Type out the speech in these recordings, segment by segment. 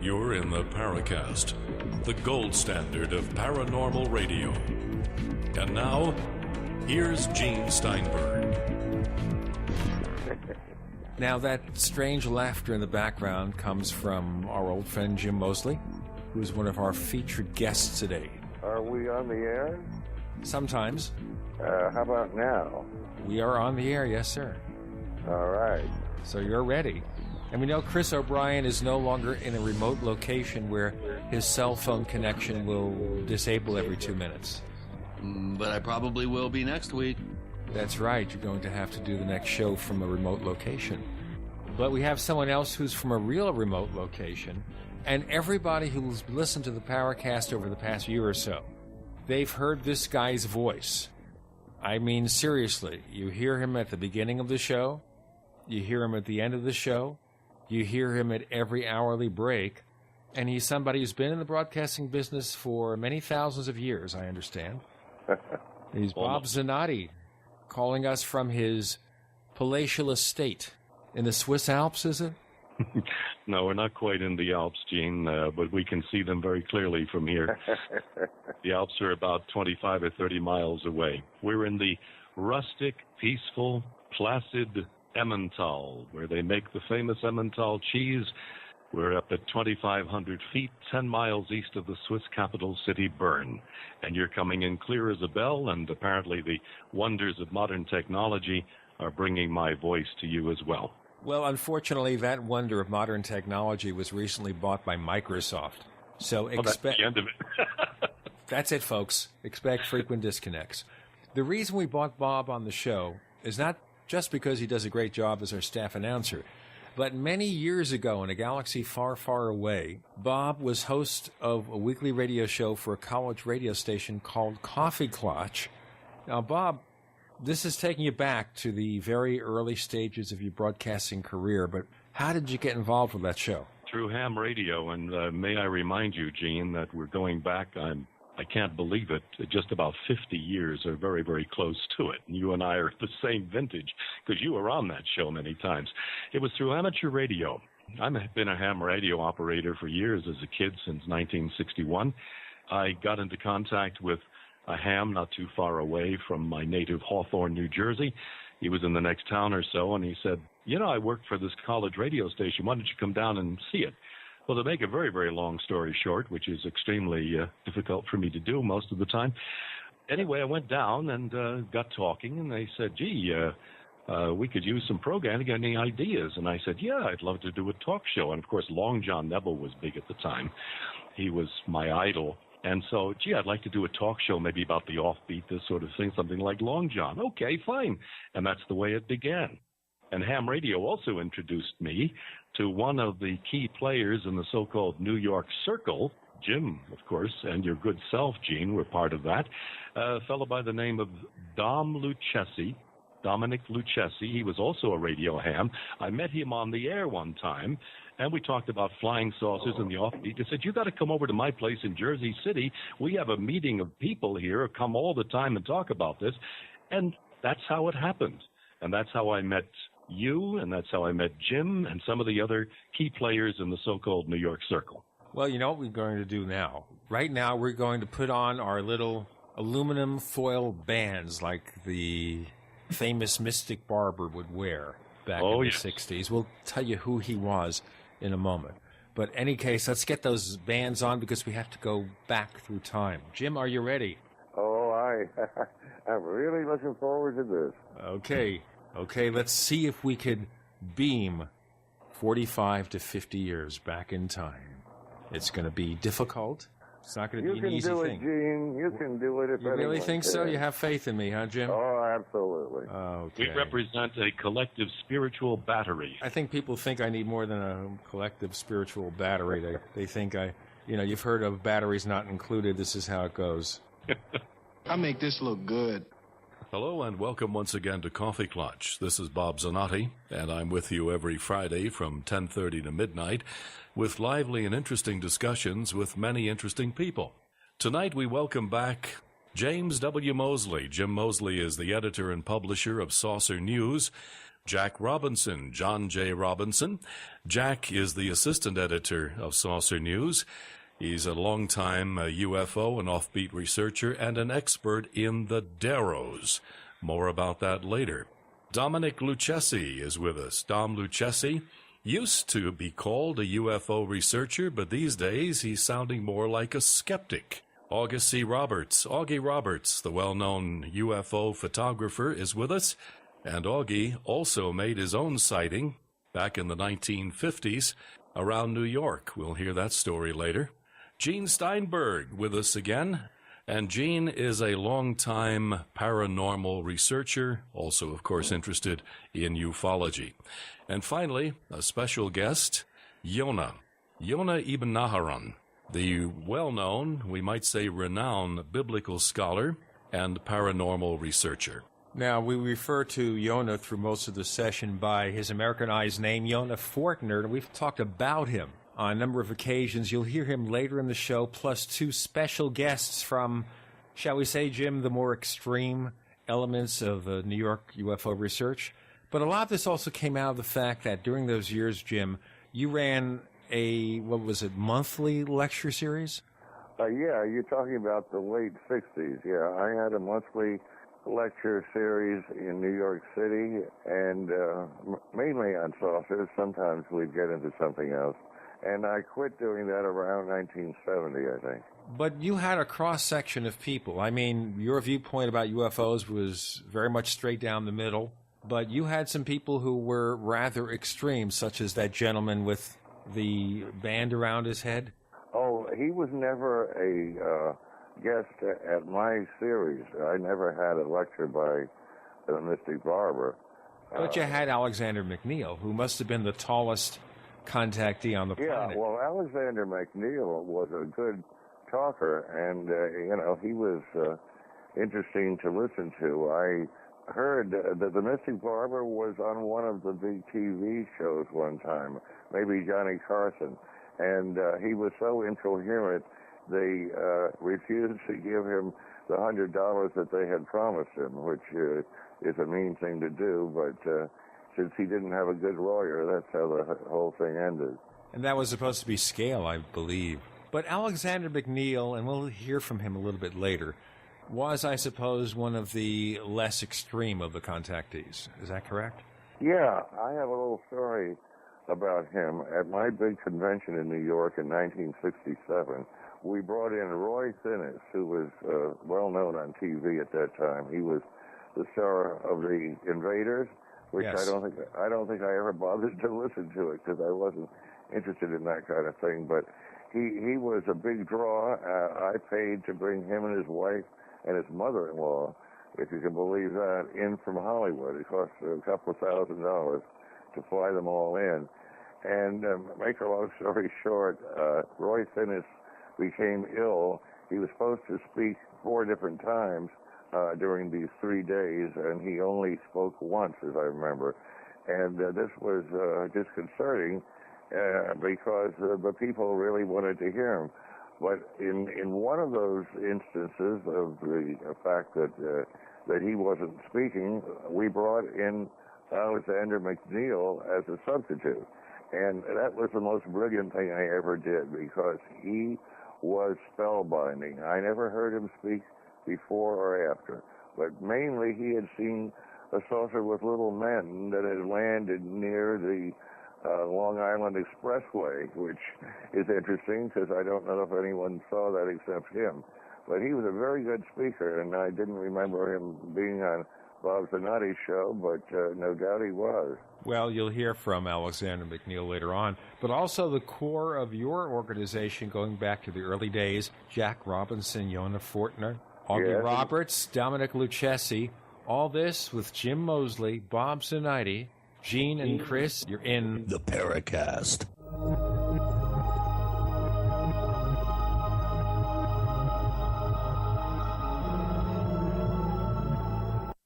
You're in the Paracast, the gold standard of paranormal radio. And now, here's Gene Steinberg. Now, that strange laughter in the background comes from our old friend Jim Moseley, who is one of our featured guests today. Are we on the air? Sometimes. How about now? We are on the air, yes, sir. All right. So you're ready. And we know Chris O'Brien is no longer in a remote location where his cell phone connection will disable every 2 minutes. But I probably will be next week. That's right. You're going to have to do the next show from a remote location. But we have someone else who's from a real remote location. And everybody who's listened to the Paracast over the past year or so, they've heard this guy's voice. I mean, seriously. You hear him at the beginning of the show. You hear him at the end of the show. You hear him at every hourly break, and he's somebody who's been in the broadcasting business for many thousands of years, I understand. He's Bob Zanotti, calling us from his palatial estate in the Swiss Alps, is it? No, we're not quite in the Alps, Gene, but we can see them very clearly from here. The Alps are about 25 or 30 miles away. We're in the rustic, peaceful, placid Emmental, where they make the famous Emmental cheese. We're up at 2,500 feet, 10 miles east of the Swiss capital city, Bern. And you're coming in clear as a bell, and apparently the wonders of modern technology are bringing my voice to you as well. Well, unfortunately, that wonder of modern technology was recently bought by Microsoft. So that's the end of it. That's it, folks. Expect frequent disconnects. The reason we bought Bob on the show is not just because he does a great job as our staff announcer. But many years ago, in a galaxy far, far away, Bob was host of a weekly radio show for a college radio station called Coffee Clutch. Now, Bob, this is taking you back to the very early stages of your broadcasting career, but how did you get involved with that show? Through ham radio, and may I remind you, Gene, that we're going back, I can't believe it, just about 50 years, or very, very close to it. And you and I are the same vintage, because you were on that show many times. It was through amateur radio. I've been a ham radio operator for years as a kid, since 1961. I got into contact with a ham not too far away from my native Hawthorne, New Jersey. He was in the next town or so, and he said, I work for this college radio station. Why don't you come down and see it? Well, to make a very, very long story short, which is extremely difficult for me to do most of the time, anyway, I went down and got talking, and they said, we could use some programming. Got any ideas? And I said, yeah, I'd love to do a talk show. And, of course, Long John Neville was big at the time. He was my idol. And so, I'd like to do a talk show maybe about the offbeat, this sort of thing, something like Long John. Okay, fine. And that's the way it began. And ham radio also introduced me to one of the key players in the so-called New York Circle. Jim, of course, and your good self, Gene, were part of that. A fellow by the name of Dominic Lucchesi. He was also a radio ham. I met him on the air one time, and we talked about flying saucers and the offbeat. He said, you got to come over to my place in Jersey City. We have a meeting of people here who come all the time and talk about this. And that's how it happened. And that's how I met you, and that's how I met Jim and some of the other key players in the so-called New York Circle. Well, you know what we're going to do now? Right now, we're going to put on our little aluminum foil bands like the famous Mystic Barber would wear back in the 60s. We'll tell you who he was in a moment. But in any case, let's get those bands on because we have to go back through time. Jim, are you ready? Oh, I'm really looking forward to this. Okay, let's see if we could beam 45 to 50 years back in time. It's going to be difficult. It's not going to be an easy thing. You can do it, Gene. You can do it. You really think so? You have faith in me, huh, Jim? Oh, absolutely. Okay. We represent a collective spiritual battery. I think people think I need more than a collective spiritual battery. They think you've heard of batteries not included. This is how it goes. I make this look good. Hello and welcome once again to Coffee Clutch. This is Bob Zanotti, and I'm with you every Friday from 10:30 to midnight with lively and interesting discussions with many interesting people. Tonight we welcome back James W. Moseley. Jim Moseley is the editor and publisher of Saucer News. Jack Robinson, John J. Robinson. Jack is the assistant editor of Saucer News. He's a longtime UFO and offbeat researcher and an expert in the Darrows. More about that later. Dominic Lucchesi is with us. Dom Lucchesi used to be called a UFO researcher, but these days he's sounding more like a skeptic. August C. Roberts, Augie Roberts, the well-known UFO photographer, is with us. And Augie also made his own sighting back in the 1950s around New York. We'll hear that story later. Gene Steinberg with us again. And Gene is a longtime paranormal researcher, also, of course, interested in ufology. And finally, a special guest, Yonah Ibn Naharan, the well-known, we might say renowned biblical scholar and paranormal researcher. Now, we refer to Yonah through most of the session by his Americanized name, Yonah Fortner, and we've talked about him on a number of occasions. You'll hear him later in the show, plus two special guests from, shall we say, Jim, the more extreme elements of New York UFO research. But a lot of this also came out of the fact that during those years, Jim, you ran a, monthly lecture series? Yeah, you're talking about the late 60s. Yeah, I had a monthly lecture series in New York City, and mainly on saucers. Sometimes we'd get into something else. And I quit doing that around 1970, I think. But you had a cross-section of people. I mean, your viewpoint about UFOs was very much straight down the middle, but you had some people who were rather extreme, such as that gentleman with the band around his head. Oh, he was never a guest at my series. I never had a lecture by the Mystic Barber. But you had Alexander McNeil, who must have been the tallest contactee on the planet. Yeah, well, Alexander McNeil was a good talker, and, he was interesting to listen to. I heard that the Mystic Barber was on one of the big TV shows one time, maybe Johnny Carson, and he was so incoherent, they refused to give him the $100 that they had promised him, which is a mean thing to do, but since he didn't have a good lawyer, that's how the whole thing ended. And that was supposed to be scale, I believe. But Alexander McNeil, and we'll hear from him a little bit later, was, I suppose, one of the less extreme of the contactees. Is that correct? Yeah, I have a little story about him. At my big convention in New York in 1967, we brought in Roy Thinnis, who was well known on TV at that time. He was the star of The Invaders, which yes. I don't think I ever bothered to listen to it because I wasn't interested in that kind of thing. But he was a big draw. I paid to bring him and his wife and his mother-in-law, if you can believe that, in from Hollywood. It cost a couple of $1,000 to fly them all in. And make a long story short, Roy Thinnis became ill. He was supposed to speak 4 different times during these 3 days, and he only spoke once, as I remember. And this was disconcerting because the people really wanted to hear him. But in one of those instances of the fact that he wasn't speaking, we brought in Alexander McNeil as a substitute. And that was the most brilliant thing I ever did because he was spellbinding. I never heard him speak before or after, but mainly he had seen a saucer with little men that had landed near the Long Island Expressway, which is interesting because I don't know if anyone saw that except him. But he was a very good speaker, and I didn't remember him being on Bob Zanotti's show, but no doubt he was. Well, you'll hear from Alexander McNeil later on, but also the core of your organization going back to the early days, Jack Robinson, Yonah Fortner, Augie Yes. Roberts, Dominic Lucchesi, all this with Jim Moseley, Bob Zanotti, Gene and Chris. You're in The Paracast.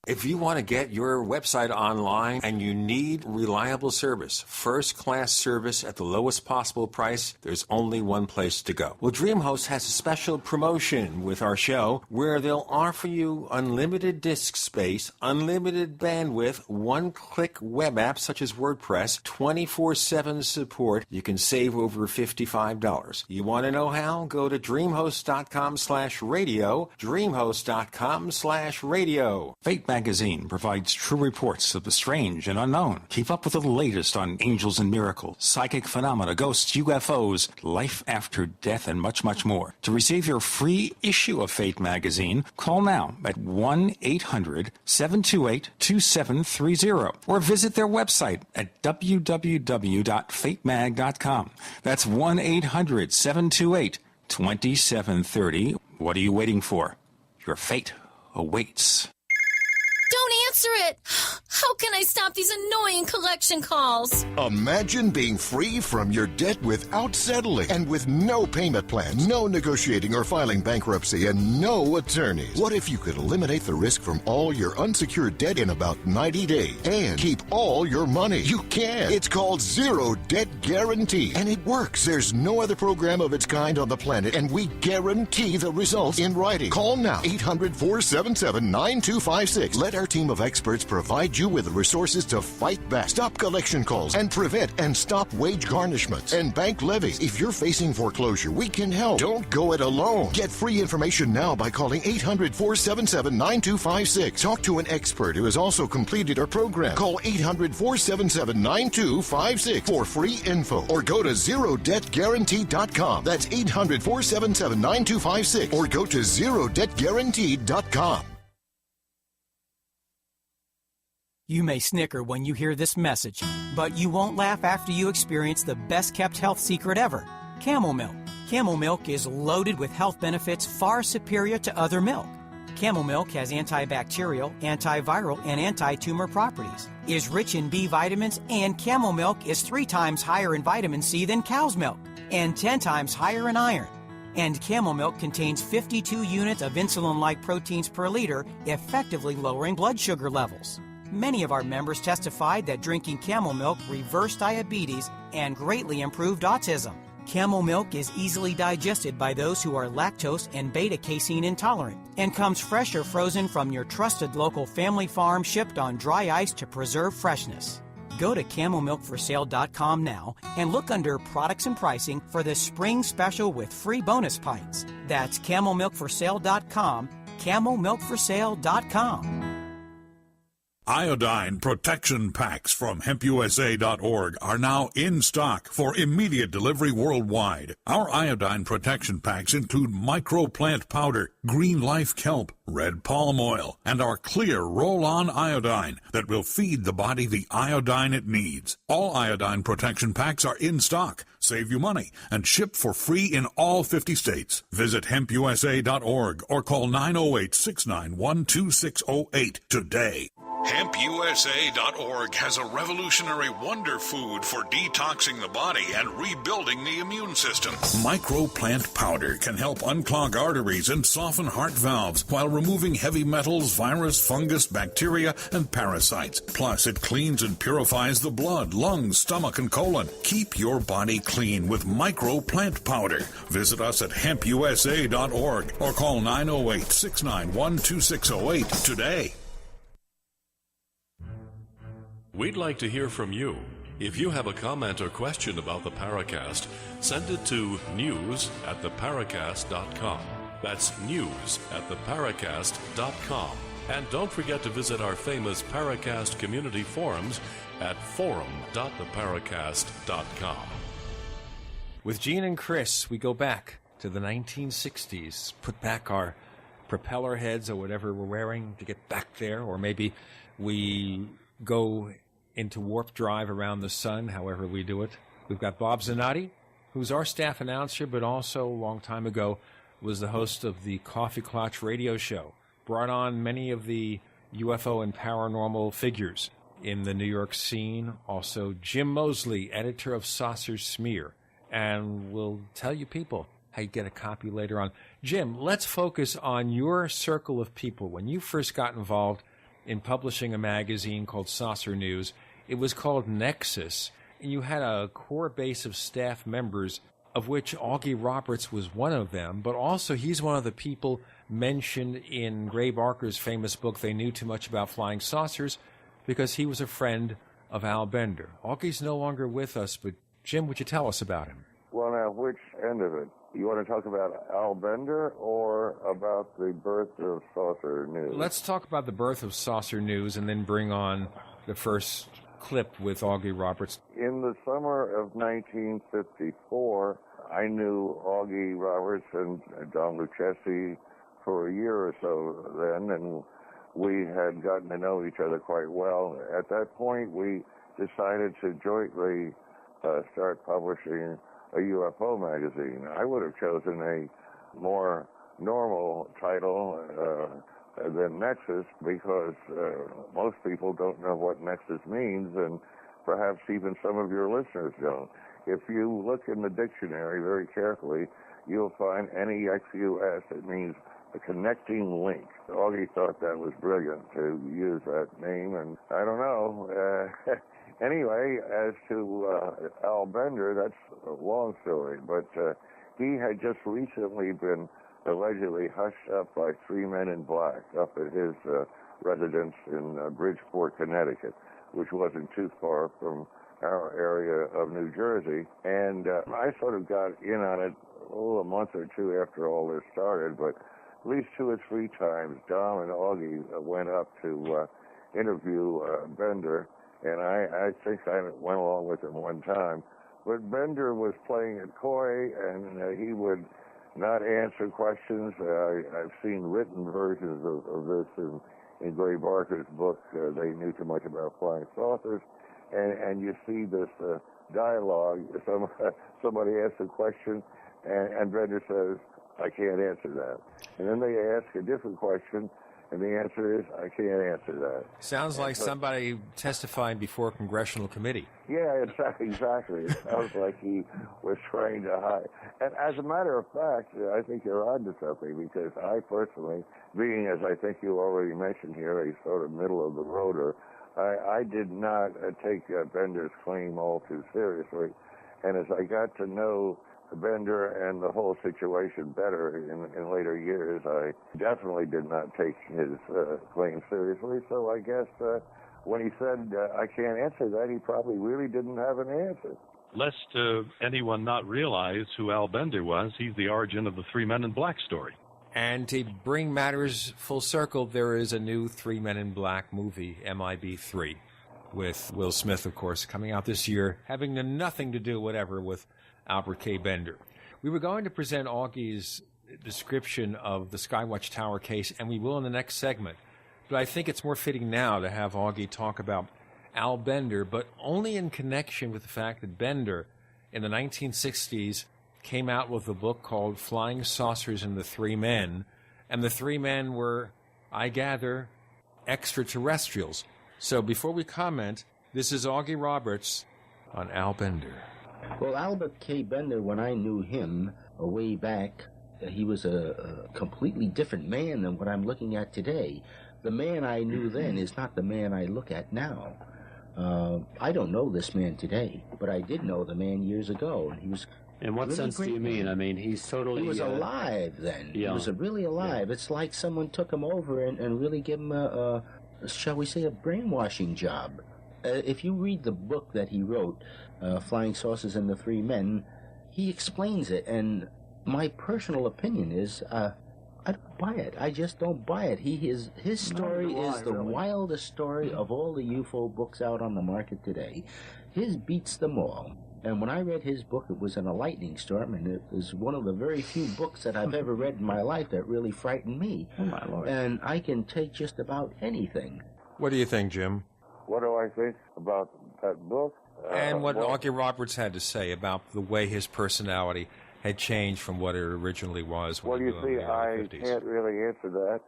If you want to get your website online and you need reliable service, first-class service at the lowest possible price, there's only one place to go. Well, DreamHost has a special promotion with our show where they'll offer you unlimited disk space, unlimited bandwidth, one-click web apps such as WordPress, 24/7 support. You can save over $55. You want to know how? Go to dreamhost.com/radio, dreamhost.com/radio. Fate Magazine provides true reports of the strange and unknown. Keep up with the latest on angels and miracles, psychic phenomena, ghosts, UFOs, life after death, and much, much more. To receive your free issue of Fate Magazine, call now at 1-800-728-2730 or visit their website at www.fatemag.com. That's 1-800-728-2730. What are you waiting for? Your fate awaits. Don't answer it! How can I stop these annoying collection calls? Imagine being free from your debt without settling and with no payment plans, no negotiating or filing bankruptcy, and no attorneys. What if you could eliminate the risk from all your unsecured debt in about 90 days and keep all your money? You can. It's called Zero Debt Guarantee, and it works. There's no other program of its kind on the planet, and we guarantee the results in writing. Call now, 800-477-9256. Let our team of experts provide you with the resources to fight back, stop collection calls, and prevent and stop wage garnishments and bank levies. If you're facing foreclosure, we can help. Don't go it alone. Get free information now by calling 800-477-9256. Talk to an expert who has also completed our program. Call 800-477-9256 for free info or go to ZeroDebtGuarantee.com. That's 800-477-9256 or go to ZeroDebtGuarantee.com. You may snicker when you hear this message, but you won't laugh after you experience the best-kept health secret ever, camel milk. Camel milk is loaded with health benefits far superior to other milk. Camel milk has antibacterial, antiviral, and anti-tumor properties, is rich in B vitamins, and camel milk is 3 times higher in vitamin C than cow's milk, and 10 times higher in iron. And camel milk contains 52 units of insulin-like proteins per liter, effectively lowering blood sugar levels. Many of our members testified that drinking camel milk reversed diabetes and greatly improved autism. Camel milk is easily digested by those who are lactose and beta-casein intolerant and comes fresh or frozen from your trusted local family farm, shipped on dry ice to preserve freshness. Go to CamelMilkForSale.com now and look under Products and Pricing for the spring special with free bonus pints. That's CamelMilkForSale.com, CamelMilkForSale.com. Iodine protection packs from HempUSA.org are now in stock for immediate delivery worldwide. Our iodine protection packs include microplant powder, green life kelp, red palm oil, and our clear roll-on iodine that will feed the body the iodine it needs. All iodine protection packs are in stock, save you money, and ship for free in all 50 states. Visit HempUSA.org or call 908-691-2608 today. HempUSA.org has a revolutionary wonder food for detoxing the body and rebuilding the immune system. Microplant powder can help unclog arteries and soften heart valves while removing heavy metals, virus, fungus, bacteria, and parasites. Plus, it cleans and purifies the blood, lungs, stomach, and colon. Keep your body clean with microplant powder. Visit us at HempUSA.org or call 908-691-2608 today. We'd like to hear from you. If you have a comment or question about the Paracast, send it to news@theparacast.com. That's news@theparacast.com. And don't forget to visit our famous Paracast community forums at forum.theparacast.com. With Gene and Chris, we go back to the 1960s, put back our propeller heads or whatever we're wearing to get back there, or maybe we go into warp drive around the sun, however we do it. We've got Bob Zanotti, who's our staff announcer, but also a long time ago was the host of the Coffee Clutch radio show. Brought on many of the UFO and paranormal figures in the New York scene. Also, Jim Moseley, editor of Saucer Smear. And we'll tell you people how you get a copy later on. Jim, let's focus on your circle of people. When you first got involved, in publishing a magazine called Saucer News. It was called Nexus, and you had a core base of staff members, of which Augie Roberts was one of them, but also he's one of the people mentioned in Gray Barker's famous book, They Knew Too Much About Flying Saucers, because he was a friend of Al Bender. Augie's no longer with us, but Jim, would you tell us about him? Well, now, which end of it? You want to talk about Al Bender or about the birth of Saucer News? Let's talk about the birth of Saucer News and then bring on the first clip with Augie Roberts. In the summer of 1954, I knew Augie Roberts and Dom Lucchesi for a year or so then, and we had gotten to know each other quite well. At that point, we decided to jointly start publishing a UFO magazine. I would have chosen a more normal title than Nexus because most people don't know what Nexus means, and perhaps even some of your listeners don't. If you look in the dictionary very carefully, you'll find NEXUS. It means a connecting link. Augie thought that was brilliant to use that name, and I don't know. Anyway, as to Al Bender, that's a long story, but he had just recently been allegedly hushed up by three men in black up at his residence in Bridgeport, Connecticut, which wasn't too far from our area of New Jersey. And I sort of got in on it a month or two after all this started, but at least 2 or 3 times, Dom and Augie went up to interview Bender, and I think I went along with him one time. But Bender was playing it coy, and he would not answer questions. I've seen written versions of this in Gray Barker's book, They Knew Too Much About Flying Saucers, and you see this dialogue. Somebody asks a question, and Bender says, I can't answer that. And then they ask a different question, and the answer is, I can't answer that. Sounds like somebody testifying before a congressional committee. Yeah, exactly. It sounds like he was trying to hide. And as a matter of fact, I think you're onto something, because I personally, being, as I think you already mentioned here, a sort of middle-of-the-roader, I did not take Bender's claim all too seriously. And as I got to know Bender and the whole situation better in later years, I definitely did not take his claim seriously. So I guess when he said, I can't answer that, he probably really didn't have an answer. Lest anyone not realize who Al Bender was, he's the origin of the Three Men in Black story. And to bring matters full circle, there is a new Three Men in Black movie, MIB3, with Will Smith, of course, coming out this year, having nothing to do whatever with Albert K. Bender. We were going to present Augie's description of the Skywatch Tower case, and we will in the next segment. But I think it's more fitting now to have Augie talk about Al Bender, but only in connection with the fact that Bender, in the 1960s, came out with a book called Flying Saucers and the Three Men, and the three men were, I gather, extraterrestrials. So before we comment, this is Augie Roberts on Al Bender. Well, Albert K. Bender, when I knew him way back, he was a completely different man than what I'm looking at today. The man I knew then is not the man I look at now. I don't know this man today, but I did know the man years ago, and he was. In what sense do you mean? I mean, he's totally. He was alive then. Yeah. He was really alive. Yeah. It's like someone took him over and really gave him a, shall we say, a brainwashing job. If you read the book that he wrote, Flying Saucers and the Three Men, he explains it, and my personal opinion is, I don't buy it. I just don't buy it. His story is the wildest story of all the UFO books out on the market today. His beats them all. And when I read his book, it was in a lightning storm, and it was one of the very few books that I've ever read in my life that really frightened me. Oh, my Lord. And I can take just about anything. What do you think, Jim? What do I think about that book? And what Augie Roberts had to say about the way his personality had changed from what it originally was. Well, you see, I can't really answer that.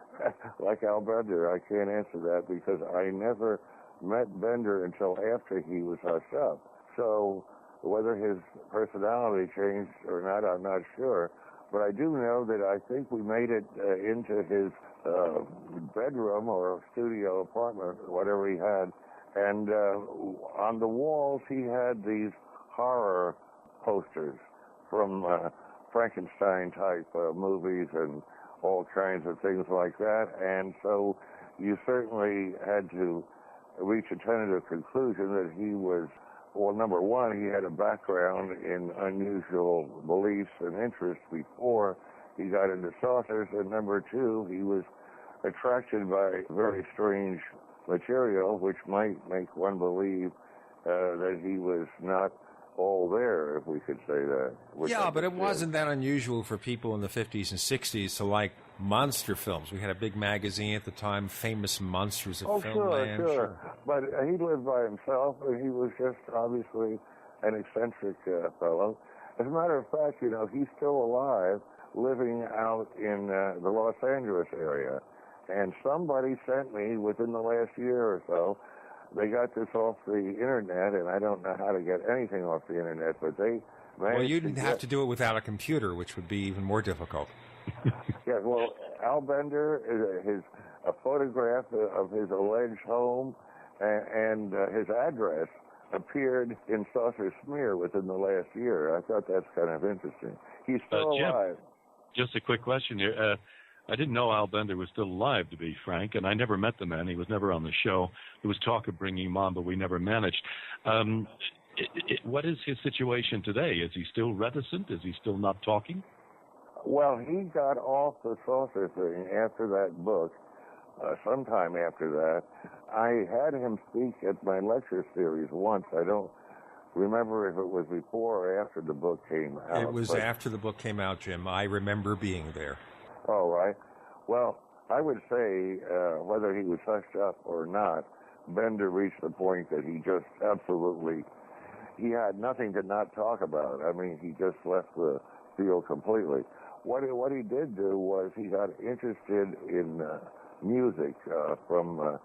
Like Al Bender, I can't answer that because I never met Bender until after he was hushed up. So whether his personality changed or not, I'm not sure. But I do know that I think we made it into his bedroom or studio apartment, whatever he had. And on the walls, he had these horror posters from Frankenstein-type movies and all kinds of things like that. And so you certainly had to reach a tentative conclusion that he was, well, number one, he had a background in unusual beliefs and interests before he got into saucers, and number two, he was attracted by very strange material, which might make one believe that he was not all there, if we could say that. Yeah, but it wasn't that unusual for people in the 50s and 60s to like monster films. We had a big magazine at the time, Famous Monsters of Filmland. Sure. But he lived by himself, and he was just obviously an eccentric fellow. As a matter of fact, you know, he's still alive, living out in the Los Angeles area. And somebody sent me within the last year or so, they got this off the internet, and I don't know how to get anything off the internet, but they managed. Well, you didn't have to do it without a computer, which would be even more difficult. Yeah, well, Al Bender, a photograph of his alleged home and his address appeared in Saucer Smear within the last year. I thought that's kind of interesting. He's still alive. Jim, just a quick question here. I didn't know Al Bender was still alive, to be frank, and I never met the man. He was never on the show. There was talk of bringing him on, but we never managed. What is his situation today? Is he still reticent? Is he still not talking? Well, he got off the saucer thing after that book, sometime after that. I had him speak at my lecture series once. I don't remember if it was before or after the book came out. It was after the book came out, Jim. I remember being there. All right. Well, I would say whether he was hushed up or not, Bender reached the point that he just absolutely, he had nothing to not talk about. I mean, he just left the field completely. What he did do was he got interested in music from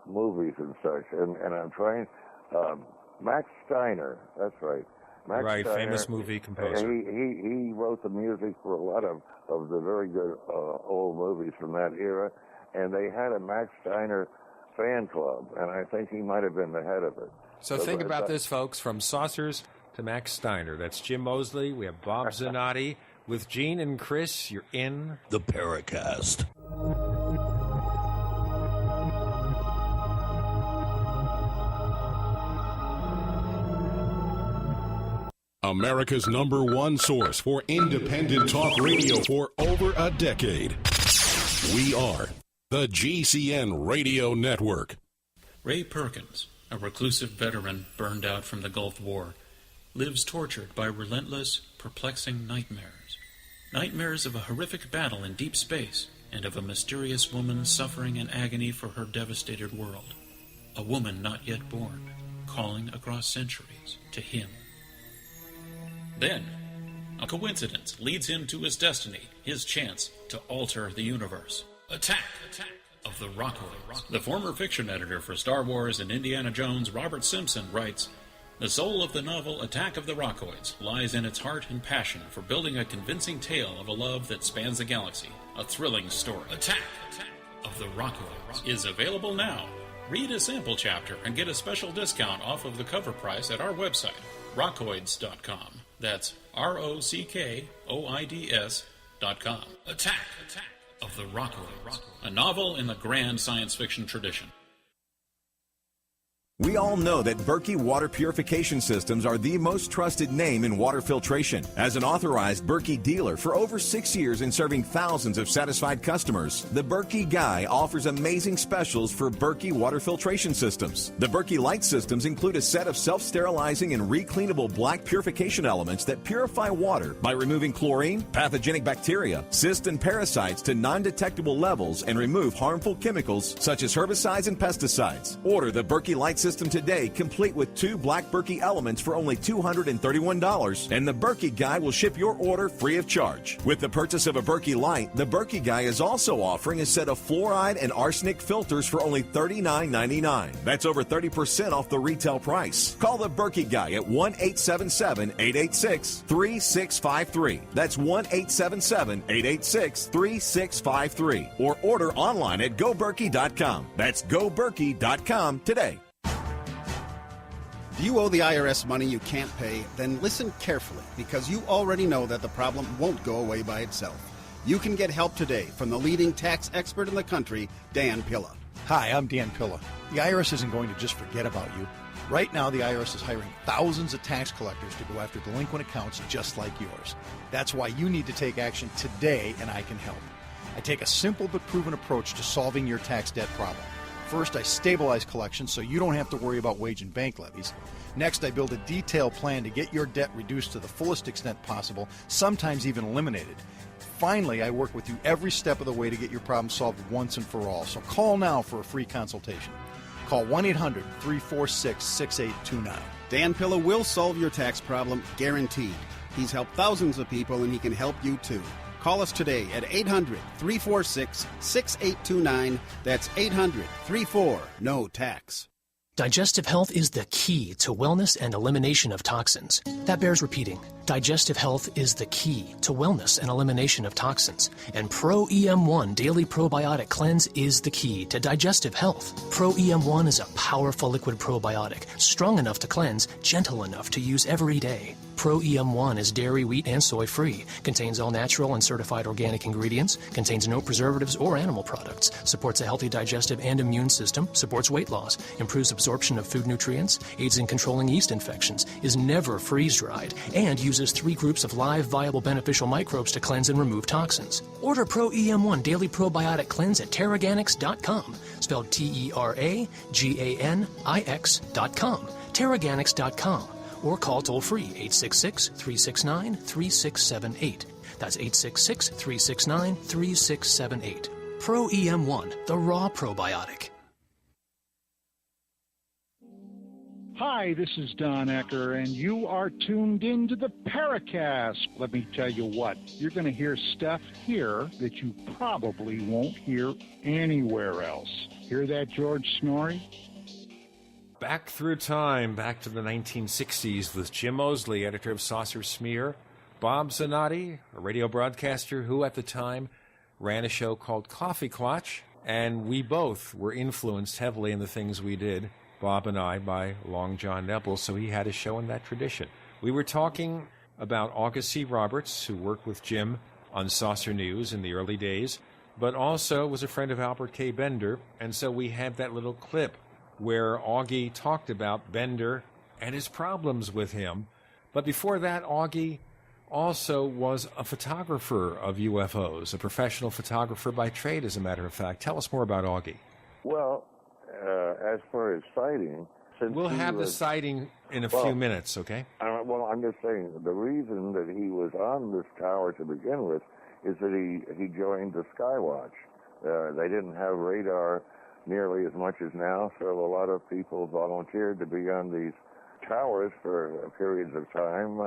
movies and such. And I'm trying, Max Steiner, that's right. Max Steiner, famous movie composer. He wrote the music for a lot of the very good old movies from that era, and they had a Max Steiner fan club, and I think he might have been the head of it. So think about this, folks, from Saucers to Max Steiner. That's Jim Moseley. We have Bob Zanotti. With Gene and Chris, you're in the Paracast. America's #1 source for independent talk radio for over a decade. We are the GCN Radio Network. Ray Perkins, a reclusive veteran burned out from the Gulf War, lives tortured by relentless, perplexing nightmares. Nightmares of a horrific battle in deep space and of a mysterious woman suffering in agony for her devastated world. A woman not yet born, calling across centuries to him. Then, a coincidence leads him to his destiny, his chance to alter the universe. Attack of the Rockoids. The former fiction editor for Star Wars and Indiana Jones, Robert Simpson, writes, "The soul of the novel Attack of the Rockoids lies in its heart and passion for building a convincing tale of a love that spans the galaxy, a thrilling story. Attack of the Rockoids is available now. Read a sample chapter and get a special discount off of the cover price at our website, rockoids.com. That's ROCKOIDS.com. Attack of the Rockoids, a novel in the grand science fiction tradition. We all know that Berkey Water Purification Systems are the most trusted name in water filtration. As an authorized Berkey dealer for over 6 years and serving thousands of satisfied customers, the Berkey Guy offers amazing specials for Berkey Water Filtration Systems. The Berkey Light Systems include a set of self-sterilizing and recleanable black purification elements that purify water by removing chlorine, pathogenic bacteria, cysts, and parasites to non-detectable levels and remove harmful chemicals such as herbicides and pesticides. Order the Berkey Light Systems system today, complete with 2 black Berkey elements for only $231, and the Berkey Guy will ship your order free of charge. With the purchase of a Berkey Light, the Berkey Guy is also offering a set of fluoride and arsenic filters for only $39.99. That's over 30% off the retail price. Call the Berkey Guy at 1-877-886-3653. That's 1-877-886-3653. Or order online at GoBerkey.com. That's GoBerkey.com today. Do you owe the IRS money you can't pay? Then listen carefully, because you already know that the problem won't go away by itself. You can get help today from the leading tax expert in the country, Dan Pilla. Hi, I'm Dan Pilla. The IRS isn't going to just forget about you. Right now, the IRS is hiring thousands of tax collectors to go after delinquent accounts just like yours. That's why you need to take action today, and I can help. I take a simple but proven approach to solving your tax debt problem. First, I stabilize collections so you don't have to worry about wage and bank levies. Next, I build a detailed plan to get your debt reduced to the fullest extent possible, sometimes even eliminated. Finally, I work with you every step of the way to get your problem solved once and for all. So call now for a free consultation. Call 1-800-346-6829. Dan Pilla will solve your tax problem, guaranteed. He's helped thousands of people, and he can help you too. Call us today at 800-346-6829. That's 800-34-NO-TAX. Digestive health is the key to wellness and elimination of toxins. That bears repeating. Digestive health is the key to wellness and elimination of toxins. And Pro EM1 Daily Probiotic Cleanse is the key to digestive health. Pro EM1 is a powerful liquid probiotic, strong enough to cleanse, gentle enough to use every day. Pro EM1 is dairy, wheat, and soy-free, contains all natural and certified organic ingredients, contains no preservatives or animal products, supports a healthy digestive and immune system, supports weight loss, improves absorption of food nutrients, aids in controlling yeast infections, is never freeze-dried, and uses 3 groups of live, viable, beneficial microbes to cleanse and remove toxins. Order Pro EM1 Daily Probiotic Cleanse at Terraganics.com, spelled Terraganix.com, Terraganics.com. Or call toll-free 866-369-3678. That's 866-369-3678. Pro EM1, the raw probiotic. Hi, this is Don Ecker, and you are tuned into the Paracast. Let me tell you what, you're going to hear stuff here that you probably won't hear anywhere else. Hear that, George Snorri? Back through time, back to the 1960s with Jim Moseley, editor of Saucer Smear, Bob Zanotti, a radio broadcaster who at the time ran a show called Coffee Clutch, and we both were influenced heavily in the things we did, Bob and I, by Long John Nebel, so he had a show in that tradition. We were talking about August C. Roberts, who worked with Jim on Saucer News in the early days, but also was a friend of Albert K. Bender, and so we had that little clip where Augie talked about Bender and his problems with him. But before that, Augie also was a photographer of UFOs, a professional photographer by trade, as a matter of fact. Tell us more about Augie. Well, as for his sighting... We'll have the sighting in a few minutes, okay? Well, I'm just saying, the reason that he was on this tower to begin with is that he joined the Skywatch. They didn't have radar nearly as much as now, so a lot of people volunteered to be on these towers for periods of time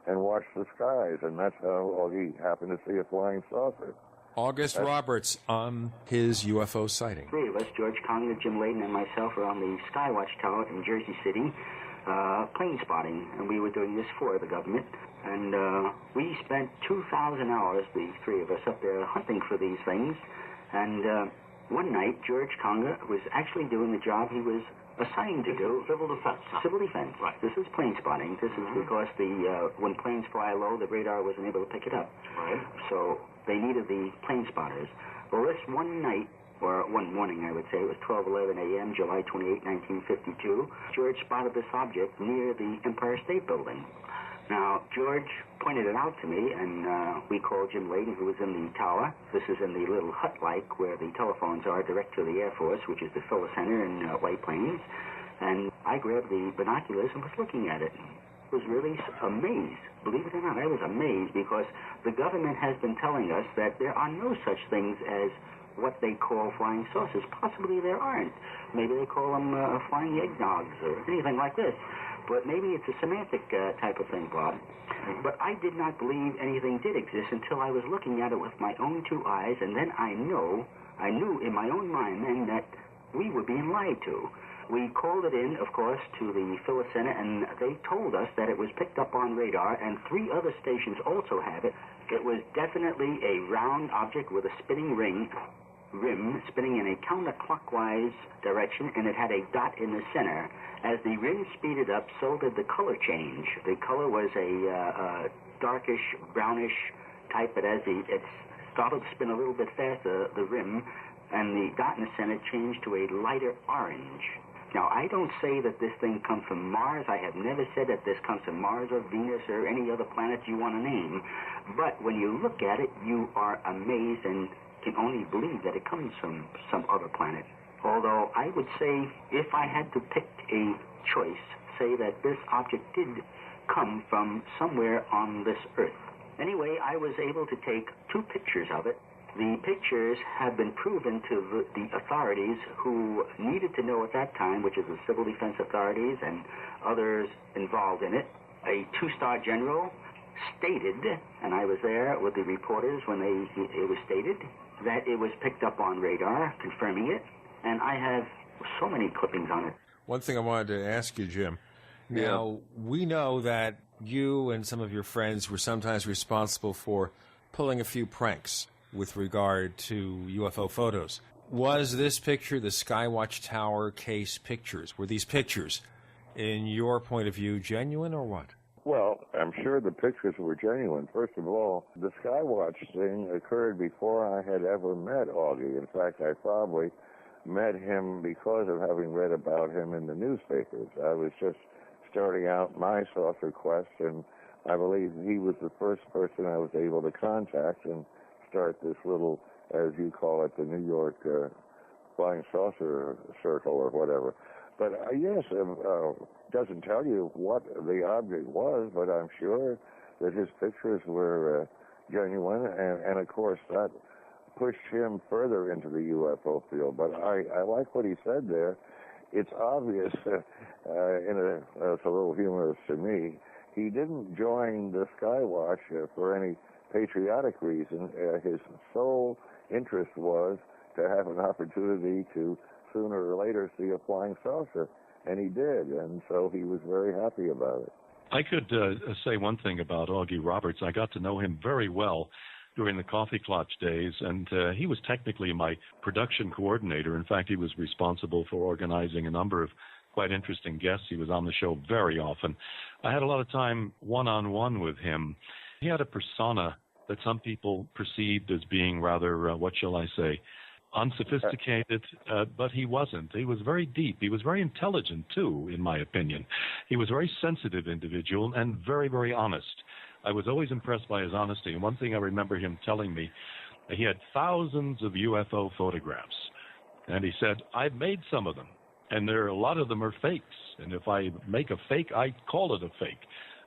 and watch the skies, and that's how Augie happened to see a flying saucer. August Roberts on his UFO sighting. 3 of us, George Conger, Jim Layden, and myself, are on the Skywatch Tower in Jersey City, plane spotting, and we were doing this for the government. And we spent 2,000 hours, the 3 of us, up there hunting for these things. And one night, George Conger was actually doing the job he was assigned to do. Civil defense. Civil defense. Right. This is plane spotting. This is because when planes fly low, the radar wasn't able to pick it up. Right. So they needed the plane spotters. Well, this one night, or one morning, I would say, it was 12:11 a.m., July 28, 1952, George spotted this object near the Empire State Building. Now, George pointed it out to me, and we called Jim Layden, who was in the tower. This is in the little hut-like where the telephones are direct to the Air Force, which is the Phyllis Center in White Plains. And I grabbed the binoculars and was looking at it. I was really amazed. Believe it or not, I was amazed because the government has been telling us that there are no such things as what they call flying saucers. Possibly there aren't. Maybe they call them flying eggnogs or anything like this. But maybe it's a semantic type of thing, Bob. But I did not believe anything did exist until I was looking at it with my own two eyes, and then I knew in my own mind then that we were being lied to. We called it in, of course, to the Phyllis Center, and they told us that it was picked up on radar, and 3 other stations also have it. It was definitely a round object with a spinning rim spinning in a counterclockwise direction, and it had a dot in the center. As the rim speeded up, so did the color change. The color was a darkish, brownish type, but as it started to spin a little bit faster, the rim and the dot in the center changed to a lighter orange. Now, I don't say that this thing comes from Mars. I have never said that this comes from Mars or Venus or any other planet you want to name. But when you look at it, you are amazed and can only believe that it comes from some other planet. Although I would say, if I had to pick a choice, say that this object did come from somewhere on this Earth. Anyway, I was able to take 2 pictures of it. The pictures have been proven to the authorities who needed to know at that time, which is the civil defense authorities and others involved in it. A 2-star general stated, and I was there with the reporters when it was stated, that it was picked up on radar, confirming it, and I have so many clippings on it. One thing I wanted to ask you, Jim. Now, we know that you and some of your friends were sometimes responsible for pulling a few pranks with regard to UFO photos. Was this picture, the Skywatch Tower case pictures, were these pictures, in your point of view, genuine or what? Well, I'm sure the pictures were genuine. First of all, the Skywatch thing occurred before I had ever met Augie. In fact, I probably met him because of having read about him in the newspapers. I was just starting out my saucer quest, and I believe he was the first person I was able to contact and start this little, as you call it, the New York flying saucer circle or whatever. But yes, doesn't tell you what the object was, but I'm sure that his pictures were genuine, and of course that pushed him further into the UFO field. But I like what he said there. It's obvious, it's a little humorous to me, he didn't join the Skywatch for any patriotic reason. His sole interest was to have an opportunity to sooner or later see a flying saucer, and he did, and so he was very happy about it. I could say one thing about Augie Roberts. I got to know him very well during the Coffee Clutch days, and he was technically my production coordinator. In fact, he was responsible for organizing a number of quite interesting guests. He was on the show very often. I had a lot of time one-on-one with him. He had a persona that some people perceived as being rather, what shall I say, unsophisticated, but he wasn't. He was very deep. He was very intelligent, too, in my opinion. He was a very sensitive individual and very, very honest. I was always impressed by his honesty. And one thing I remember him telling me, he had thousands of UFO photographs. And he said, I've made some of them, and a lot of them are fakes. And if I make a fake, I call it a fake.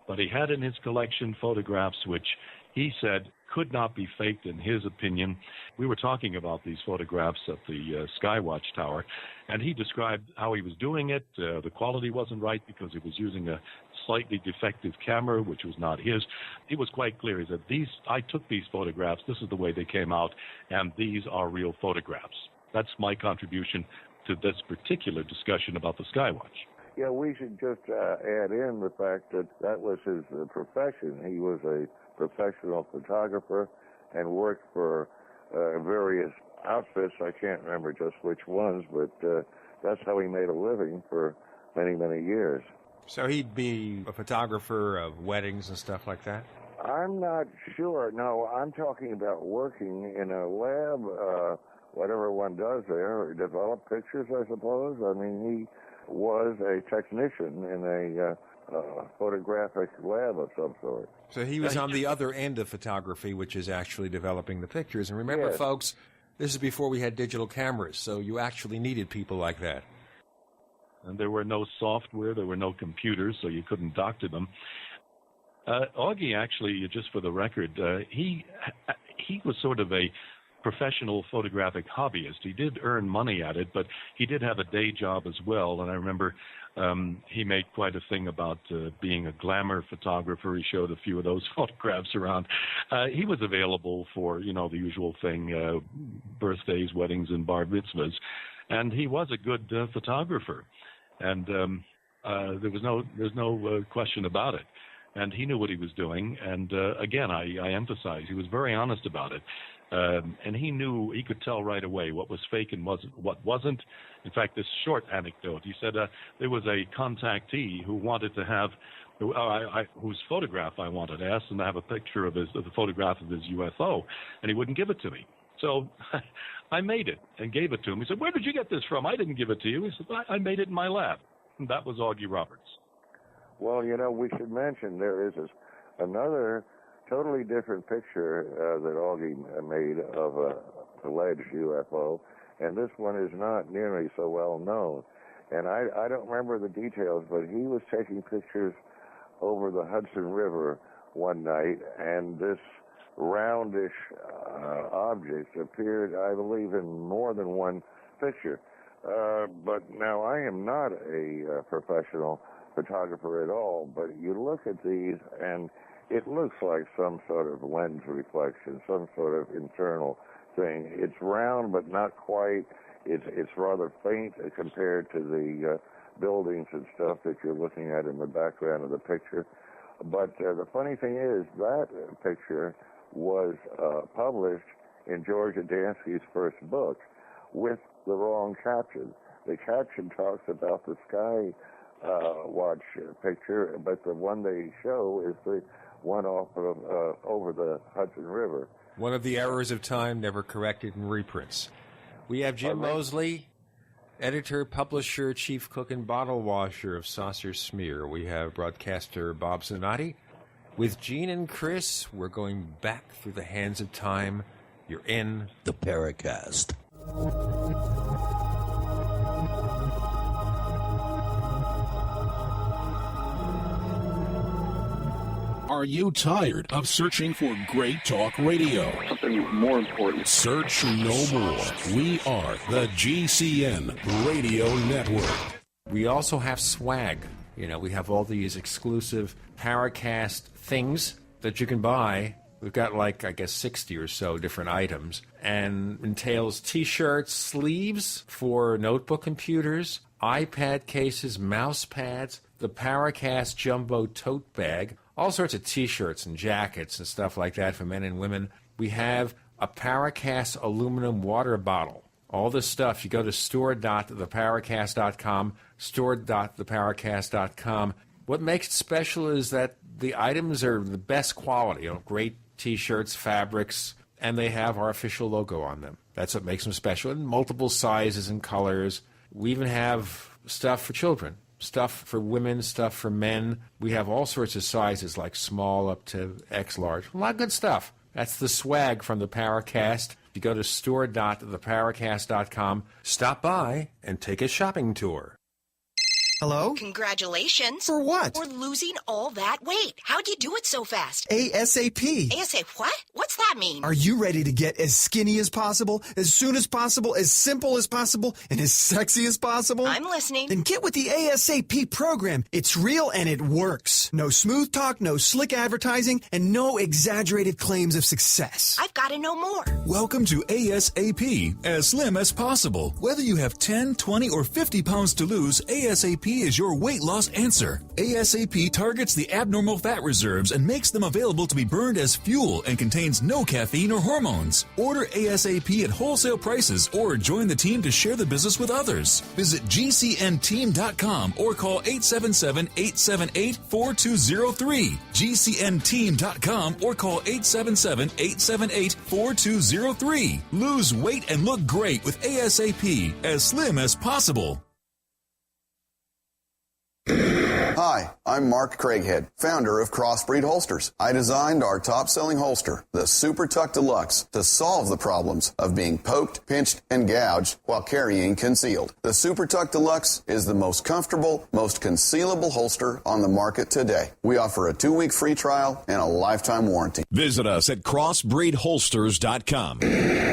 But he had in his collection photographs which he said could not be faked in his opinion. We were talking about these photographs at the Skywatch Tower, and he described how he was doing it. The quality wasn't right because he was using a slightly defective camera, which was not his. He was quite clear. He said, I took these photographs, this is the way they came out, and these are real photographs. That's my contribution to this particular discussion about the Skywatch. Yeah, we should just add in the fact that was his profession. He was a professional photographer and worked for various outfits. I can't remember just which ones, but that's how he made a living for many, many years. So he'd be a photographer of weddings and stuff like that? I'm not sure. No, I'm talking about working in a lab, whatever one does there, develop pictures, I suppose. I mean, he was a technician in a photographic lab of some sort. So he was on the other end of photography, which is actually developing the pictures. And remember, folks, this is before we had digital cameras, so you actually needed people like that. And there were no software, there were no computers, so you couldn't doctor them. Augie, actually, just for the record, he was sort of a professional photographic hobbyist. He did earn money at it, but he did have a day job as well. And I remember he made quite a thing about being a glamour photographer. He showed a few of those photographs around. He was available for, the usual thing, birthdays, weddings, and bar mitzvahs. And he was a good photographer. And there's no question about it. And he knew what he was doing. And again, I emphasize, he was very honest about it. And he could tell right away what was fake and what wasn't. In fact, this short anecdote, he said there was a contactee who wanted to have, whose photograph I wanted, asked him to have a picture of the photograph of his UFO, and he wouldn't give it to me. So I made it and gave it to him. He said, "Where did you get this from? I didn't give it to you." He said, "I made it in my lab." And that was Augie Roberts. Well, we should mention there is another totally different picture that Augie made of a alleged UFO, and this one is not nearly so well known. And I don't remember the details, but he was taking pictures over the Hudson River one night, and this roundish object appeared, I believe, in more than one picture. But now I am not a professional photographer at all, but you look at these and it looks like some sort of lens reflection, some sort of internal thing. It's round, but not quite. It's rather faint compared to the buildings and stuff that you're looking at in the background of the picture. But the funny thing is that picture was published in George Adamski's first book with the wrong caption. The caption talks about the Sky Watch picture, but the one they show is the one off of over the Hudson River. One of the errors of time never corrected in reprints. We have Jim Moseley, editor, publisher, chief cook, and bottle washer of Saucer Smear. We have broadcaster Bob Zanotti. With Gene and Chris, we're going back through the hands of time. You're in the Paracast. Are you tired of searching for great talk radio? Something more important. Search no more. We are the GCN Radio Network. We also have swag. We have all these exclusive Paracast things that you can buy. We've got 60 or so different items, and entails T-shirts, sleeves for notebook computers, iPad cases, mouse pads, the Paracast Jumbo tote bag, all sorts of T-shirts and jackets and stuff like that for men and women. We have a Paracast aluminum water bottle. All this stuff, you go to store.theparacast.com, store.theparacast.com. What makes it special is that the items are the best quality, great T-shirts, fabrics, and they have our official logo on them. That's what makes them special, in multiple sizes and colors. We even have stuff for children, stuff for women, stuff for men. We have all sorts of sizes, like small up to X large. A lot of good stuff. That's the swag from the Paracast. You go to store.theparacast.com, stop by, and take a shopping tour. Hello? Congratulations. For what? For losing all that weight. How'd you do it so fast? ASAP. ASAP what? What's that mean? Are you ready to get as skinny as possible, as soon as possible, as simple as possible, and as sexy as possible? I'm listening. Then get with the ASAP program. It's real and it works. No smooth talk, no slick advertising, and no exaggerated claims of success. I've got to know more. Welcome to ASAP, as slim as possible. Whether you have 10, 20, or 50 pounds to lose, ASAP is your weight loss answer. ASAP targets the abnormal fat reserves and makes them available to be burned as fuel and contains no caffeine or hormones. Order ASAP at wholesale prices or join the team to share the business with others. Visit GCNteam.com or call 877-878-4203. GCNteam.com or call 877-878-4203. Lose weight and look great with ASAP, as slim as possible. Hi, I'm Mark Craighead, founder of Crossbreed Holsters. I designed our top-selling holster, the Super Tuck Deluxe, to solve the problems of being poked, pinched, and gouged while carrying concealed. The Super Tuck Deluxe is the most comfortable, most concealable holster on the market today. We offer a 2-week free trial and a lifetime warranty. Visit us at crossbreedholsters.com.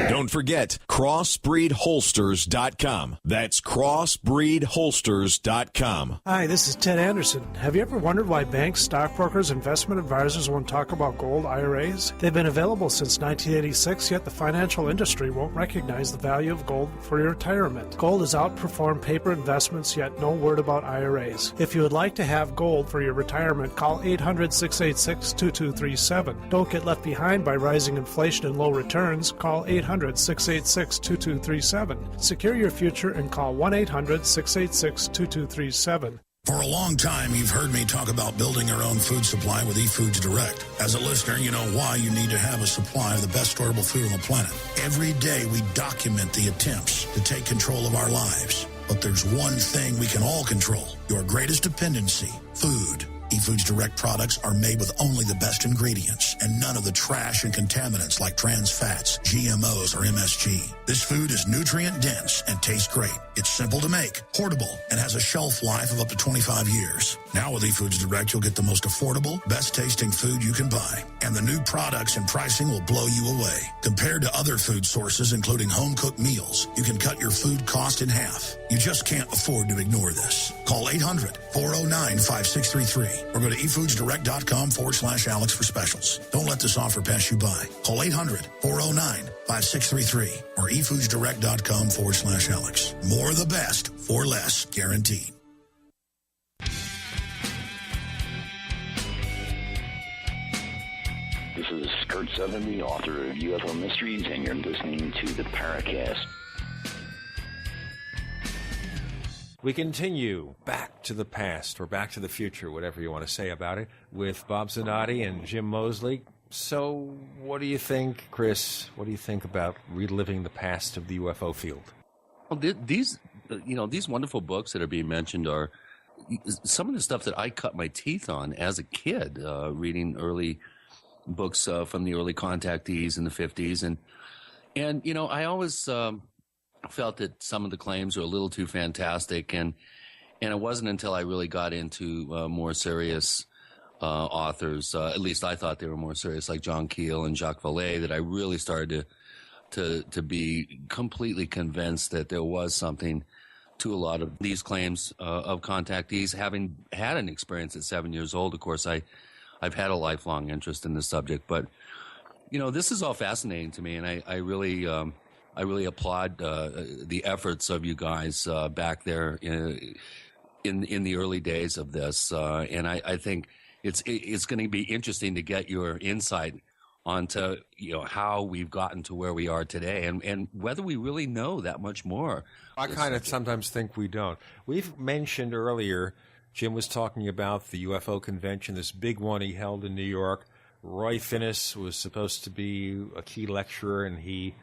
Don't forget, crossbreedholsters.com. That's crossbreedholsters.com. Hi, this is Ted Anderson. Have you ever wondered why banks, stockbrokers, investment advisors won't talk about gold IRAs? They've been available since 1986, yet the financial industry won't recognize the value of gold for your retirement. Gold has outperformed paper investments, yet no word about IRAs. If you would like to have gold for your retirement, call 800-686-2237. Don't get left behind by rising inflation and low returns. Call 800-686-2237. Secure your future and call 1-800-686-2237. For a long time, you've heard me talk about building your own food supply with eFoods Direct. As a listener, you know why you need to have a supply of the best storable food on the planet. Every day, we document the attempts to take control of our lives. But there's one thing we can all control, your greatest dependency, food. eFoods Direct products are made with only the best ingredients and none of the trash and contaminants like trans fats, GMOs, or MSG. This food is nutrient dense and tastes great. It's simple to make, portable, and has a shelf life of up to 25 years. Now with eFoods Direct, you'll get the most affordable, best tasting food you can buy. And the new products and pricing will blow you away. Compared to other food sources, including home-cooked meals, you can cut your food cost in half. You just can't afford to ignore this. Call 800-409-5633 or go to efoodsdirect.com/Alex for specials. Don't let this offer pass you by. Call 800-409-5633 or efoodsdirect.com/Alex. More of the best for less, guaranteed. This is Kurt Severn, the author of UFO Mysteries, and you're listening to the Paracast. We continue back to the past or back to the future, whatever you want to say about it, with Bob Zanotti and Jim Moseley. So what do you think, Chris? What do you think about reliving the past of the UFO field? Well, these wonderful books that are being mentioned are some of the stuff that I cut my teeth on as a kid, reading early books from the early contactees in the 50s. And I always felt that some of the claims were a little too fantastic, and it wasn't until I really got into more serious authors, at least I thought they were more serious, like John Keel and Jacques Vallée, that I really started to be completely convinced that there was something to a lot of these claims of contactees. Having had an experience at 7 years old, of course, I've had a lifelong interest in this subject, but this is all fascinating to me, and I really applaud the efforts of you guys back there in the early days of this, and I think it's going to be interesting to get your insight onto how we've gotten to where we are today, and whether we really know that much more. I kind of sometimes think we don't. We've mentioned earlier, Jim was talking about the UFO convention, this big one he held in New York. Roy Finnis was supposed to be a key lecturer, and he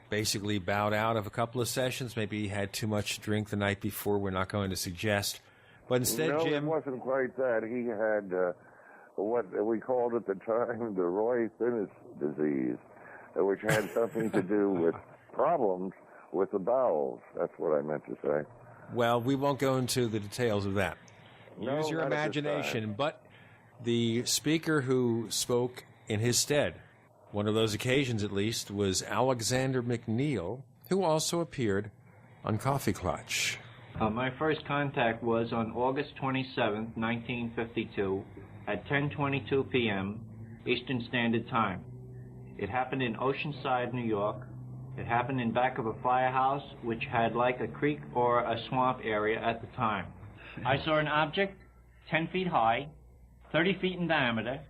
basically bowed out of a couple of sessions. Maybe he had too much to drink the night before. We're not going to suggest. But instead, no, Jim... it wasn't quite that. He had what we called at the time the Roy Finnis disease, which had something to do with problems with the bowels. That's what I meant to say. Well, we won't go into the details of that. No, use your not at this imagination. time. But the speaker who spoke in his stead, one of those occasions at least, was Alexander McNeil, who also appeared on Coffee Clutch. My first contact was on August 27, 1952, at 10:22 p.m. Eastern Standard Time. It happened in Oceanside, New York. It happened in back of a firehouse, which had like a creek or a swamp area at the time. I saw an object 10 feet high, 30 feet in diameter.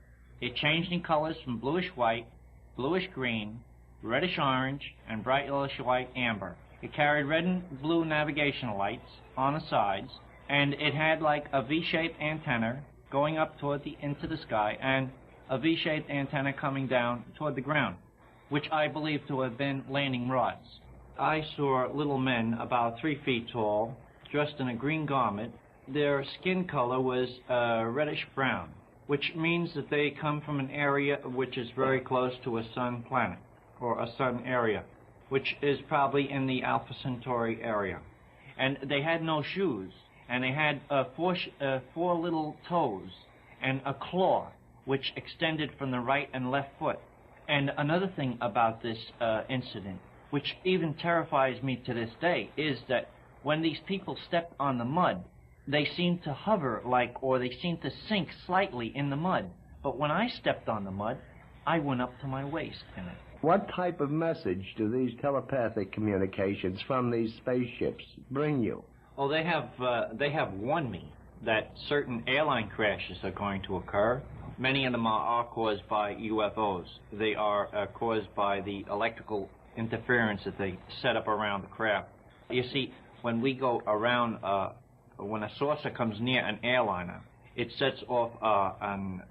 It changed in colors from bluish white, bluish green, reddish orange, and bright yellowish white amber. It carried red and blue navigational lights on the sides, and it had like a V-shaped antenna going up into the sky, and a V-shaped antenna coming down toward the ground, which I believe to have been landing rods. I saw little men about 3 feet tall, dressed in a green garment, their skin color was reddish brown, which means that they come from an area which is very close to a sun planet, or a sun area, which is probably in the Alpha Centauri area. And they had no shoes, and they had four little toes and a claw which extended from the right and left foot. And another thing about this incident, which even terrifies me to this day, is that when these people step on the mud, they seem to hover or they seem to sink slightly in the mud. But when I stepped on the mud, I went up to my waist in it. What type of message do these telepathic communications from these spaceships bring you? Oh, they have warned me that certain airline crashes are going to occur. Many of them are caused by UFOs. They are caused by the electrical interference that they set up around the craft. You see, when we go around, when a saucer comes near an airliner, it sets off an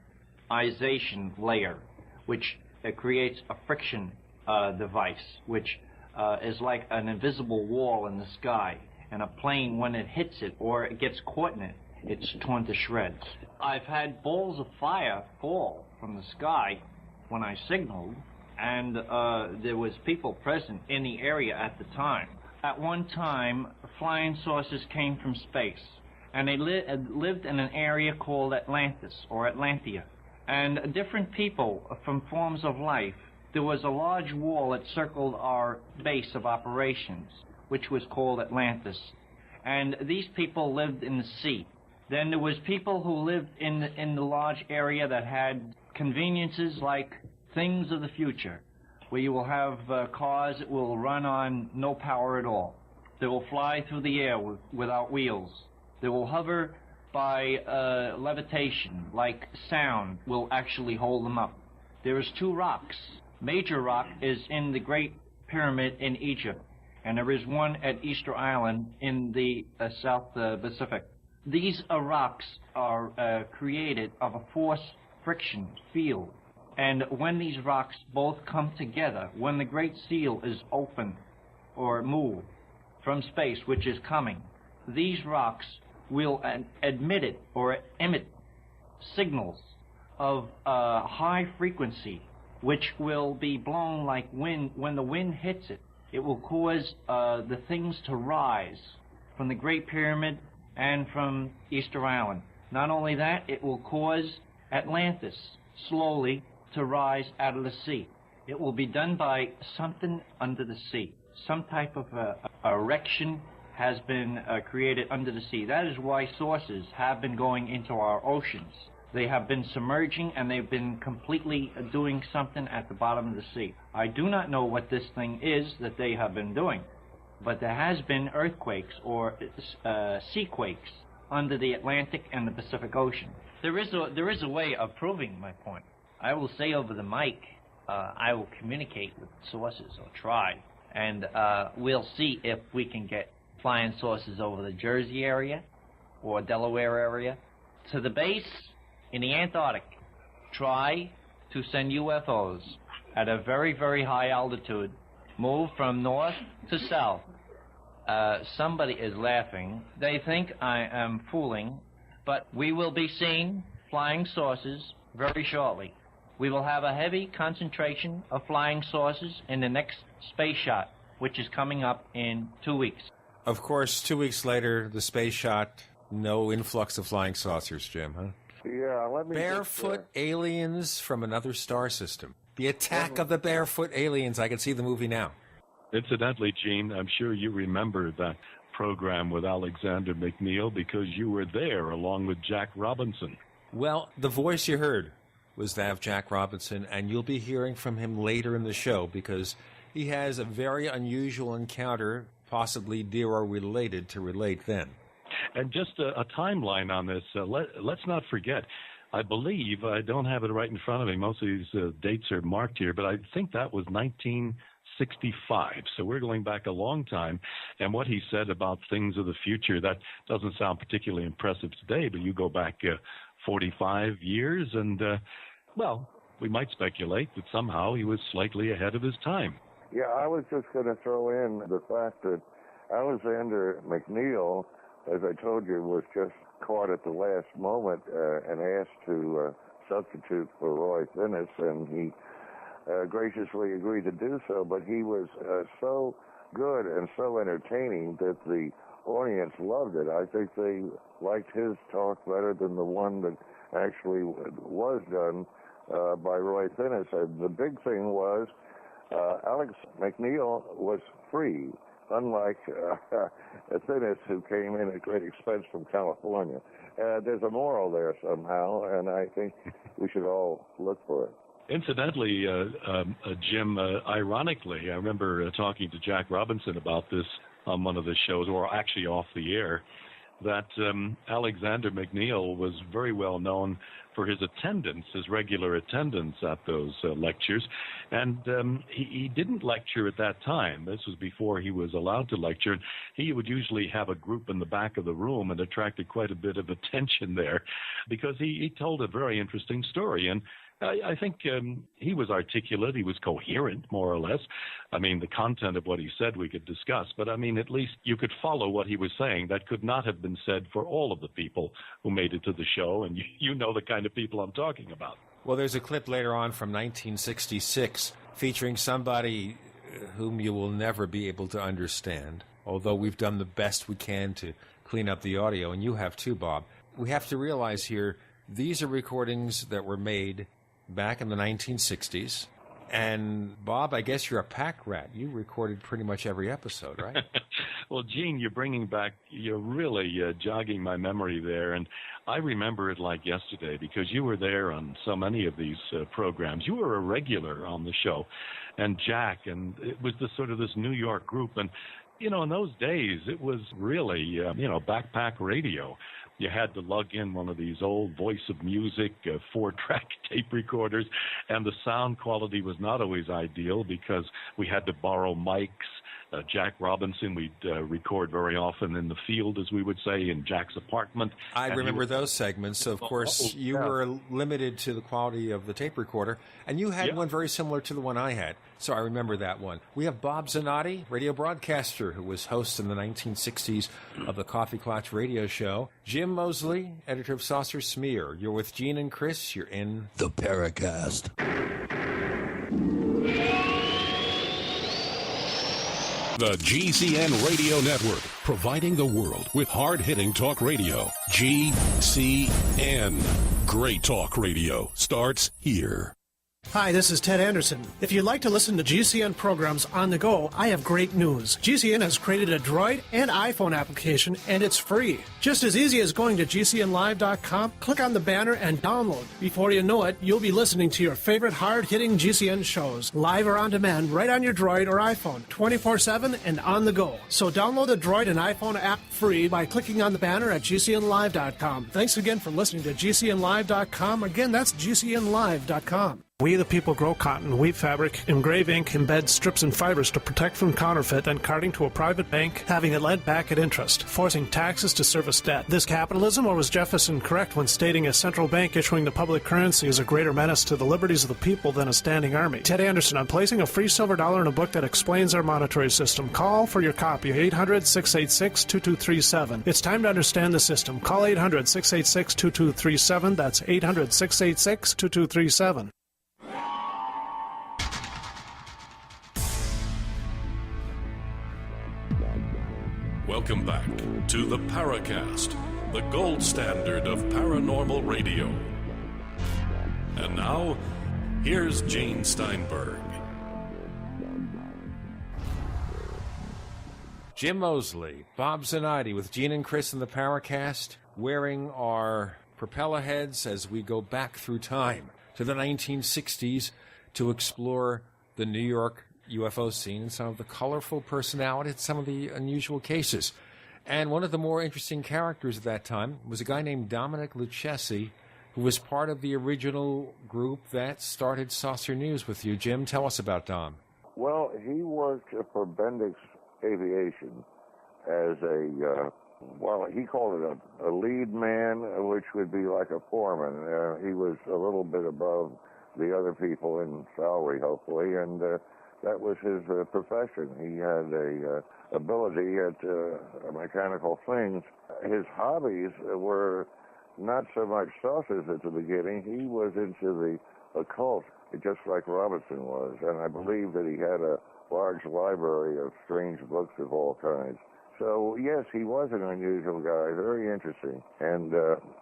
ionization layer, which creates a friction device, which is like an invisible wall in the sky. And a plane, when it hits it or it gets caught in it, it's torn to shreds. I've had balls of fire fall from the sky when I signaled, and there was people present in the area at the time. At one time, flying saucers came from space, and they lived in an area called Atlantis, or Atlantia. And different people from forms of life. There was a large wall that circled our base of operations, which was called Atlantis. And these people lived in the sea. Then there was people who lived in the large area that had conveniences like things of the future, where you will have cars that will run on no power at all. They will fly through the air without wheels. They will hover by levitation, like sound will actually hold them up. There is two rocks. Major rock is in the Great Pyramid in Egypt, and there is one at Easter Island in the South Pacific. These rocks are created of a force friction field, and when these rocks both come together, when the Great Seal is open or moved from space, which is coming, these rocks will emit signals of high frequency, which will be blown like wind. When the wind hits it, it will cause the things to rise from the Great Pyramid and from Easter Island. Not only that, it will cause Atlantis slowly to rise out of the sea. It will be done by something under the sea. Some type of erection has been created under the sea. That is why sources have been going into our oceans. They have been submerging, and they've been completely doing something at the bottom of the sea. I do not know what this thing is that they have been doing, but there has been earthquakes or seaquakes under the Atlantic and the Pacific Ocean. There is a way of proving my point. I will say over the mic, I will communicate with sources, or try, and we'll see if we can get flying saucers over the Jersey area or Delaware area to the base in the Antarctic. Try to send UFOs at a very, very high altitude, move from north to south. Somebody is laughing. They think I am fooling, but we will be seeing flying saucers very shortly. We will have a heavy concentration of flying saucers in the next space shot, which is coming up in 2 weeks. Of course, 2 weeks later, the space shot, no influx of flying saucers, Jim, huh? Yeah, let me... Barefoot aliens from another star system. The Attack of the Barefoot Aliens. I can see the movie now. Incidentally, Gene, I'm sure you remember that program with Alexander McNeil because you were there along with Jack Robinson. Well, the voice you heard was that of Jack Robinson, and you'll be hearing from him later in the show because he has a very unusual encounter, possibly dear or related, to relate then. And just a timeline on this, let's not forget, I believe, I don't have it right in front of me, most of these dates are marked here, but I think that was 1965, so we're going back a long time, and what he said about things of the future, that doesn't sound particularly impressive today, but you go back 45 years, and, well, we might speculate that somehow he was slightly ahead of his time. Yeah, I was just going to throw in the fact that Alexander McNeil, as I told you, was just caught at the last moment and asked to substitute for Roy Finnis, and he graciously agreed to do so. But he was so good and so entertaining that the audience loved it. I think they liked his talk better than the one that actually was done by Roy Finnis. And the big thing was Alex McNeil was free, unlike Finnis, who came in at great expense from California. There's a moral there somehow, and I think we should all look for it. Incidentally, Jim, ironically, I remember talking to Jack Robinson about this on one of the shows, or actually off the air, that Alexander McNeil was very well known for his attendance, his regular attendance at those lectures. And he didn't lecture at that time. This was before he was allowed to lecture. He would usually have a group in the back of the room and attracted quite a bit of attention there because he told a very interesting story. And I think he was articulate. He was coherent, more or less. I mean, the content of what he said we could discuss, but I mean, at least you could follow what he was saying. That could not have been said for all of the people who made it to the show, and you know the kind of people I'm talking about. Well, there's a clip later on from 1966 featuring somebody whom you will never be able to understand, although we've done the best we can to clean up the audio, and you have too, Bob. We have to realize here, these are recordings that were made back in the 1960s. And, Bob, I guess you're a pack rat. You recorded pretty much every episode, right? Well, Gene, you're really jogging my memory there. And I remember it like yesterday because you were there on so many of these programs. You were a regular on the show. And Jack, and it was this New York group. And, in those days, it was really, backpack radio. You had to lug in one of these old Voice of Music 4-track tape recorders, and the sound quality was not always ideal because we had to borrow mics. Jack Robinson, we'd record very often in the field, as we would say, in Jack's apartment. I remember those segments. So, of course, you were limited to the quality of the tape recorder, and you had one very similar to the one I had. So I remember that one. We have Bob Zanotti, radio broadcaster, who was host in the 1960s of the Coffee Klatch radio show. Jim Moseley, editor of Saucer Smear. You're with Gene and Chris. You're in the Paracast. The GCN Radio Network, providing the world with hard-hitting talk radio. GCN. Great talk radio starts here. Hi, this is Ted Anderson. If you'd like to listen to GCN programs on the go, I have great news. GCN has created a Droid and iPhone application, and it's free. Just as easy as going to GCNlive.com, click on the banner, and download. Before you know it, you'll be listening to your favorite hard-hitting GCN shows, live or on demand, right on your Droid or iPhone, 24/7 and on the go. So download the Droid and iPhone app free by clicking on the banner at GCNlive.com. Thanks again for listening to GCNlive.com. Again, that's GCNlive.com. We the people grow cotton, weave fabric, engrave ink, embed strips and fibers to protect from counterfeit, then carting to a private bank, having it lent back at interest, forcing taxes to service debt. This capitalism, or was Jefferson correct when stating a central bank issuing the public currency is a greater menace to the liberties of the people than a standing army? Ted Anderson, I'm placing a free silver dollar in a book that explains our monetary system. Call for your copy, 800-686-2237. It's time to understand the system. Call 800-686-2237. That's 800-686-2237. Welcome back to the Paracast, the gold standard of paranormal radio. And now, here's Gene Steinberg. Jim Moseley, Bob Zanotti with Gene and Chris in the Paracast, wearing our propeller heads as we go back through time to the 1960s to explore the New York UFO scene and some of the colorful personalities, some of the unusual cases. And one of the more interesting characters at that time was a guy named Dominic Lucchesi, who was part of the original group that started Saucer News with you. Jim, tell us about Dom. Well, he worked for Bendix Aviation as he called it a lead man, which would be like a foreman. He was a little bit above the other people in salary, hopefully, and That was his profession. He had a ability at mechanical things. His hobbies were not so much saucers at the beginning. He was into the occult, just like Robinson was, and I believe that he had a large library of strange books of all kinds. So, yes, he was an unusual guy, very interesting, and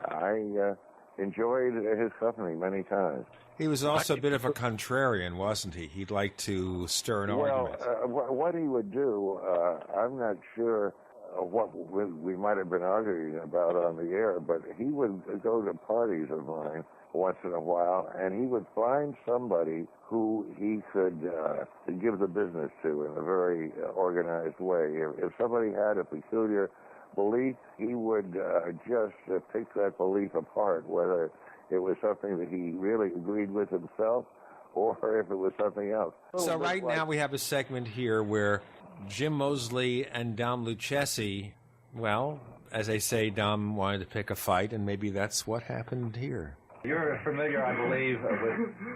I enjoyed his company many times. He was also a bit of a contrarian, wasn't he? He'd like to stir an argument. What he would do, I'm not sure what we might have been arguing about on the air, but he would go to parties of mine once in a while, and he would find somebody who he could give the business to in a very organized way. If somebody had a peculiar belief, he would just pick that belief apart, whether it was something that he really agreed with himself or if it was something else. So right now we have a segment here where Jim Moseley and Dom Lucchesi, well, as they say, Dom wanted to pick a fight, and maybe that's what happened here. You're familiar, I believe,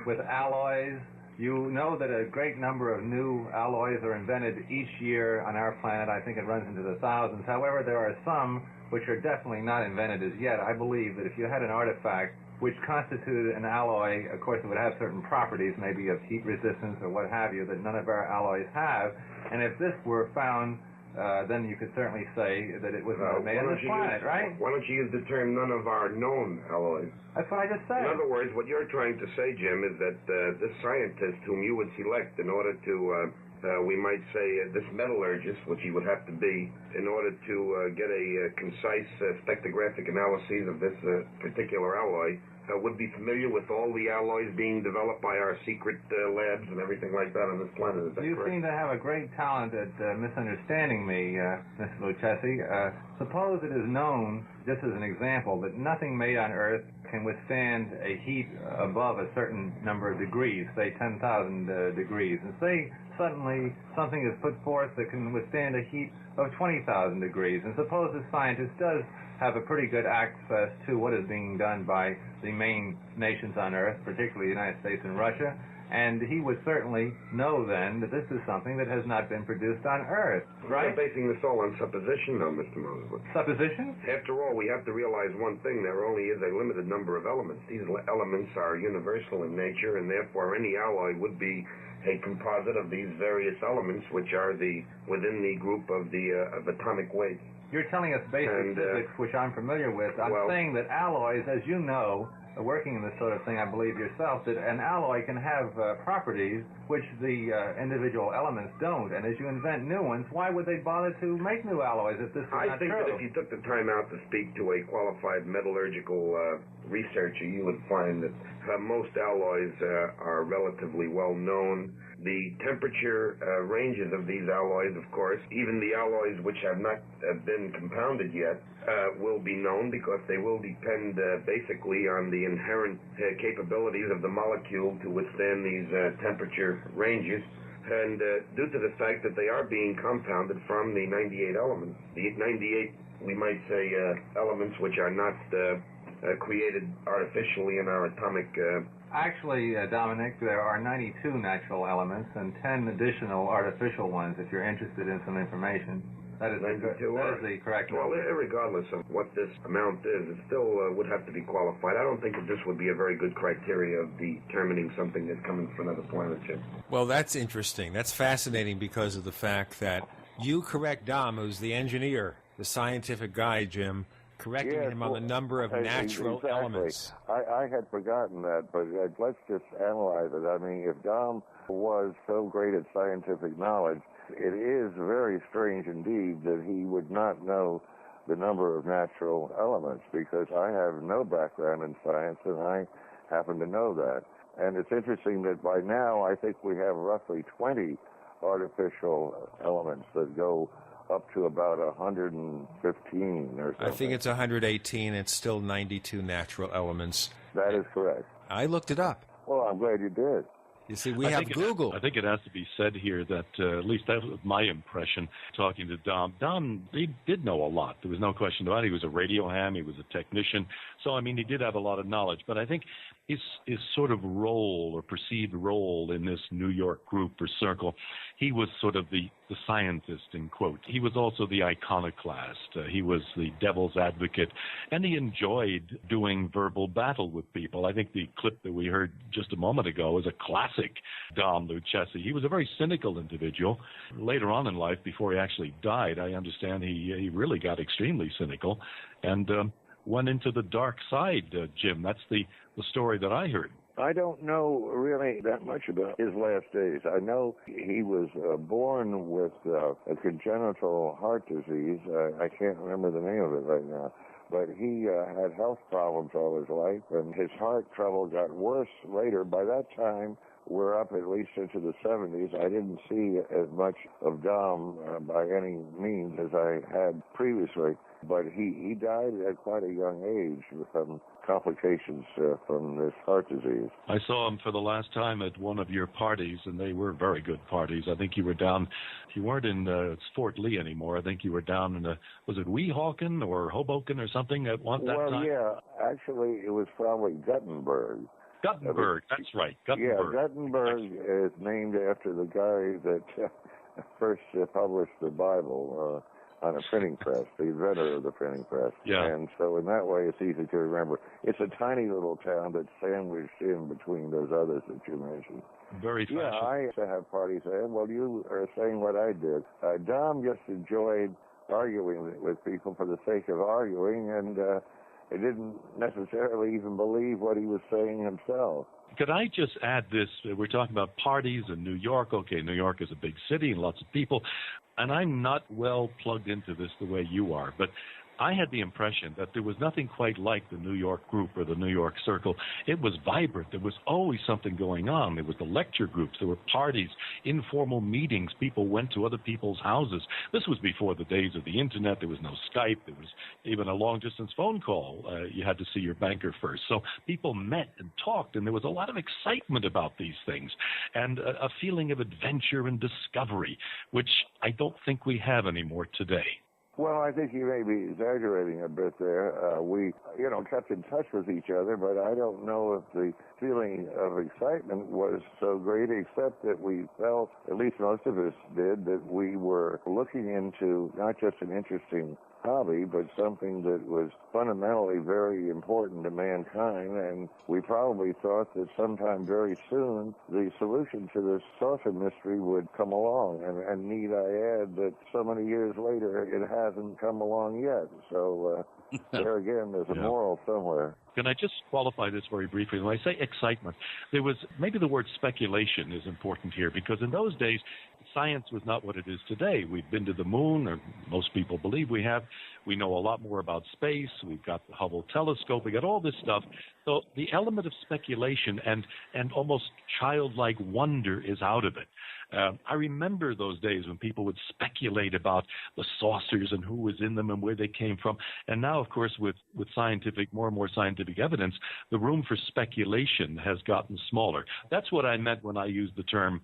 with alloys. You know that a great number of new alloys are invented each year on our planet. I think it runs into the thousands. However, there are some which are definitely not invented as yet. I believe that if you had an artifact which constituted an alloy, of course it would have certain properties, maybe of heat resistance or what have you, that none of our alloys have. And if this were found, then you could certainly say that it was not made on this planet, right? Why don't you use the term none of our known alloys? That's what I just said. In other words, what you're trying to say, Jim, is that this scientist whom you would select in order to, we might say, this metallurgist, which he would have to be, in order to get a concise spectrographic analysis of this particular alloy, would be familiar with all the alloys being developed by our secret labs and everything like that on this planet. Is that correct? You seem to have a great talent at misunderstanding me, Mr. Lucchesi. Suppose it is known, just as an example, that nothing made on Earth can withstand a heat above a certain number of degrees, say 10,000 degrees. And say suddenly something is put forth that can withstand a heat of 20,000 degrees. And suppose the scientist does have a pretty good access to what is being done by the main nations on Earth, particularly the United States and Russia, and he would certainly know then that this is something that has not been produced on Earth, right? You're basing this all on supposition, though, Mr. Moseley. Supposition? After all, we have to realize one thing. There only is a limited number of elements. These elements are universal in nature, and therefore any alloy would be a composite of these various elements, which are within the group of atomic weight. You're telling us basic physics, which I'm familiar with. I'm saying that alloys, as you know, working in this sort of thing, I believe yourself, that an alloy can have properties which the individual elements don't. And as you invent new ones, why would they bother to make new alloys if this is not true? I think that if you took the time out to speak to a qualified metallurgical researcher, you would find that most alloys are relatively well known. The temperature ranges of these alloys, of course, even the alloys which have not been compounded yet, will be known because they will depend basically on the inherent capabilities of the molecule to withstand these temperature ranges. And due to the fact that they are being compounded from the 98 elements, the 98, we might say, elements which are not created artificially in our atomic... Actually, Dominic, there are 92 natural elements and 10 additional artificial ones, if you're interested in some information. That is the correct Well, regardless of what this amount is, it still would have to be qualified. I don't think that this would be a very good criteria of determining something that's coming from another planet, Jim. Well, that's interesting. That's fascinating because of the fact that you correct Dom, who's the engineer, the scientific guy, Jim, correcting him on the number of natural elements. I had forgotten that, but let's just analyze it. I mean, if Dom was so great at scientific knowledge, it is very strange indeed that he would not know the number of natural elements, because I have no background in science and I happen to know that. And it's interesting that by now I think we have roughly 20 artificial elements that go up to about 115 or something. I think it's 118. It's still 92 natural elements. That is correct. I looked it up. Well, I'm glad you did. You see, we have Google. I think it has to be said here that, at least that was my impression, talking to Dom. Dom, he did know a lot. There was no question about it. He was a radio ham. He was a technician. So, I mean, he did have a lot of knowledge, but I think his sort of role or perceived role in this New York group or circle, he was sort of the scientist, in quote. He was also the iconoclast. He was the devil's advocate, and he enjoyed doing verbal battle with people. I think the clip that we heard just a moment ago is a classic Dom Lucchesi. He was a very cynical individual. Later on in life, before he actually died, I understand he really got extremely cynical and went into the dark side, Jim. That's the story that I heard. I don't know really that much about his last days. I know he was born with a congenital heart disease. I can't remember the name of it right now. But he had health problems all his life, and his heart trouble got worse later. By that time, we're up at least into the 70s. I didn't see as much of Dom by any means as I had previously. But he died at quite a young age from complications from this heart disease. I saw him for the last time at one of your parties, and they were very good parties. I think you were down, you weren't in Fort Lee anymore. I think you were down in, was it Weehawken or Hoboken or something at one time? Well, yeah, actually it was probably Guttenberg. Guttenberg, that's right, Guttenberg. Yeah, Guttenberg is named after the guy that first published the Bible on a printing press, the inventor of the printing press. Yeah. And so in that way, it's easy to remember. It's a tiny little town that's sandwiched in between those others that you mentioned. Very fashionable. Yeah, I used to have parties there. Well, you are saying what I did. Dom just enjoyed arguing with people for the sake of arguing, and he didn't necessarily even believe what he was saying himself. Could I just add this? We're talking about parties in New York. Okay, New York is a big city and lots of people. And I'm not well plugged into this the way you are, but I had the impression that there was nothing quite like the New York group or the New York circle. It was vibrant. There was always something going on. There was the lecture groups. There were parties, informal meetings. People went to other people's houses. This was before the days of the Internet. There was no Skype. There was even a long-distance phone call. You had to see your banker first. So people met and talked, and there was a lot of excitement about these things and a feeling of adventure and discovery, which I don't think we have anymore today. Well, I think you may be exaggerating a bit there. We, kept in touch with each other, but I don't know if the feeling of excitement was so great, except that we felt, at least most of us did, that we were looking into not just an interesting hobby, but something that was fundamentally very important to mankind, and we probably thought that sometime very soon the solution to this saucer mystery would come along, and need I add that so many years later it hasn't come along yet. So there again, there's a moral somewhere. Can I just qualify this very briefly? When I say excitement, there was maybe the word speculation is important here, because in those days, science was not what it is today. We've been to the moon, or most people believe we have. We know a lot more about space. We've got the Hubble telescope. We got all this stuff. So the element of speculation and almost childlike wonder is out of it. I remember those days when people would speculate about the saucers and who was in them and where they came from. And now, of course, with more and more scientific evidence, the room for speculation has gotten smaller. That's what I meant when I used the term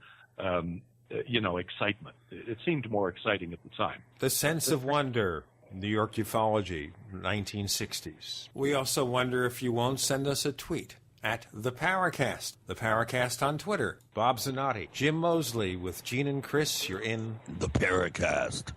excitement. It seemed more exciting at the time. The sense of wonder, New York ufology, 1960s. We also wonder if you won't send us a tweet at the Paracast. The Paracast on Twitter. Bob Zanotti, Jim Moseley with Gene and Chris. You're in the Paracast.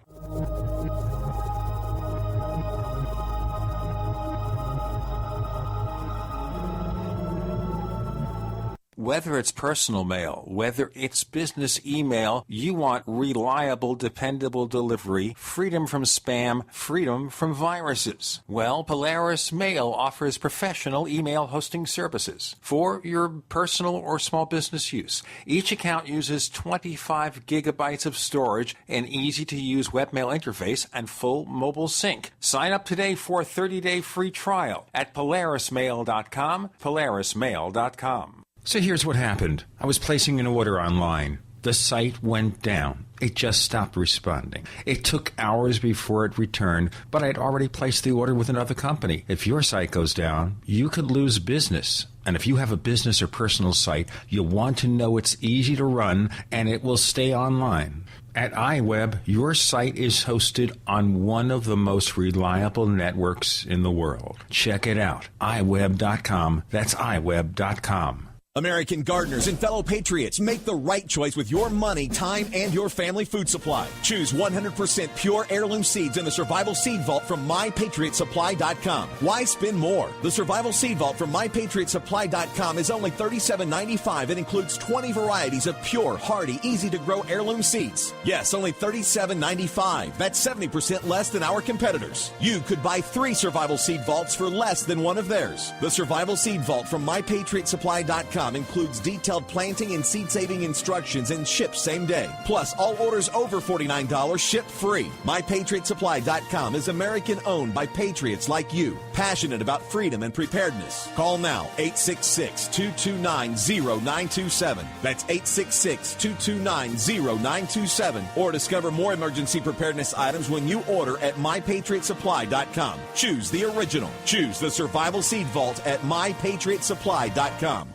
Whether it's personal mail, whether it's business email, you want reliable, dependable delivery, freedom from spam, freedom from viruses. Well, Polaris Mail offers professional email hosting services for your personal or small business use. Each account uses 25 gigabytes of storage, an easy-to-use webmail interface, and full mobile sync. Sign up today for a 30-day free trial at polarismail.com, polarismail.com. So here's what happened. I was placing an order online. the site went down. It just stopped responding. It took hours before it returned, but I'd already placed the order with another company. If your site goes down, you could lose business. And if you have a business or personal site, you'll want to know it's easy to run and it will stay online. At iWeb, your site is hosted on one of the most reliable networks in the world. Check it out. iWeb.com. That's iWeb.com. American gardeners and fellow patriots, make the right choice with your money, time, and your family food supply. Choose 100% pure heirloom seeds in the Survival Seed Vault from MyPatriotSupply.com. Why spend more? The Survival Seed Vault from MyPatriotSupply.com is only $37.95 and includes 20 varieties of pure, hardy, easy-to-grow heirloom seeds. Yes, only $37.95. That's 70% less than our competitors. You could buy 3 Survival Seed Vaults for less than one of theirs. The Survival Seed Vault from MyPatriotSupply.com includes detailed planting and seed-saving instructions and ships same day. Plus, all orders over $49 ship free. MyPatriotSupply.com is American-owned by patriots like you, passionate about freedom and preparedness. Call now, 866-229-0927. That's 866-229-0927. Or discover more emergency preparedness items when you order at MyPatriotSupply.com. Choose the original. Choose the Survival Seed Vault at MyPatriotSupply.com.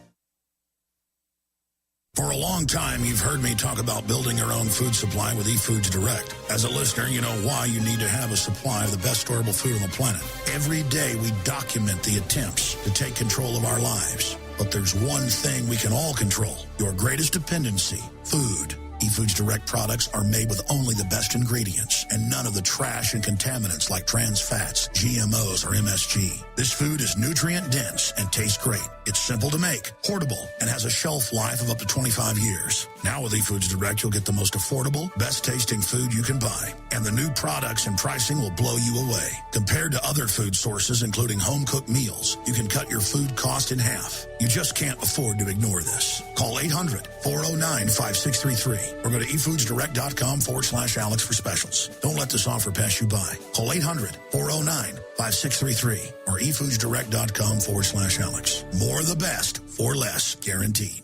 For a long time, you've heard me talk about building your own food supply with eFoods Direct. As a listener, you know why you need to have a supply of the best storable food on the planet. Every day, we document the attempts to take control of our lives. But there's one thing we can all control, your greatest dependency, food. eFoods Direct products are made with only the best ingredients and none of the trash and contaminants like trans fats, GMOs, or MSG. This food is nutrient dense and tastes great. It's simple to make, portable, and has a shelf life of up to 25 years. Now with eFoods Direct, you'll get the most affordable, best tasting food you can buy. And the new products and pricing will blow you away. Compared to other food sources, including home-cooked meals, you can cut your food cost in half. You just can't afford to ignore this. Call 800-409-5633 or go to efoodsdirect.com/Alex for specials. Don't let this offer pass you by. Call 800-409-5633 or efoodsdirect.com/Alex. More of the best for less, guaranteed.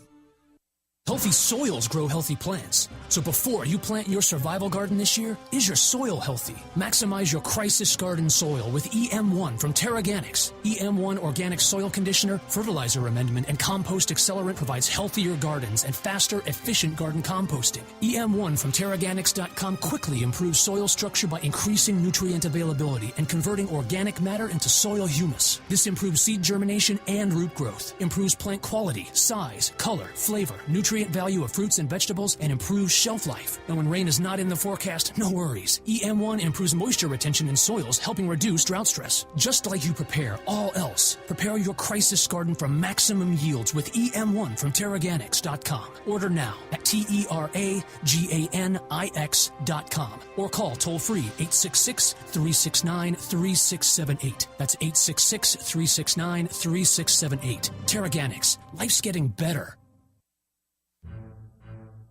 Healthy soils grow healthy plants. So before you plant your survival garden this year, is your soil healthy? Maximize your crisis garden soil with EM1 from Terraganics. EM1 Organic Soil Conditioner, Fertilizer Amendment, and Compost Accelerant provides healthier gardens and faster, efficient garden composting. EM1 from Terraganics.com quickly improves soil structure by increasing nutrient availability and converting organic matter into soil humus. This improves seed germination and root growth, improves plant quality, size, color, flavor, nutrient value of fruits and vegetables, and improves shelf life. And when rain is not in the forecast, no worries. EM1 improves moisture retention in soils, helping reduce drought stress. Just like you prepare all else, prepare your crisis garden for maximum yields with EM1 from Terraganics.com. Order now at TERAGANIX.com or call toll-free 866-369-3678. That's 866-369-3678. Terraganics. Life's getting better.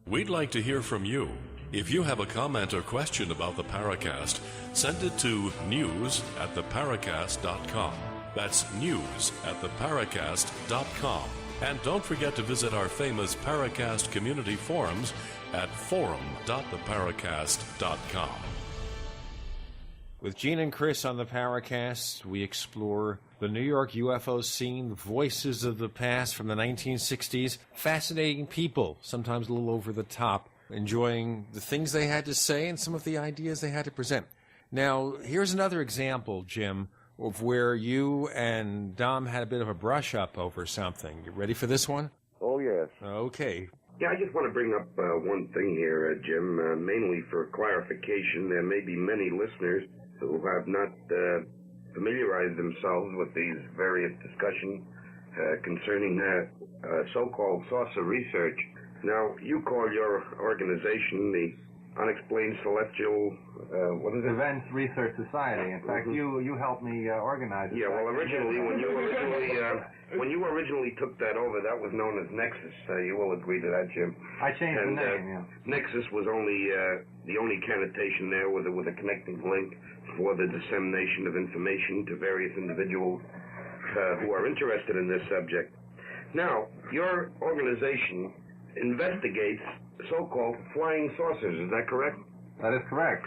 We'd like to hear from you. If you have a comment or question about the Paracast, send it to news@theparacast.com. That's news@theparacast.com. And don't forget to visit our famous Paracast community forums at forum.theparacast.com. With Gene and Chris on the Paracast, we explore the New York UFO scene, the voices of the past from the 1960s, fascinating people, sometimes a little over the top, enjoying the things they had to say and some of the ideas they had to present. Now, here's another example, Jim, of where you and Dom had a bit of a brush-up over something. You ready for this one? Oh, yes. Okay. Yeah, I just want to bring up one thing here, Jim, mainly for clarification. There may be many listeners who have not familiarized themselves with these various discussions concerning so-called saucer research. Now, you call your organization the Unexplained Celestial, what is it? Events Research Society. In fact, you helped me organize it. Yeah, well, originally, when you originally took that over, that was known as Nexus. You will agree to that, Jim. I changed the name, yeah. Nexus was only the only connotation there with a connecting link for the dissemination of information to various individuals who are interested in this subject. Now, your organization investigates so-called flying saucers. Is that correct? That is correct.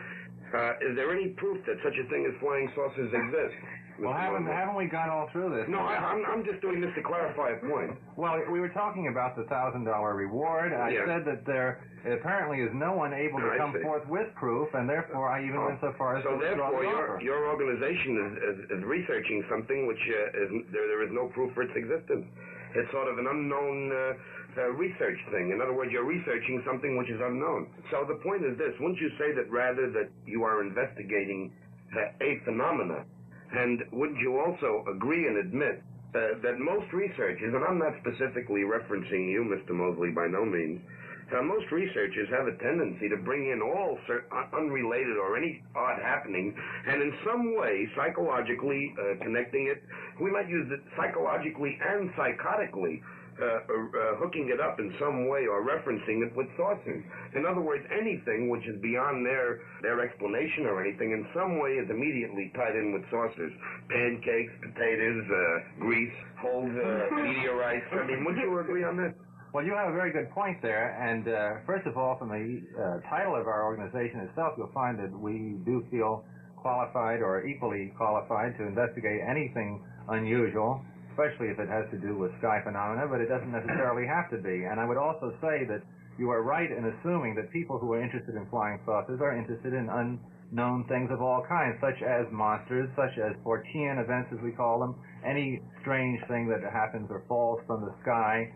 Is there any proof that such a thing as flying saucers exist? Well, haven't we gone all through this? No, I'm just doing this to clarify a point. Well, we were talking about the $1,000 reward. I said that there apparently is no one able to come forth with proof, and therefore I even went so far as to withdraw the offer. Your organization is researching something which there is no proof for its existence. It's sort of an unknown research thing. In other words, you're researching something which is unknown. So the point is this: wouldn't you say that rather that you are investigating a phenomena, and wouldn't you also agree and admit that most researchers, and I'm not specifically referencing you, Mr. Moseley, by no means, most researchers have a tendency to bring in all unrelated or any odd happening, and in some way psychologically connecting it. We might use it psychologically and psychotically, hooking it up in some way or referencing it with saucers. In other words, anything which is beyond their explanation or anything in some way is immediately tied in with saucers. Pancakes, potatoes, grease, whole meteorites. I mean, would you agree on this? Well, you have a very good point there, and first of all, from the title of our organization itself, you'll find that we do feel qualified or equally qualified to investigate anything unusual, especially if it has to do with sky phenomena, but it doesn't necessarily have to be. And I would also say that you are right in assuming that people who are interested in flying saucers are interested in unknown things of all kinds, such as monsters, such as Fortean events, as we call them, any strange thing that happens or falls from the sky,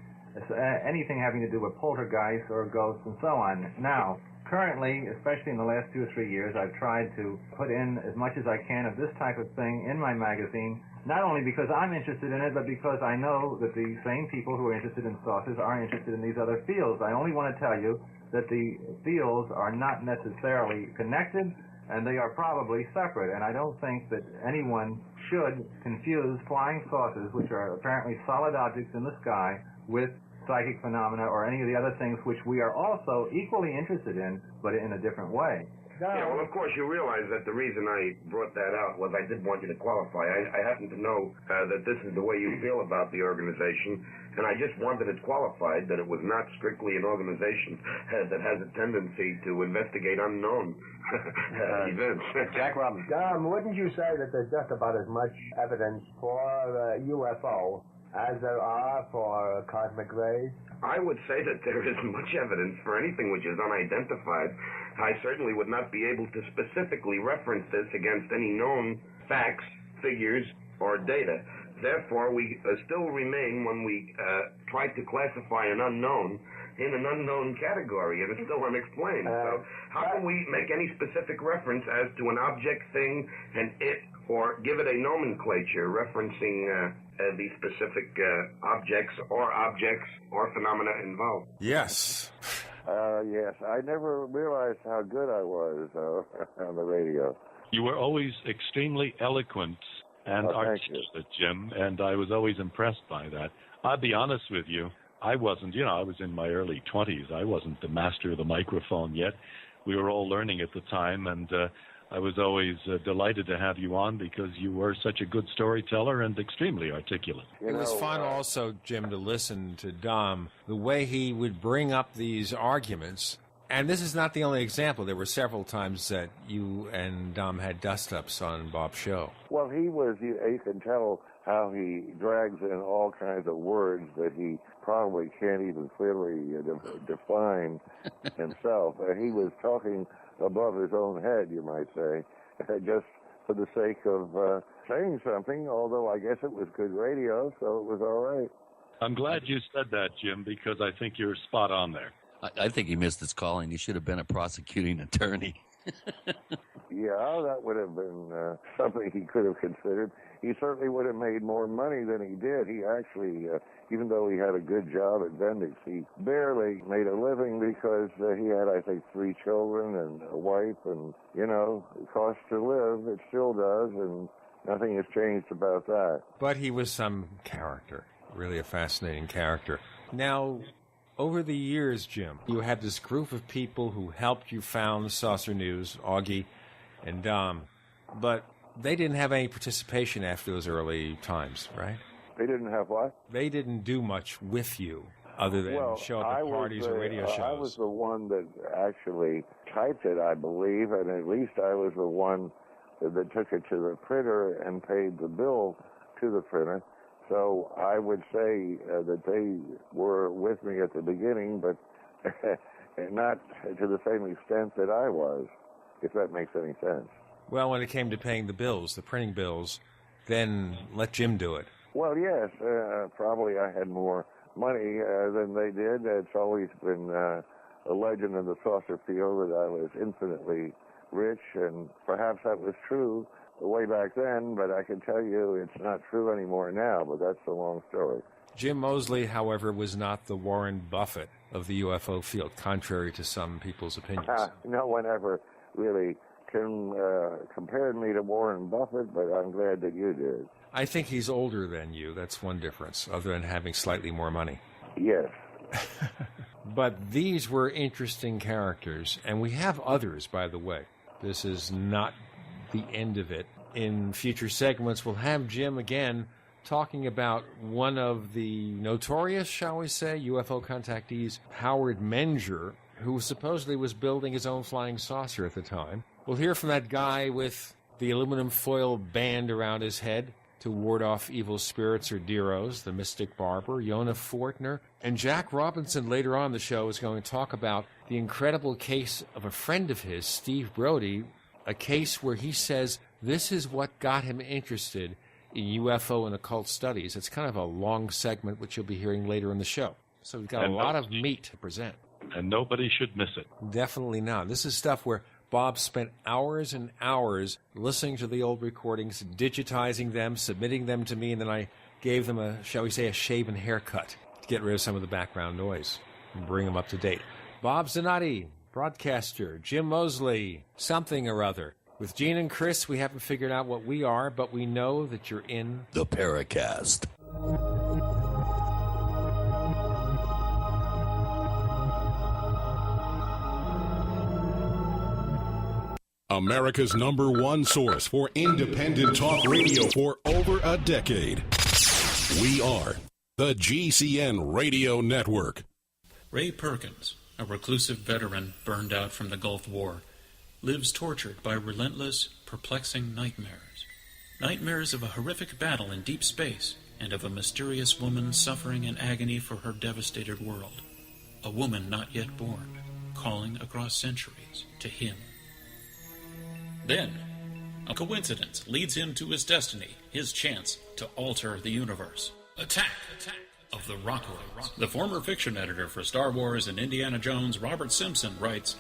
anything having to do with poltergeists or ghosts and so on. Now, currently, especially in the last 2 or 3 years, I've tried to put in as much as I can of this type of thing in my magazine, not only because I'm interested in it, but because I know that the same people who are interested in saucers are interested in these other fields. I only want to tell you that the fields are not necessarily connected, and they are probably separate, and I don't think that anyone should confuse flying saucers, which are apparently solid objects in the sky, with psychic phenomena or any of the other things which we are also equally interested in, but in a different way. Yeah, well, of course, you realize that the reason I brought that out was I did want you to qualify. I happen to know that this is the way you feel about the organization, and I just wanted it qualified that it was not strictly an organization that has a tendency to investigate unknown events. Jack Robinson. Dom, wouldn't you say that there's just about as much evidence for UFO as there are for cosmic rays? I would say that there isn't much evidence for anything which is unidentified. I certainly would not be able to specifically reference this against any known facts, figures, or data. Therefore, we still remain, when we try to classify an unknown, in an unknown category, and it's still unexplained. So how can we make any specific reference as to an object, thing, and it, or give it a nomenclature referencing the specific objects or phenomena involved? Yes. Yes. I never realized how good I was on the radio. You were always extremely eloquent and articulate, Jim, and I was always impressed by that. I'll be honest with you. I wasn't, I was in my early 20s. I wasn't the master of the microphone yet. We were all learning at the time, and I was always delighted to have you on because you were such a good storyteller and extremely articulate. It was fun also, Jim, to listen to Dom, the way he would bring up these arguments. And this is not the only example. There were several times that you and Dom had dust-ups on Bob's show. Well, you can tell how he drags in all kinds of words that he probably can't even clearly define himself. He was talking above his own head, you might say, just for the sake of saying something, although I guess it was good radio, so it was all right. I'm glad you said that, Jim, because I think you're spot on there. I think he missed his calling. He should have been a prosecuting attorney. Yeah, that would have been something he could have considered. He certainly would have made more money than he did. He actually, even though he had a good job at Bendix, he barely made a living because he had, I think, 3 children and a wife, and, it costs to live. It still does, and nothing has changed about that. But he was some character, really a fascinating character. Now, over the years, Jim, you had this group of people who helped you found Saucer News, Augie and Dom, but they didn't have any participation after those early times, right? They didn't have what? They didn't do much with you. other than show up at parties or radio shows? I was the one that actually typed it, I believe, and at least I was the one that took it to the printer and paid the bill to the printer. So I would say that they were with me at the beginning, but not to the same extent that I was, if that makes any sense. Well, when it came to paying the bills, the printing bills, then let Jim do it. Well, yes, probably I had more money than they did. It's always been a legend in the saucer field that I was infinitely rich, and perhaps that was true way back then, but I can tell you it's not true anymore now, but that's a long story. Jim Moseley, however, was not the Warren Buffett of the UFO field, contrary to some people's opinions. No one ever really compared me to Warren Buffett, but I'm glad that you did. I think he's older than you. That's one difference, other than having slightly more money. Yes. But these were interesting characters, and we have others, by the way. This is not the end of it. In future segments, we'll have Jim again talking about one of the notorious, shall we say, UFO contactees, Howard Menger, who supposedly was building his own flying saucer at the time. We'll hear from that guy with the aluminum foil band around his head to ward off evil spirits or deros, the Mystic Barber, Yonah Fortner, and Jack Robinson later on the show is going to talk about the incredible case of a friend of his, Steve Brody, a case where he says this is what got him interested in UFO and occult studies. It's kind of a long segment, which you'll be hearing later in the show. So we've got a lot of meat to present. And nobody should miss it. Definitely not. This is stuff where Bob spent hours and hours listening to the old recordings, digitizing them, submitting them to me, and then I gave them a, shall we say, a shaven haircut to get rid of some of the background noise and bring them up to date. Bob Zanotti, broadcaster, Jim Moseley, something or other. With Gene and Chris, we haven't figured out what we are, but we know that you're in the Paracast. America's #1 source for independent talk radio for over a decade. We are the GCN Radio Network. Ray Perkins, a reclusive veteran burned out from the Gulf War, lives tortured by relentless, perplexing nightmares. Nightmares of a horrific battle in deep space and of a mysterious woman suffering in agony for her devastated world. A woman not yet born, calling across centuries to him. Then, a coincidence leads him to his destiny, his chance to alter the universe. Attack of the Rockoids. The former fiction editor for Star Wars and Indiana Jones, Robert Simpson, writes,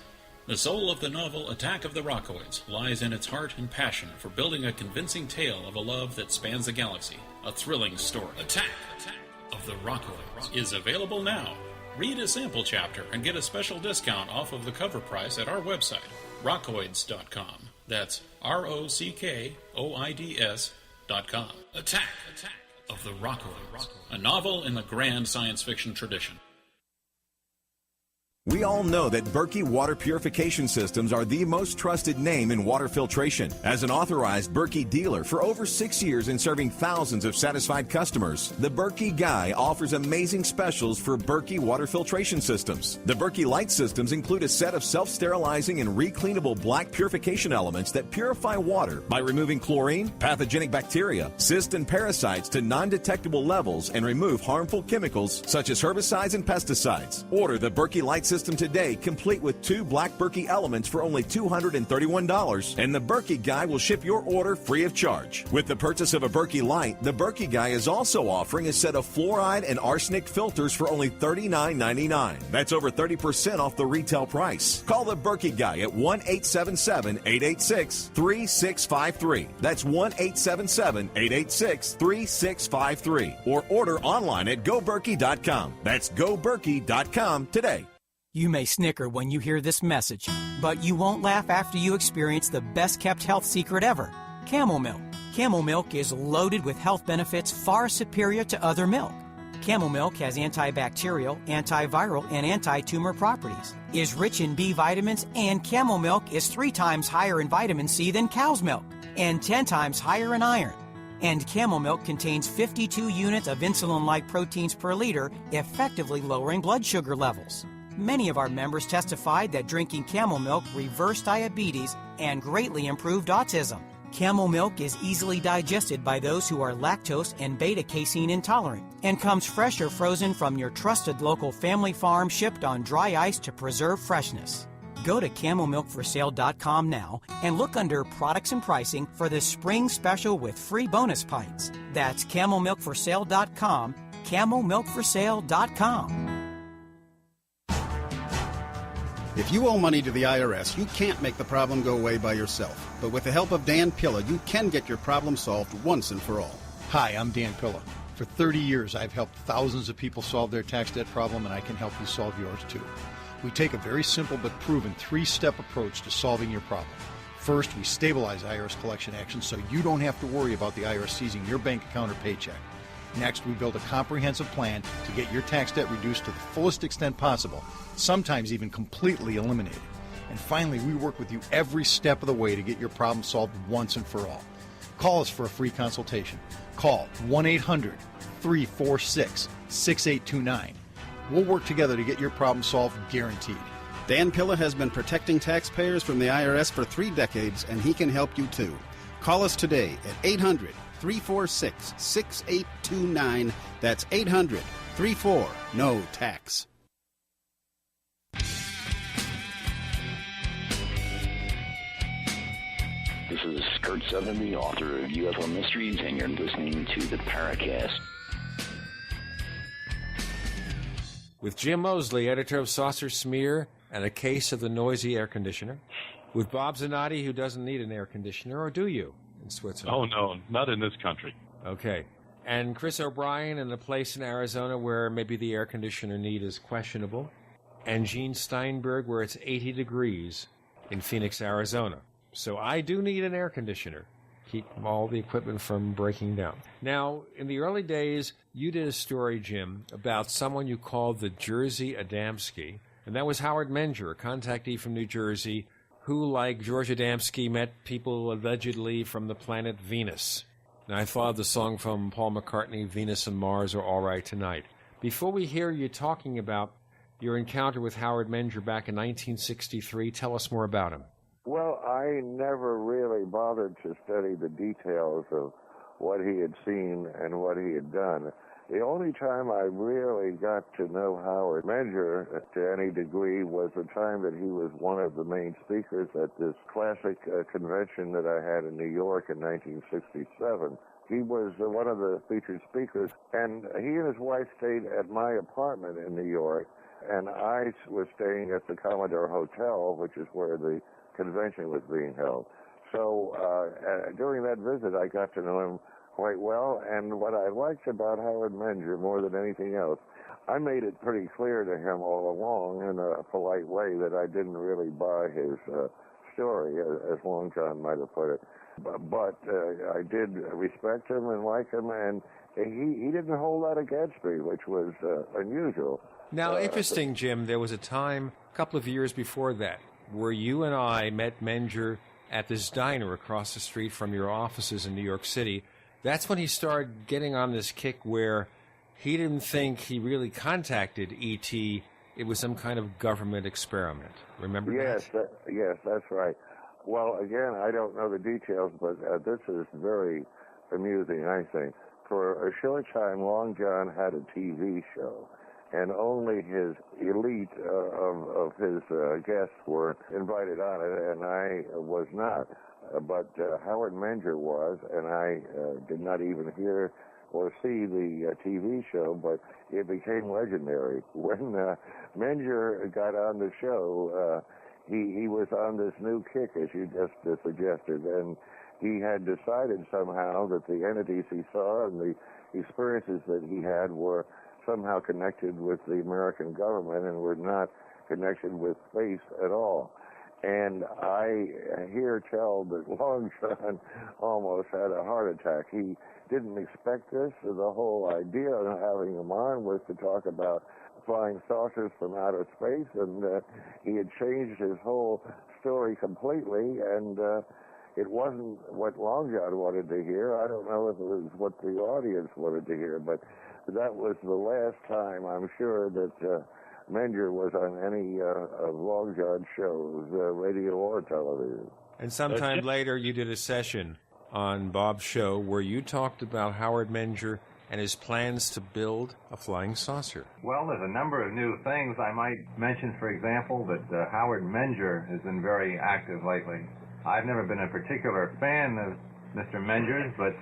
"The soul of the novel Attack of the Rockoids lies in its heart and passion for building a convincing tale of a love that spans the galaxy, a thrilling story. Attack of the Rockoids is available now. Read a sample chapter and get a special discount off of the cover price at our website, rockoids.com. That's ROCKOIDS.com. Attack of the Rockoids, a novel in the grand science fiction tradition. We all know that Berkey Water Purification Systems are the most trusted name in water filtration. As an authorized Berkey dealer for over 6 years and serving thousands of satisfied customers, the Berkey Guy offers amazing specials for Berkey Water Filtration Systems. The Berkey Light Systems include a set of self-sterilizing and recleanable black purification elements that purify water by removing chlorine, pathogenic bacteria, cysts, and parasites to non-detectable levels and remove harmful chemicals such as herbicides and pesticides. Order the Berkey Light System today, complete with 2 black Berkey elements for only $231, and the Berkey Guy will ship your order free of charge. With the purchase of a Berkey Light, the Berkey Guy is also offering a set of fluoride and arsenic filters for only $39.99. That's over 30% off the retail price. Call the Berkey Guy at 1-877-886-3653. That's 1-877-886-3653. Or order online at GoBerkey.com. That's GoBerkey.com today. You may snicker when you hear this message, but you won't laugh after you experience the best-kept health secret ever, camel milk. Camel milk is loaded with health benefits far superior to other milk. Camel milk has antibacterial, antiviral, and anti-tumor properties, is rich in B vitamins, and camel milk is 3 times higher in vitamin C than cow's milk, and 10 times higher in iron. And camel milk contains 52 units of insulin-like proteins per liter, effectively lowering blood sugar levels. Many of our members testified that drinking camel milk reversed diabetes and greatly improved autism. Camel milk is easily digested by those who are lactose and beta-casein intolerant and comes fresh or frozen from your trusted local family farm, shipped on dry ice to preserve freshness. Go to CamelMilkForSale.com now and look under Products and Pricing for the spring special with free bonus pints. That's CamelMilkForSale.com, CamelMilkForSale.com. If you owe money to the IRS, you can't make the problem go away by yourself. But with the help of Dan Pilla, you can get your problem solved once and for all. Hi, I'm Dan Pilla. For 30 years, I've helped thousands of people solve their tax debt problem, and I can help you solve yours too. We take a very simple but proven 3-step approach to solving your problem. First, we stabilize IRS collection actions so you don't have to worry about the IRS seizing your bank account or paycheck. Next, we build a comprehensive plan to get your tax debt reduced to the fullest extent possible, sometimes even completely eliminated. And finally, we work with you every step of the way to get your problem solved once and for all. Call us for a free consultation. Call 1-800-346-6829. We'll work together to get your problem solved, guaranteed. Dan Pilla has been protecting taxpayers from the IRS for 3 decades, and he can help you too. Call us today at 800-346-6829. That's 800-34-NO-TAX. This is Kurt Sotheby, author of UFO Mysteries, and you're listening to the Paracast. With Jim Moseley, editor of Saucer Smear and a case of the noisy air conditioner. With Bob Zanotti, who doesn't need an air conditioner, or do you, in Switzerland? Oh, no, not in this country. Okay. And Chris O'Brien in a place in Arizona where maybe the air conditioner need is questionable. And Gene Steinberg where it's 80 degrees in Phoenix, Arizona. So I do need an air conditioner. Keep all the equipment from breaking down. Now, in the early days, you did a story, Jim, about someone you called the Jersey Adamski, and that was Howard Menger, a contactee from New Jersey, who, like George Adamski, met people allegedly from the planet Venus. And I thought of the song from Paul McCartney, Venus and Mars Are All Right Tonight. Before we hear you talking about your encounter with Howard Menger back in 1963, tell us more about him. Well, I never really bothered to study the details of what he had seen and what he had done. The only time I really got to know Howard Menger to any degree was the time that he was one of the main speakers at this classic convention that I had in New York in 1967. He was one of the featured speakers, and he and his wife stayed at my apartment in New York, and I was staying at the Commodore Hotel, which is where the convention was being held. So during that visit, I got to know him quite well, and what I liked about Howard Menger more than anything else, I made it pretty clear to him all along in a polite way that I didn't really buy his story, as Long John might have put it. But I did respect him and like him, and he didn't hold that against me, which was unusual. Now, interesting, Jim, there was a time, a couple of years before that, where you and I met Menger at this diner across the street from your offices in New York City. That's when he started getting on this kick where he didn't think he really contacted E.T. It was some kind of government experiment. Remember that? Yes, that's right. Well, again, I don't know the details, but this is very amusing, I think. For a short time, Long John had a TV show, and only his elite of his guests were invited on it, and I was not. But Howard Menger was, and I did not even hear or see the TV show, but it became legendary. When Menger got on the show, he was on this new kick, as you just suggested, and he had decided somehow that the entities he saw and the experiences that he had were somehow connected with the American government and were not connected with space at all. And I hear tell that Long John almost had a heart attack. He didn't expect this. The whole idea of having him on was to talk about flying saucers from outer space, and he had changed his whole story completely, and It wasn't what Long John wanted to hear. I don't know if it was what the audience wanted to hear, but that was the last time I'm sure that Menger was on any of Long John's shows, radio or television. And sometime later you did a session on Bob's show where you talked about Howard Menger and his plans to build a flying saucer. Well, there's a number of new things. I might mention, for example, that Howard Menger has been very active lately. I've never been a particular fan of Mr. Menger's, but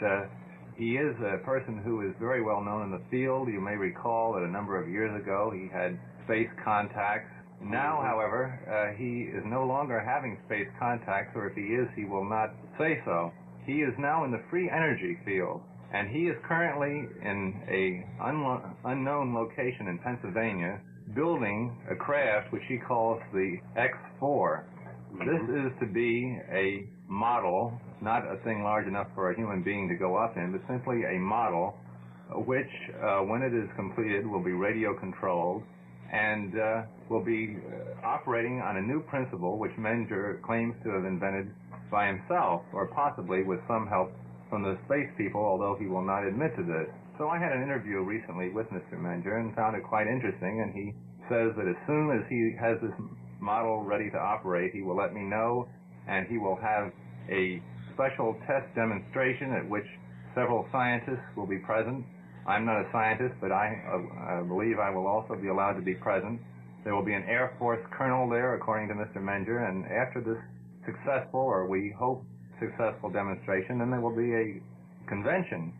he is a person who is very well known in the field. You may recall that a number of years ago he had space contacts. Now, however, he is no longer having space contacts, or if he is, he will not say so. He is now in the free energy field, and he is currently in an unknown location in Pennsylvania building a craft which he calls the X4. This is to be a model, not a thing large enough for a human being to go up in, but simply a model which, when it is completed, will be radio controlled and will be operating on a new principle which Menger claims to have invented by himself, or possibly with some help from the space people, although he will not admit to this. So I had an interview recently with Mr. Menger and found it quite interesting, and he says that as soon as he has this model ready to operate, he will let me know, and he will have a special test demonstration at which several scientists will be present. I'm not a scientist, but I believe I will also be allowed to be present. There will be an Air Force colonel there, according to Mr. Menger, and after this successful, or we hope successful demonstration, then there will be a convention.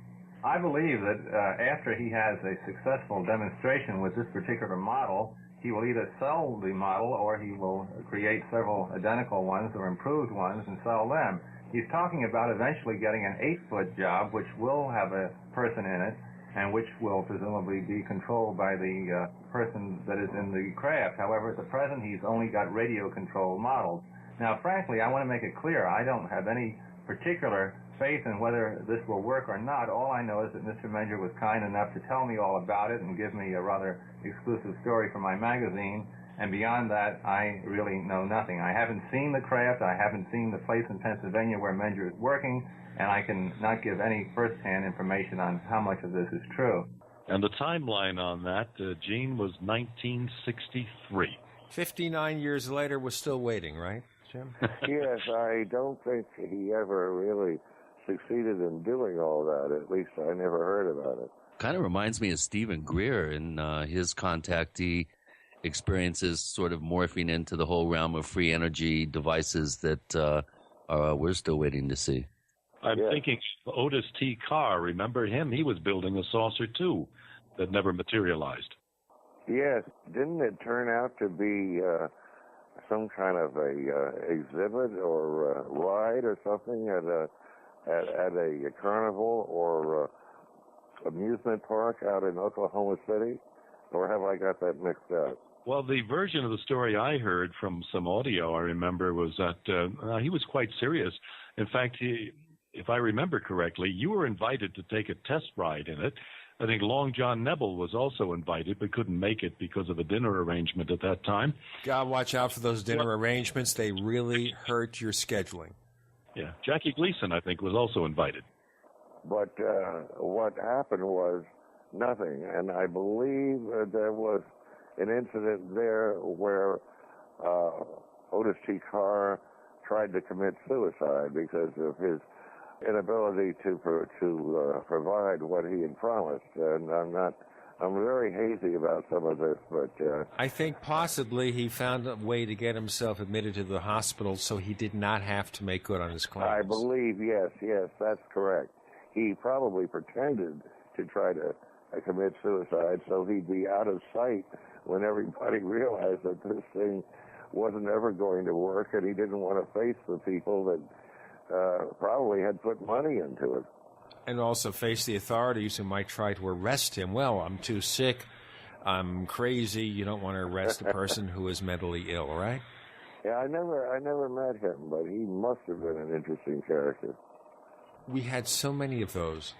I believe that after he has a successful demonstration with this particular model, he will either sell the model or he will create several identical ones or improved ones and sell them. He's talking about eventually getting an 8-foot job, which will have a person in it, and which will presumably be controlled by the person that is in the craft. However, at the present, he's only got radio-controlled models. Now, frankly, I want to make it clear, I don't have any particular faith in whether this will work or not. All I know is that Mr. Menger was kind enough to tell me all about it and give me a rather exclusive story for my magazine, and beyond that, I really know nothing. I haven't seen the craft, I haven't seen the place in Pennsylvania where Menger is working, and I can not give any first-hand information on how much of this is true. And the timeline on that, Gene, was 1963. 59 years later, we're still waiting, right, Jim? Yes, I don't think he ever really succeeded in doing all that. At least I never heard about it. Kind of reminds me of Stephen Greer and his contactee experiences, sort of morphing into the whole realm of free energy devices that we're still waiting to see. I'm thinking of Otis T. Carr. Remember him? He was building a saucer, too, that never materialized. Yes. Didn't it turn out to be some kind of a exhibit or ride or something at a carnival or amusement park out in Oklahoma City? Or have I got that mixed up? Well, the version of the story I heard from some audio, I remember, was that he was quite serious. In fact, if I remember correctly, you were invited to take a test ride in it. I think Long John Nebel was also invited, but couldn't make it because of a dinner arrangement at that time. God, watch out for those dinner arrangements. They really hurt your scheduling. Yeah. Jackie Gleason, I think, was also invited. But what happened was nothing. And I believe there was an incident there where Otis T. Carr tried to commit suicide because of his inability to provide what he had promised. And I'm very hazy about some of this, but I think possibly he found a way to get himself admitted to the hospital so he did not have to make good on his claims. I believe, yes, that's correct. He probably pretended to try to commit suicide so he'd be out of sight when everybody realized that this thing wasn't ever going to work, and he didn't want to face the people that probably had put money into it. And also face the authorities who might try to arrest him. Well, I'm too sick, I'm crazy. You don't want to arrest a person who is mentally ill, right? Yeah, I never met him, but he must have been an interesting character. We had so many of those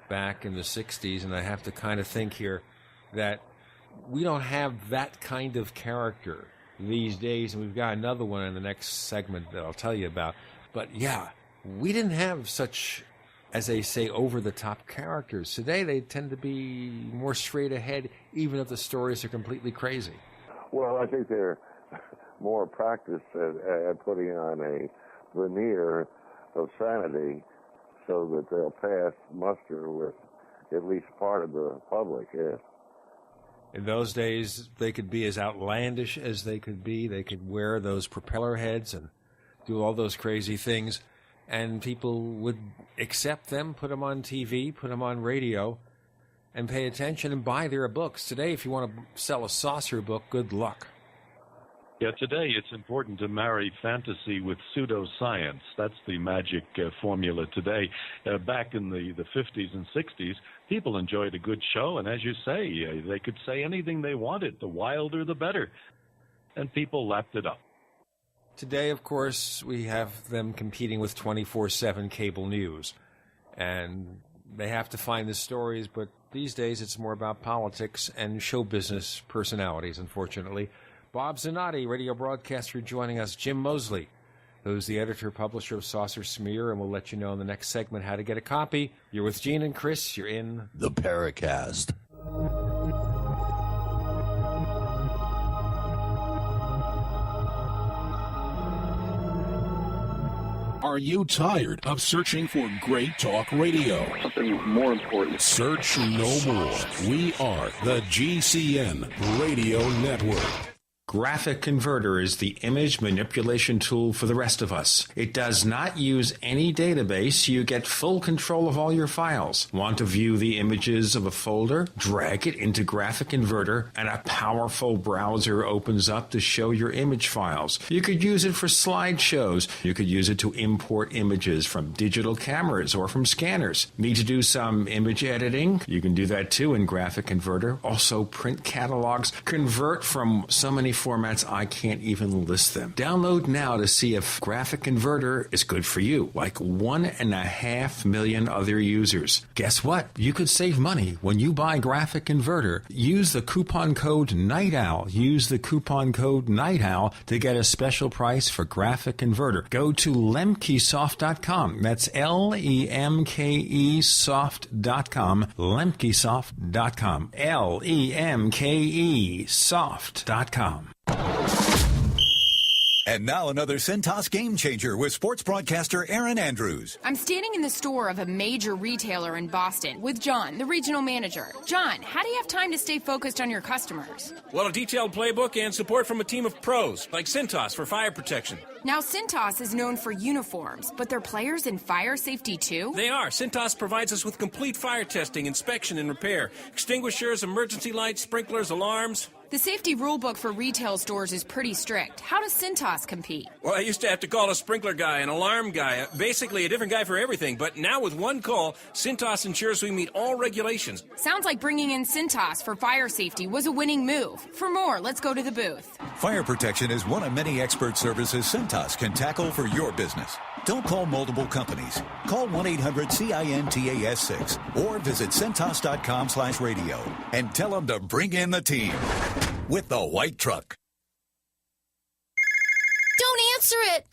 back in the 60s, and I have to kind of think here that we don't have that kind of character these days, and we've got another one in the next segment that I'll tell you about. But yeah, we didn't have such, as they say, over-the-top characters. Today they tend to be more straight ahead, even if the stories are completely crazy. Well, I think they're more practiced at putting on a veneer of sanity so that they'll pass muster with at least part of the public, yes. In those days, they could be as outlandish as they could be. They could wear those propeller heads and do all those crazy things, and people would accept them, put them on TV, put them on radio, and pay attention and buy their books. Today, if you want to sell a saucer book, good luck. Yeah, today it's important to marry fantasy with pseudoscience. That's the magic formula today. Back in the 50s and 60s, people enjoyed a good show, and as you say, they could say anything they wanted. The wilder, the better. And people lapped it up. Today, of course, we have them competing with 24/7 cable news. And they have to find the stories, but these days it's more about politics and show business personalities, unfortunately. Bob Zanotti, radio broadcaster, joining us. Jim Moseley, who's the editor-publisher of Saucer Smear, and we'll let you know in the next segment how to get a copy. You're with Gene and Chris. You're in the Paracast. Are you tired of searching for great talk radio? Something more important. Search no more. We are the GCN Radio Network. Graphic Converter is the image manipulation tool for the rest of us. It does not use any database. You get full control of all your files. Want to view the images of a folder? Drag it into Graphic Converter, and a powerful browser opens up to show your image files. You could use it for slideshows. You could use it to import images from digital cameras or from scanners. Need to do some image editing? You can do that too in Graphic Converter. Also print catalogs. Convert from so many formats I can't even list them. Download now to see if Graphic Converter is good for you, like 1.5 million other users. Guess what? You could save money when you buy Graphic Converter. Use the coupon code Night Owl. Use the coupon code Night Owl to get a special price for Graphic Converter. Go to lemkesoft.com. That's Lemke soft.com. Lemkesoft.com. Lemke soft.com. And now another Cintas game changer with sports broadcaster Aaron Andrews. I'm standing in the store of a major retailer in Boston with John, the regional manager. John, how do you have time to stay focused on your customers? Well, a detailed playbook and support from a team of pros, like Cintas for fire protection. Now, Cintas is known for uniforms, but they're players in fire safety too? They are. Cintas provides us with complete fire testing, inspection, and repair. Extinguishers, emergency lights, sprinklers, alarms. The safety rulebook for retail stores is pretty strict. How does Cintas compete? Well, I used to have to call a sprinkler guy, an alarm guy, basically a different guy for everything. But now with one call, Cintas ensures we meet all regulations. Sounds like bringing in Cintas for fire safety was a winning move. For more, let's go to the booth. Fire protection is one of many expert services Cintas can tackle for your business. Don't call multiple companies. Call 1-800-CINTAS-6 or visit Cintas.com/radio and tell them to bring in the team with the white truck. Don't answer it.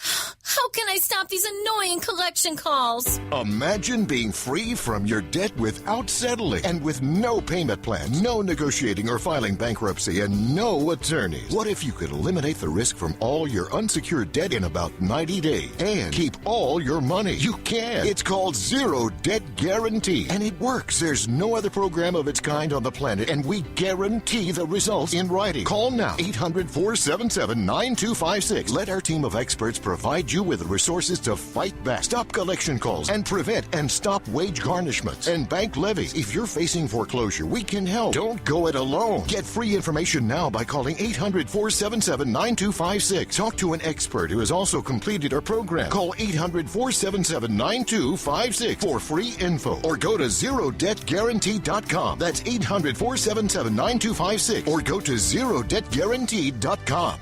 How can I stop these annoying collection calls? Imagine being free from your debt without settling and with no payment plan, no negotiating or filing bankruptcy, and no attorneys. What if you could eliminate the risk from all your unsecured debt in about 90 days and keep all your money? You can. It's called Zero Debt Guarantee, and it works. There's no other program of its kind on the planet, and we guarantee the results in writing. Call now, 800-477-9256. Let our team of experts provide you with the resources to fight back, stop collection calls, and prevent and stop wage garnishments and bank levies. If you're facing foreclosure, we can help. Don't go it alone. Get free information now by calling 800-477-9256. Talk to an expert who has also completed our program. Call 800-477-9256 for free info, or go to ZeroDebtGuarantee.com. That's 800-477-9256, or go to ZeroDebtGuarantee.com.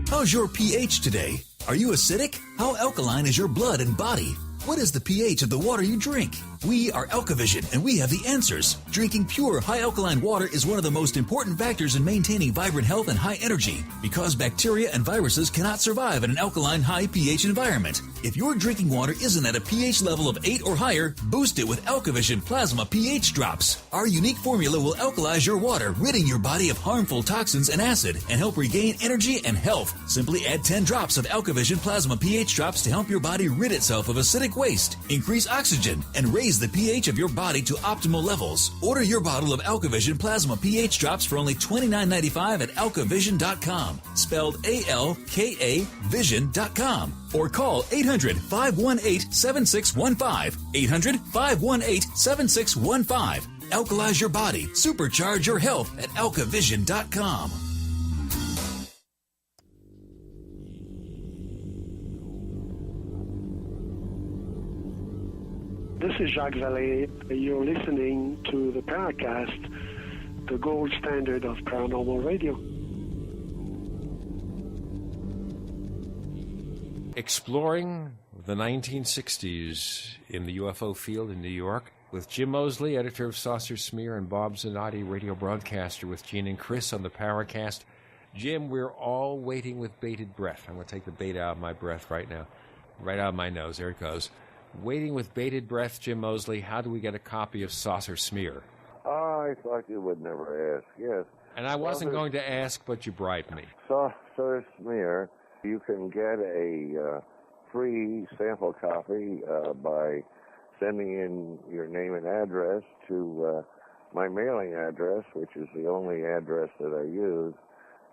How's your pH today? Are you acidic? How alkaline is your blood and body? What is the pH of the water you drink? We are Alkavision, and we have the answers. Drinking pure, high-alkaline water is one of the most important factors in maintaining vibrant health and high energy, because bacteria and viruses cannot survive in an alkaline, high pH environment. If your drinking water isn't at a pH level of 8 or higher, boost it with Alkavision Plasma pH Drops. Our unique formula will alkalize your water, ridding your body of harmful toxins and acid, and help regain energy and health. Simply add 10 drops of Alkavision Plasma pH Drops to help your body rid itself of acidic waste, increase oxygen, and raise the pH of your body to optimal levels. Order your bottle of Alkavision Plasma pH Drops for only $29.95 at alkavision.com, spelled A-L-K-A vision.com, or call 800-518-7615, 800-518-7615. Alkalize your body, supercharge your health at alkavision.com. This is Jacques Vallée. You're listening to the Paracast, the gold standard of paranormal radio. Exploring the 1960s in the UFO field in New York with Jim Moseley, editor of Saucer Smear, and Bob Zanotti, radio broadcaster with Gene and Chris on the Paracast. Jim, we're all waiting with bated breath. I'm going to take the bait out of my breath right now. Right out of my nose. There it goes. Waiting with bated breath, Jim Moseley, how do we get a copy of Saucer Smear? I thought you would never ask, yes. And I wasn't going to ask, but you bribed me. Saucer Smear, you can get a free sample copy by sending in your name and address to my mailing address, which is the only address that I use,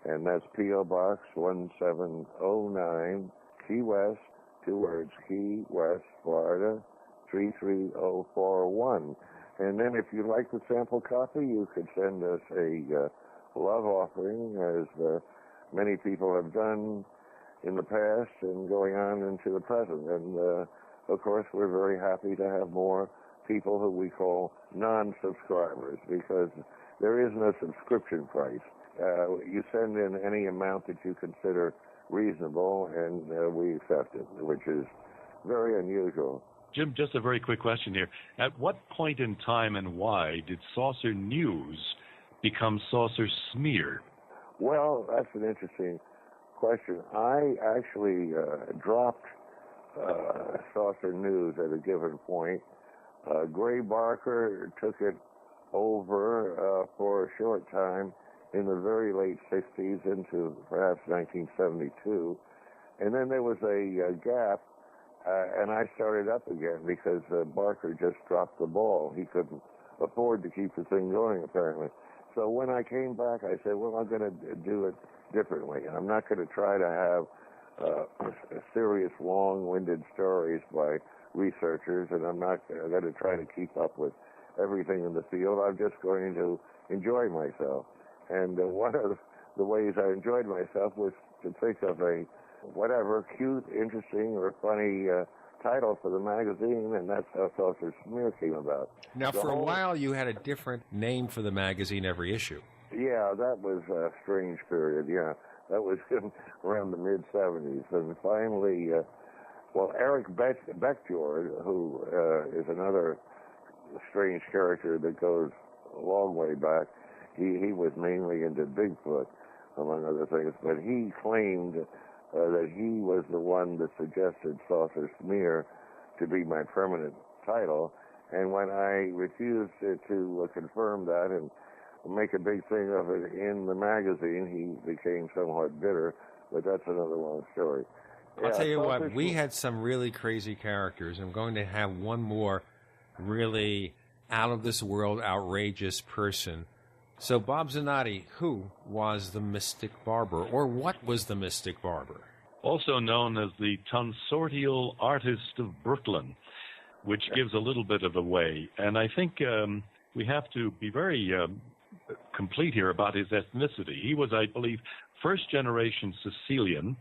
and that's P.O. Box 1709, Key West, 2 words, Key West, Florida, 33041. And then if you like the sample copy, you could send us a love offering, as many people have done in the past and going on into the present. And, of course, we're very happy to have more people who we call non-subscribers, because there is no subscription price. You send in any amount that you consider reasonable, and we accept it, which is very unusual. Jim, just a very quick question here. At what point in time and why did Saucer News become Saucer Smear? Well, that's an interesting question. I actually dropped Saucer News at a given point. Gray Barker took it over for a short time in the very late 60s into perhaps 1972. And then there was a gap, and I started up again because Barker just dropped the ball. He couldn't afford to keep the thing going, apparently. So when I came back, I said, well, I'm going to do it differently. I'm not going to try to have serious, long-winded stories by researchers, and I'm not going to try to keep up with everything in the field. I'm just going to enjoy myself. And one of the ways I enjoyed myself was to think of a whatever cute, interesting, or funny title for the magazine, and that's how Saucer Smear came about. Now, for a while, you had a different name for the magazine every issue. Yeah, that was a strange period, yeah. That was around the mid-'70s. And finally, Eric Beckjord, who is another strange character that goes a long way back, he was mainly into Bigfoot, among other things, but he claimed that he was the one that suggested Saucer Smear to be my permanent title. And when I refused to confirm that and make a big thing of it in the magazine, he became somewhat bitter, but that's another long story. I'll tell you what, we had some really crazy characters. I'm going to have one more really out-of-this-world, outrageous person. So, Bob Zanotti, who was the Mystic Barber, or what was the Mystic Barber? Also known as the tonsorial artist of Brooklyn, which gives a little bit of away. And I think we have to be very complete here about his ethnicity. He was, I believe, first-generation Sicilian,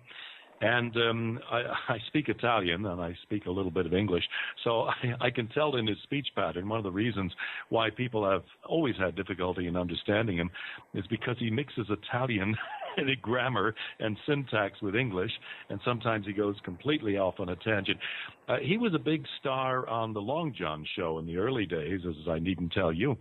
And I speak Italian, and I speak a little bit of English, so I can tell in his speech pattern one of the reasons why people have always had difficulty in understanding him is because he mixes Italian grammar and syntax with English, and sometimes he goes completely off on a tangent. He was a big star on the Long John show in the early days, as I needn't tell you.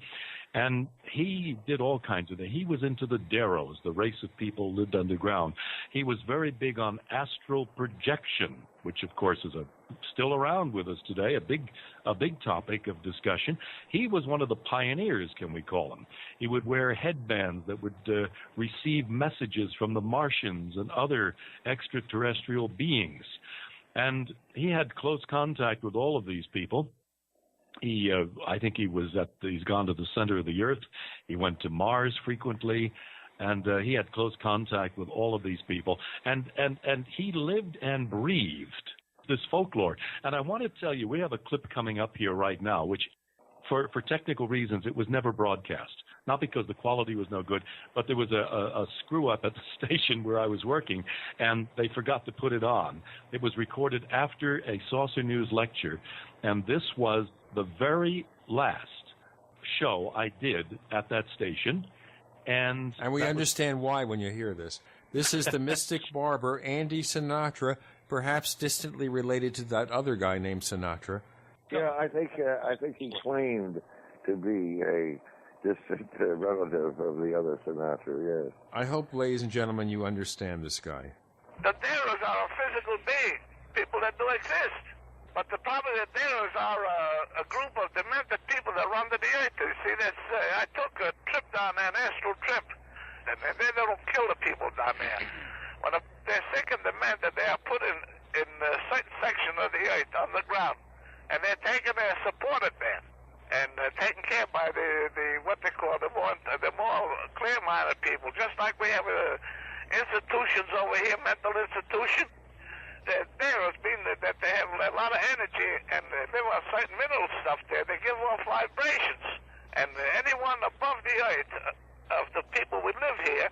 And he did all kinds of things. He was into the Deros, the race of people who lived underground. He was very big on astral projection, which, of course, is still around with us today, a big topic of discussion. He was one of the pioneers, can we call him. He would wear headbands that would receive messages from the Martians and other extraterrestrial beings. And he had close contact with all of these people. I think he's gone to the center of the earth. He went to Mars frequently, and he had close contact with all of these people. And he lived and breathed this folklore. And I want to tell you, we have a clip coming up here right now, which for technical reasons, it was never broadcast. Not because the quality was no good, but there was a screw-up at the station where I was working, and they forgot to put it on. It was recorded after a Saucer News lecture, and this was the very last show I did at that station. And we understand why when you hear this. This is the Mystic Barber, Andy Sinatra, perhaps distantly related to that other guy named Sinatra. Yeah, I think he claimed to be a distant relative of the other Sinatra, yes. I hope, ladies and gentlemen, you understand this guy. The Deros are a physical being, people that do exist. But the problem is the Deros are a group of demented people that run the earth. You see, I took a trip down there, an astral trip, and they don't kill the people down there. When they're sick and demented, they are put in a certain section of the earth on the ground, and they're taken there, supported there, and taken care by the what they call the more clear-minded people, just like we have institutions over here, mental institutions. The Deros mean that they have a lot of energy and they live on certain mineral stuff there. They give off vibrations. And anyone above the earth of the people who live here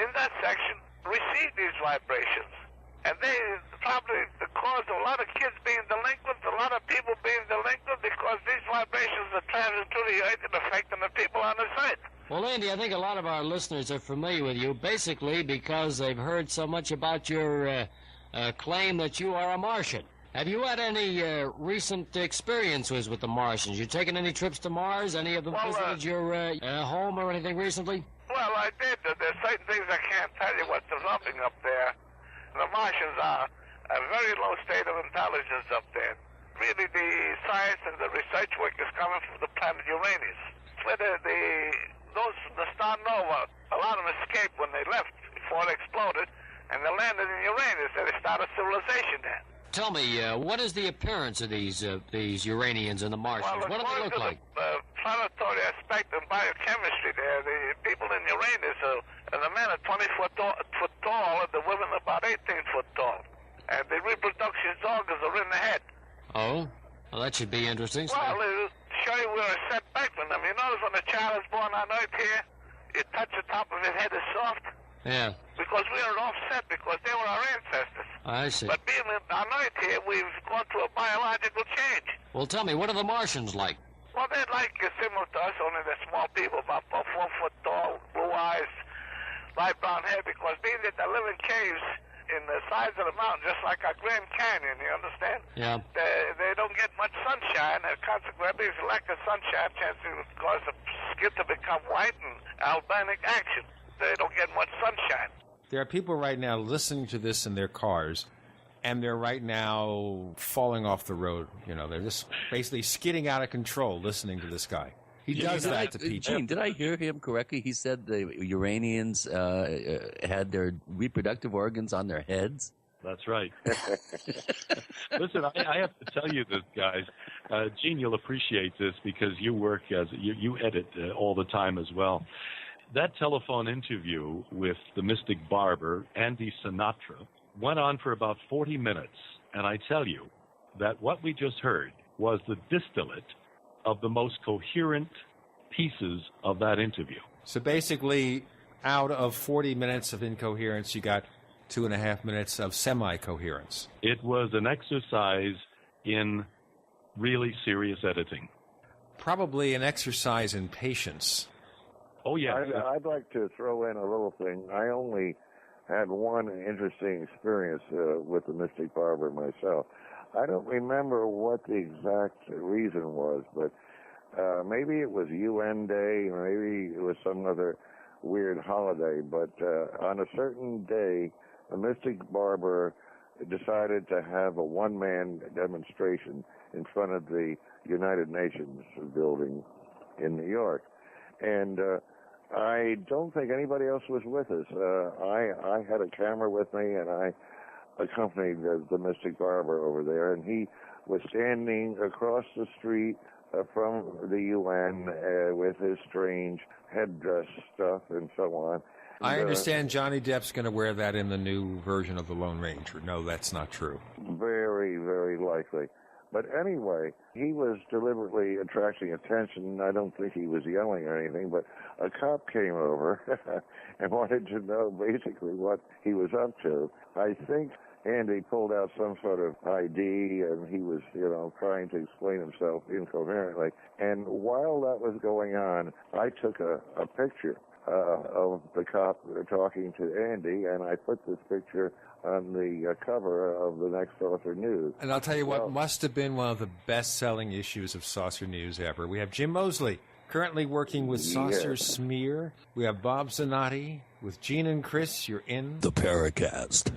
in that section receive these vibrations. And they probably cause a lot of kids being delinquent, a lot of people being delinquent because these vibrations are traveling through the earth and affecting the people on the site. Well, Andy, I think a lot of our listeners are familiar with you, basically because they've heard so much about your claim that you are a Martian. Have you had any recent experiences with the Martians? You taken any trips to Mars? Any of them visited your home or anything recently? Well, I did. There's certain things I can't tell you what's developing up there. The Martians are a very low state of intelligence up there. Really, the science and the research work is coming from the planet Uranus. Where the star Nova, a lot of them escaped when they left before it exploded, and they landed in Uranus, and they started civilization there. Tell me, what is the appearance of these Uranians and the Martians? Well, what do they look like? The planetary aspect and biochemistry there, the people in Uranus, and the men are 20 foot tall, and the women about 18 foot tall. And the reproduction organs are in the head. Oh? Well, that should be interesting. Well, it'll show you we're a set back from them. You notice when a child is born on Earth here, you touch the top of his head is soft? Yeah. Because we are offset, because they were our ancestors. I see. But being on Earth here, we've gone through a biological change. Well, tell me, what are the Martians like? Well, they're like similar to us, only they're small people, about 4 foot tall, blue eyes, light brown hair, because being that they live in caves in the sides of the mountain, just like our Grand Canyon, you understand? Yeah. They don't get much sunshine, and consequently, it's lack of sunshine chance to cause the skin to become white and albanic action. They don't get much sunshine. There are people right now listening to this in their cars, and they're right now falling off the road. You know, they're just basically skidding out of control listening to this guy. He does that to people. Gene, did I hear him correctly? He said the Uranians had their reproductive organs on their heads? That's right. Listen, I have to tell you this, guys. Gene, you'll appreciate this because you work you edit all the time as well. That telephone interview with the Mystic Barber, Andy Sinatra, went on for about 40 minutes. And I tell you that what we just heard was the distillate of the most coherent pieces of that interview. So basically, out of 40 minutes of incoherence, you got 2.5 minutes of semi-coherence. It was an exercise in really serious editing. Probably an exercise in patience. Oh, yeah. I'd like to throw in a little thing. I only had one interesting experience with the Mystic Barber myself. I don't remember what the exact reason was, but maybe it was UN Day, or maybe it was some other weird holiday, but on a certain day, the Mystic Barber decided to have a one-man demonstration in front of the United Nations building in New York. And I don't think anybody else was with us. I had a camera with me, and I accompanied the Mystic Barber over there, and he was standing across the street from the UN with his strange headdress stuff and so on. I understand Johnny Depp's going to wear that in the new version of the Lone Ranger. No, that's not true. Very, very likely. But anyway, he was deliberately attracting attention. I don't think he was yelling or anything, but a cop came over and wanted to know basically what he was up to. I think Andy pulled out some sort of ID, and he was, trying to explain himself incoherently. And while that was going on, I took a picture of the cop talking to Andy, and I put this picture on the cover of the next Saucer News. And I'll tell you what must have been one of the best-selling issues of Saucer News ever. We have Jim Moseley, currently working with Saucer Smear. We have Bob Zanotti with Gene and Chris. You're in the Paracast.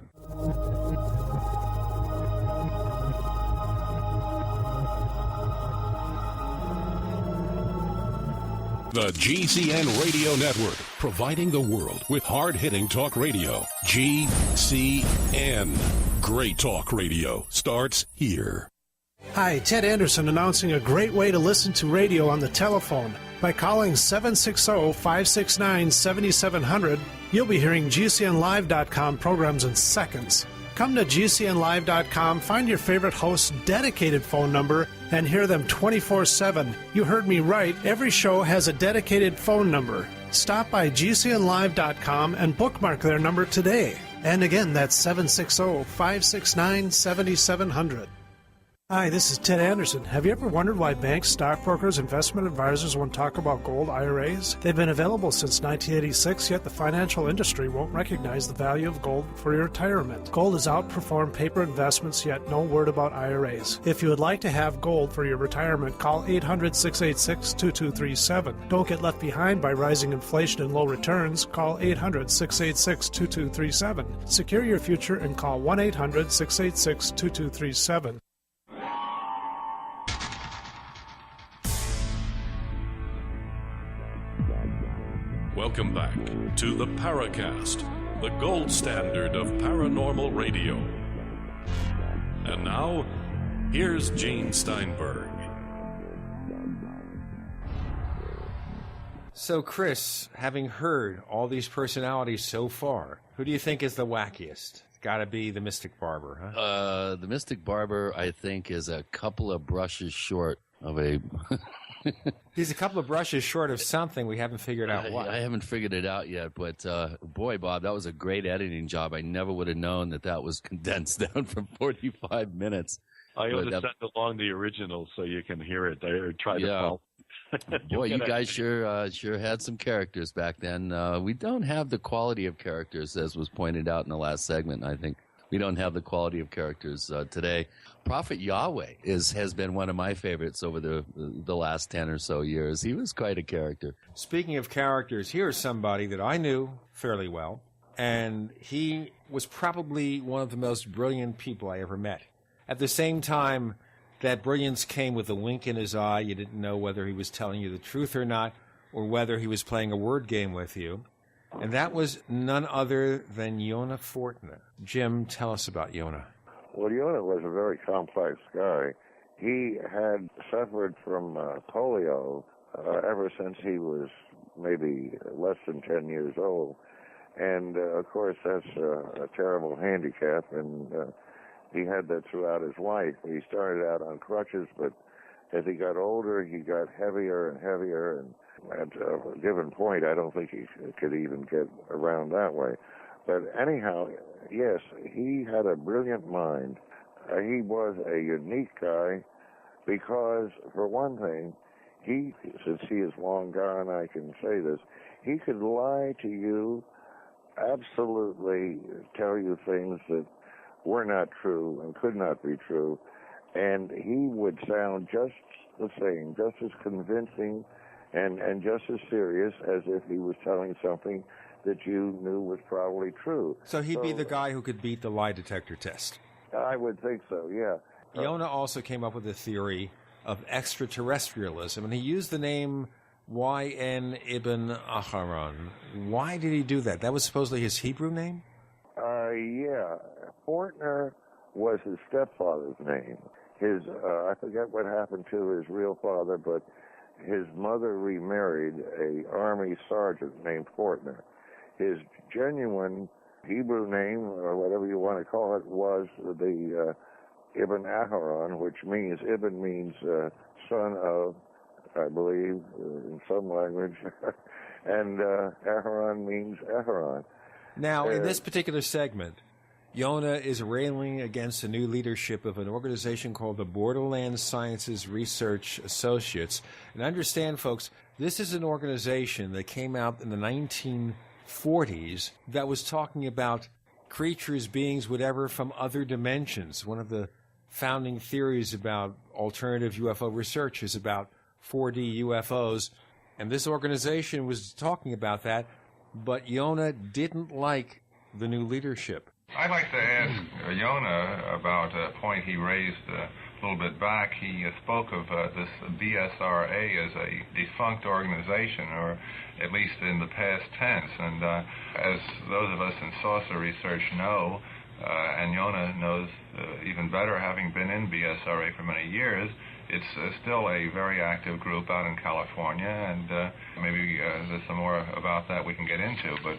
The GCN Radio Network, providing the world with hard-hitting talk radio. GCN. Great talk radio starts here. Hi, Ted Anderson announcing a great way to listen to radio on the telephone. By calling 760-569-7700, you'll be hearing GCNlive.com programs in seconds. Come to GCNlive.com, find your favorite host's dedicated phone number, and hear them 24/7. You heard me right. Every show has a dedicated phone number. Stop by GCNlive.com and bookmark their number today. And again, that's 760-569-7700. Hi, this is Ted Anderson. Have you ever wondered why banks, stockbrokers, investment advisors won't talk about gold IRAs? They've been available since 1986, yet the financial industry won't recognize the value of gold for your retirement. Gold has outperformed paper investments, yet no word about IRAs. If you would like to have gold for your retirement, call 800-686-2237. Don't get left behind by rising inflation and low returns. Call 800-686-2237. Secure your future and call 1-800-686-2237. Welcome back to the Paracast, the gold standard of paranormal radio. And now, here's Gene Steinberg. So, Chris, having heard all these personalities so far, who do you think is the wackiest? It's got to be the Mystic Barber, huh? The Mystic Barber, I think, is a couple of brushes short of a... He's a couple of brushes short of something. We haven't figured out what. I haven't figured it out yet, but boy, Bob, that was a great editing job. I never would have known that was condensed down from 45 minutes. I ought to send along the original so you can hear it. I tried to follow. Boy, you guys sure had some characters back then. We don't have the quality of characters, as was pointed out in the last segment, I think. We don't have the quality of characters today. Prophet Yahweh has been one of my favorites over the last 10 or so years. He was quite a character. Speaking of characters, here's somebody that I knew fairly well, and he was probably one of the most brilliant people I ever met. At the same time, that brilliance came with a wink in his eye. You didn't know whether he was telling you the truth or not, or whether he was playing a word game with you. And that was none other than Yonah Fortner. Jim, tell us about Yonah. Well, Yonah was a very complex guy. He had suffered from polio ever since he was maybe less than 10 years old. And, of course, that's a terrible handicap, and he had that throughout his life. He started out on crutches, but as he got older, he got heavier and heavier, and at a given point, I don't think he could even get around that way. But anyhow, yes, he had a brilliant mind. He was a unique guy because, for one thing, since he is long gone, I can say this, he could lie to you, absolutely tell you things that were not true and could not be true, and he would sound just the same, just as convincing and just as serious as if he was telling something that you knew was probably true. So he'd be the guy who could beat the lie detector test. I would think so, yeah. Yonah also came up with a theory of extraterrestrialism, and he used the name Y.N. Ibn Aharon. Why did he do that? That was supposedly his Hebrew name? Yeah. Fortner was his stepfather's name. I forget what happened to his real father, but his mother remarried an army sergeant named Fortner. His genuine Hebrew name, or whatever you want to call it, was the Ibn Aharon, which means, Ibn means son of, I believe, in some language, and Aharon means Aharon. Now, in this particular segment, Yonah is railing against the new leadership of an organization called the Borderland Sciences Research Associates. And understand, folks, this is an organization that came out in the 1940s that was talking about creatures, beings, whatever, from other dimensions. One of the founding theories about alternative UFO research is about 4D UFOs. And this organization was talking about that, but Yonah didn't like the new leadership. I'd like to ask Yonah about a point he raised a little bit back. He spoke of this BSRA as a defunct organization, or at least in the past tense. And as those of us in saucer research know, and Yonah knows even better, having been in BSRA for many years, it's still a very active group out in California, and maybe there's some more about that we can get into. But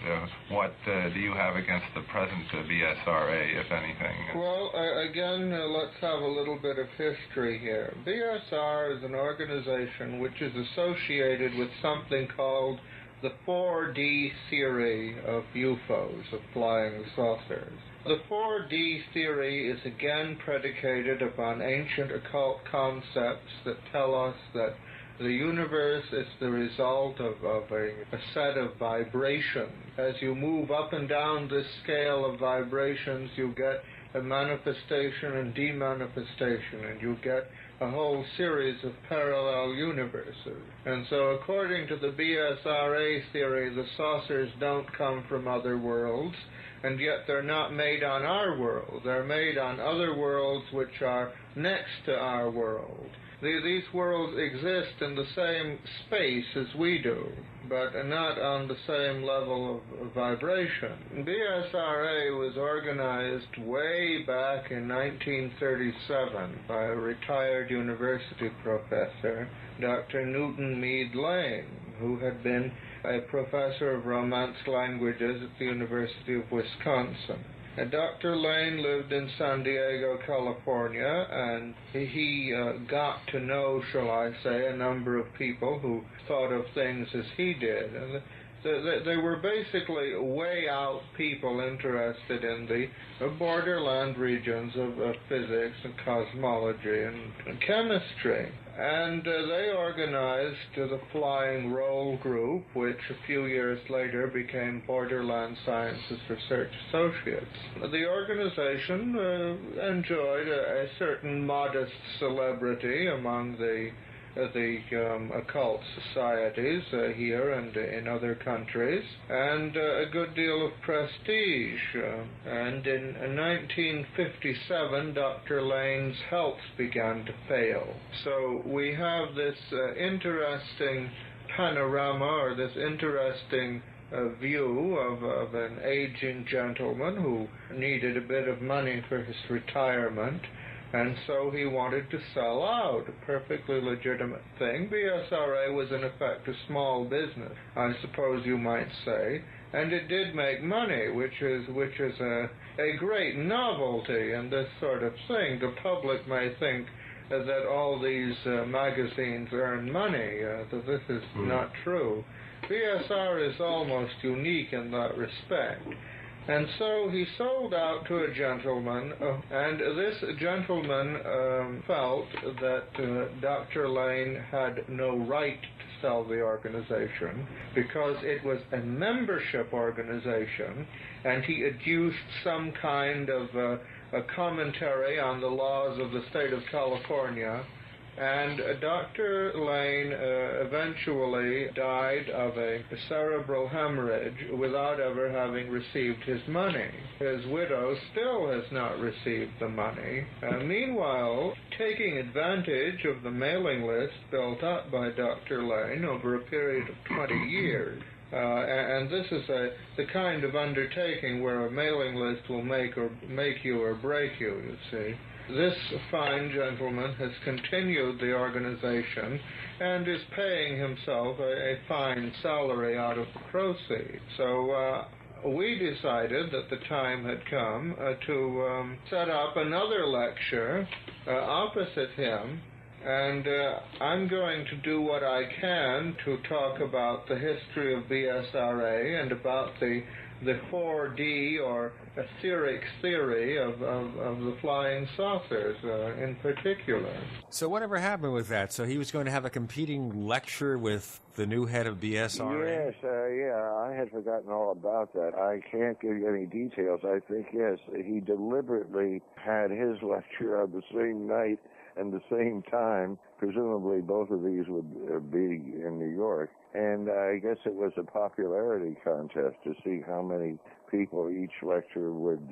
what do you have against the present BSRA, if anything? Well, again, let's have a little bit of history here. BSR is an organization which is associated with something called the 4D theory of UFOs, of flying saucers. The 4D theory is again predicated upon ancient occult concepts that tell us that the universe is the result of a set of vibrations. As you move up and down this scale of vibrations, you get a manifestation and demanifestation, and you get a whole series of parallel universes. And so according to the BSRA theory, the saucers don't come from other worlds, and yet they're not made on our world. They're made on other worlds which are next to our world. These worlds exist in the same space as we do, but not on the same level of vibration. BSRA was organized way back in 1937 by a retired university professor, Dr. Newton Meade Lane, who had been a professor of Romance languages at the University of Wisconsin. Dr. Lane lived in San Diego, California, and he got to know, shall I say, a number of people who thought of things as he did. And they were basically way out people interested in the borderland regions of physics and cosmology and chemistry. And they organized the Flying Roll Group, which a few years later became Borderland Sciences Research Associates. The organization enjoyed a certain modest celebrity among the occult societies here and in other countries, and a good deal of prestige. And in 1957, Dr. Lane's health began to fail. So we have this interesting panorama, or this interesting view of an aging gentleman who needed a bit of money for his retirement. And so he wanted to sell out, a perfectly legitimate thing. BSRA was in effect a small business, I suppose you might say, and it did make money, which is a great novelty in this sort of thing. The public may think that all these magazines earn money, that this is not true. BSR is almost unique in that respect. And so he sold out to a gentleman, and this gentleman felt that Dr. Lane had no right to sell the organization because it was a membership organization, and he adduced some kind of a commentary on the laws of the state of California. And Dr. Lane eventually died of a cerebral hemorrhage without ever having received his money. His widow still has not received the money. Meanwhile, taking advantage of the mailing list built up by Dr. Lane over a period of 20 years, and this is the kind of undertaking where a mailing list will make you or break you, you see. This fine gentleman has continued the organization and is paying himself a fine salary out of the proceeds. So we decided that the time had come to set up another lecture opposite him, and I'm going to do what I can to talk about the history of BSRA and about the 4D or etheric theory of the flying saucers in particular. So whatever happened with that? So he was going to have a competing lecture with the new head of BSRA? Yes, I had forgotten all about that. I can't give you any details. I think, yes, he deliberately had his lecture on the same night and the same time. Presumably both of these would be in New York. And I guess it was a popularity contest to see how many people each lecture would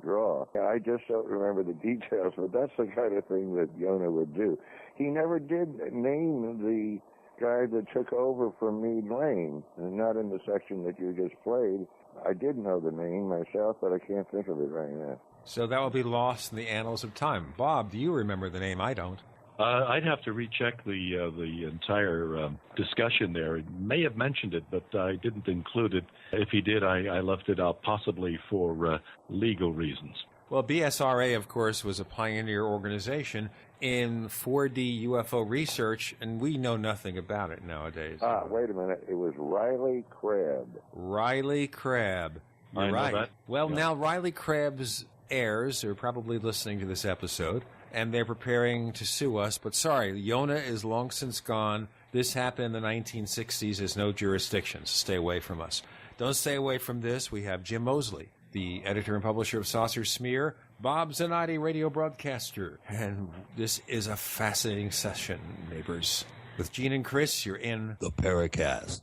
draw. I just don't remember the details, but that's the kind of thing that Yonah would do. He never did name the guy that took over from Meade Lane, not in the section that you just played. I did know the name myself, but I can't think of it right now. So that will be lost in the annals of time. Bob, do you remember the name? I don't. I'd have to recheck the entire discussion there. He may have mentioned it, but I didn't include it. If he did, I left it out possibly for legal reasons. Well, BSRA, of course, was a pioneer organization in 4D UFO research, and we know nothing about it nowadays. Wait a minute. It was Riley Crabb. Riley Crabb. You're right. That. Well, Now Riley Crabb's heirs are probably listening to this episode, and they're preparing to sue us. But sorry, Yonah is long since gone. This happened in the 1960s. There's no jurisdiction, so stay away from us. Don't stay away from this. We have Jim Moseley, the editor and publisher of Saucer Smear, Bob Zanotti, radio broadcaster. And this is a fascinating session, neighbors. With Gene and Chris, you're in the Paracast.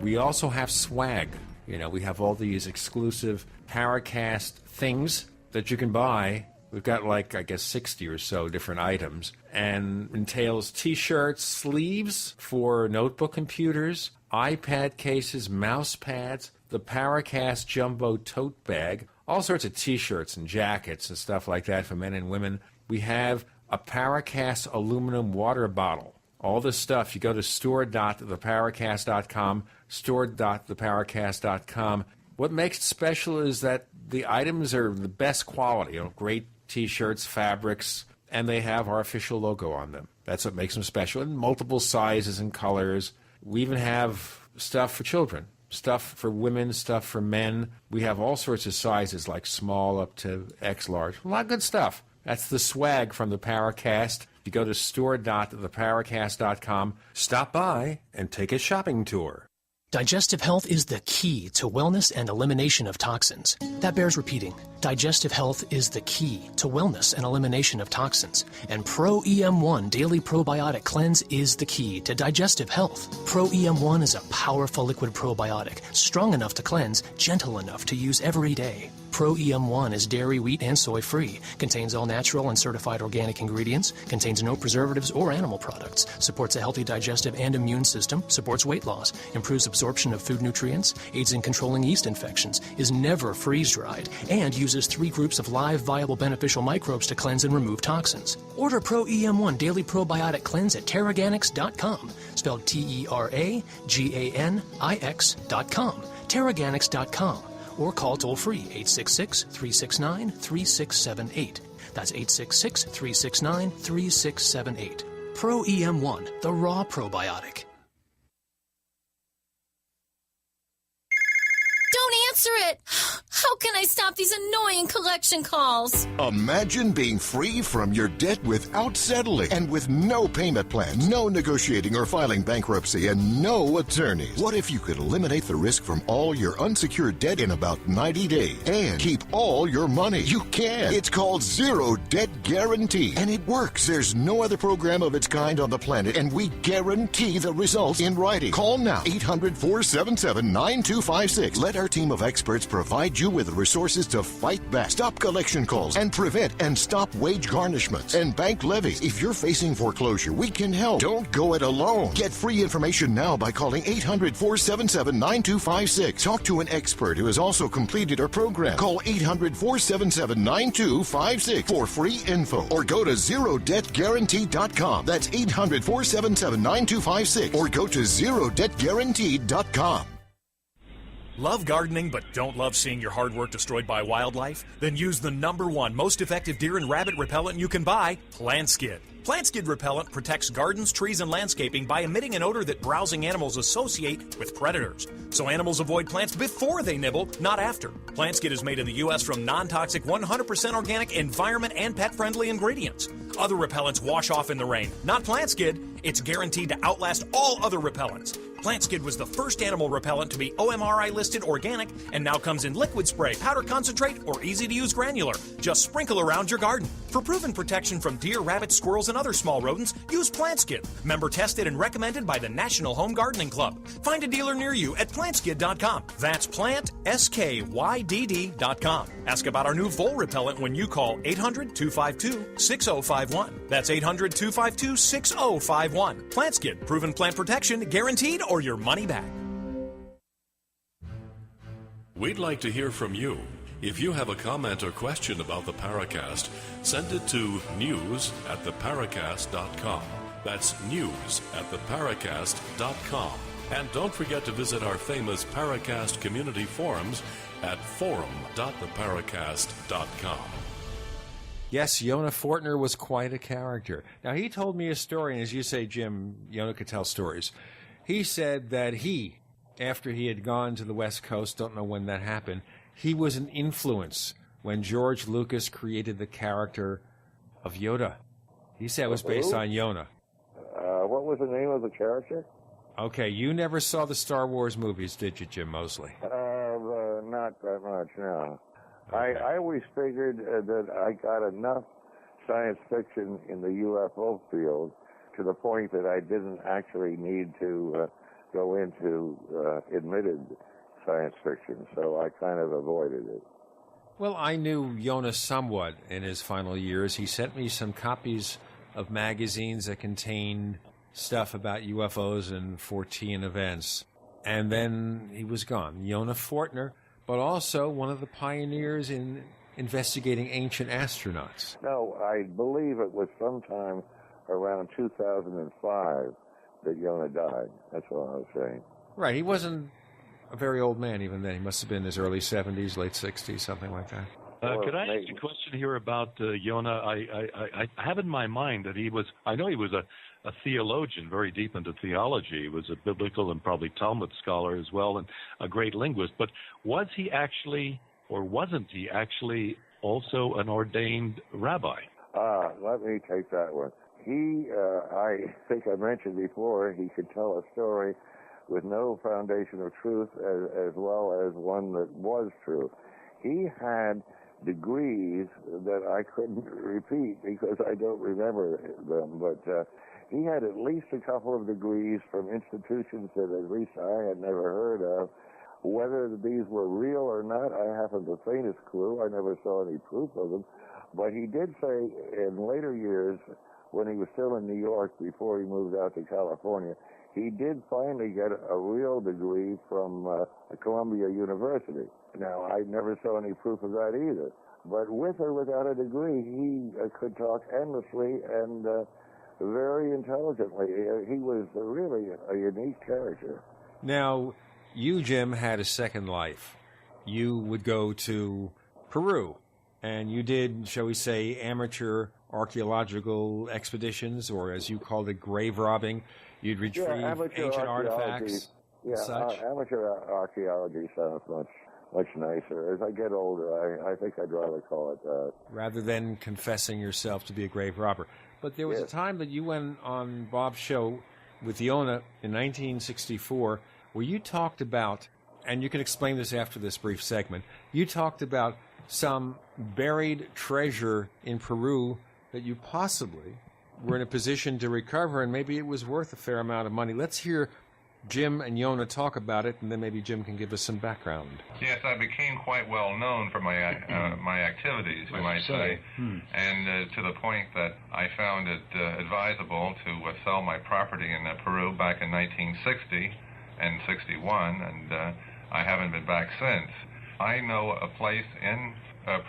We also have swag. You know, we have all these exclusive Paracast things that you can buy. We've got like, I guess, 60 or so different items, and entails T-shirts, sleeves for notebook computers, iPad cases, mouse pads, the Paracast Jumbo tote bag, all sorts of T-shirts and jackets and stuff like that for men and women. We have a Paracast aluminum water bottle. All this stuff, you go to store.theparacast.com, store.theparacast.com. What makes it special is that the items are the best quality, great T-shirts, fabrics, and they have our official logo on them. That's what makes them special, in multiple sizes and colors. We even have stuff for children, stuff for women, stuff for men. We have all sorts of sizes, like small up to X large. A lot of good stuff. That's the swag from the Paracast. You go to store.theparacast.com, stop by, and take a shopping tour. Digestive health is the key to wellness and elimination of toxins. That bears repeating. Digestive health is the key to wellness and elimination of toxins. And Pro EM1 Daily Probiotic Cleanse is the key to digestive health. Pro EM1 is a powerful liquid probiotic, strong enough to cleanse, gentle enough to use every day. Pro EM1 is dairy, wheat, and soy-free, contains all natural and certified organic ingredients, contains no preservatives or animal products, supports a healthy digestive and immune system, supports weight loss, improves absorption of food nutrients, aids in controlling yeast infections, is never freeze-dried, and uses 3 groups of live, viable, beneficial microbes to cleanse and remove toxins. Order Pro EM1 Daily Probiotic Cleanse at Terraganics.com, spelled TerraGanix.com, Terraganics.com. Or call toll-free 866-369-3678. That's 866-369-3678. Pro EM1, the raw probiotic. Don't answer it! How can I stop these annoying collection calls? Imagine being free from your debt without settling and with no payment plan, no negotiating or filing bankruptcy, and no attorneys. What if you could eliminate the risk from all your unsecured debt in about 90 days and keep all your money? You can. It's called Zero Debt Guarantee, and it works. There's no other program of its kind on the planet, and we guarantee the results in writing. Call now, 800-477-9256. Let our team of experts provide you with the resources to fight back, stop collection calls, and prevent and stop wage garnishments and bank levies. If you're facing foreclosure, we can help. Don't go it alone. Get free information now by calling 800-477-9256. Talk to an expert who has also completed our program. Call 800-477-9256 for free info, or go to ZeroDebtGuarantee.com. That's 800-477-9256, or go to ZeroDebtGuarantee.com. Love gardening but don't love seeing your hard work destroyed by wildlife? Then use the #1 most effective deer and rabbit repellent you can buy, Plant Skid. Plant Skid repellent protects gardens, trees, and landscaping by emitting an odor that browsing animals associate with predators. So animals avoid plants before they nibble, not after. Plant Skid is made in the U.S. from non-toxic, 100% organic, environment, and pet-friendly ingredients. Other repellents wash off in the rain. Not Plant Skid. It's guaranteed to outlast all other repellents. Plant Skid was the first animal repellent to be OMRI listed organic and now comes in liquid spray, powder concentrate, or easy-to-use granular. Just sprinkle around your garden. For proven protection from deer, rabbits, squirrels, and other small rodents, use Plant Skid. Member tested and recommended by the National Home Gardening Club. Find a dealer near you at plantskid.com. That's PlantSkydd.com. Ask about our new vole repellent when you call 800-252-6051. That's 800-252-6051. Plant Skid, proven plant protection, guaranteed, or your money back. We'd like to hear from you. If you have a comment or question about the Paracast, send it to news@theparacast.com. That's news@theparacast.com. And don't forget to visit our famous Paracast community forums at forum.theparacast.com. Yes, Yonah Fortner was quite a character. Now, he told me a story, and as you say, Jim, Yonah could tell stories. He said that he, after he had gone to the West Coast, don't know when that happened, he was an influence when George Lucas created the character of Yoda. He said it was based on Yonah. What was the name of the character? Okay, you never saw the Star Wars movies, did you, Jim Moseley? Not that much, no. Okay. I always figured that I got enough science fiction in the UFO field to the point that I didn't actually need to go into admitted science fiction, so I kind of avoided it. Well, I knew Yonah somewhat in his final years. He sent me some copies of magazines that contained stuff about UFOs and Fortean events. And then he was gone. Yonah Fortner, but also one of the pioneers in investigating ancient astronauts. No, I believe it was sometime around 2005 that Yonah died. That's what I was saying. Right. He wasn't a very old man even then. He must have been in his early 70s, late 60s, something like that. Could I ask a question here about Yonah? I have in my mind that I know he was a theologian, very deep into theology. He was a biblical and probably Talmud scholar as well, and a great linguist. But was he actually, or wasn't he actually, also an ordained rabbi? Let me take that one. He, I think I mentioned before, he could tell a story with no foundation of truth as well as one that was true. He had degrees that I couldn't repeat because I don't remember them, but he had at least a couple of degrees from institutions that at least I had never heard of. Whether these were real or not, I haven't the faintest clue. I never saw any proof of them. But he did say in later years, when he was still in New York before he moved out to California, he did finally get a real degree from Columbia University. Now, I never saw any proof of that either. But with or without a degree, he could talk endlessly and very intelligently. He was really a unique character. Now, you, Jim, had a second life. You would go to Peru, and you did, shall we say, amateur archaeological expeditions, or as you called it, grave robbing. You'd retrieve ancient artifacts and such. Amateur archaeology sounds much nicer. As I get older, I think I'd rather call it that. Rather than confessing yourself to be a grave robber. But there was a time that you went on Bob's show with Yonah in 1964 where you talked about, and you can explain this after this brief segment, you talked about some buried treasure in Peru that you possibly were in a position to recover, and maybe it was worth a fair amount of money. Let's hear Jim and Yonah talk about it, and then maybe Jim can give us some background. Yes, I became quite well known for my my activities, you might say, and to the point that I found it advisable to sell my property in Peru back in 1960 and 61, and I haven't been back since. I know a place in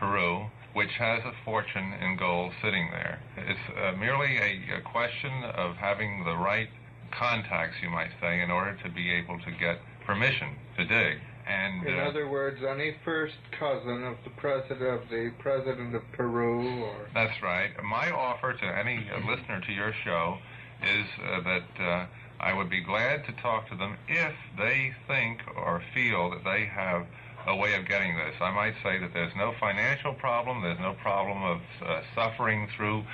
Peru which has a fortune in gold sitting there. It's merely a question of having the right contacts, you might say, in order to be able to get permission to dig. And in other words, any first cousin of the president of Peru, or that's right. My offer to any listener to your show is that I would be glad to talk to them if they think or feel that they have a way of getting this. I might say that there's no financial problem, there's no problem of suffering through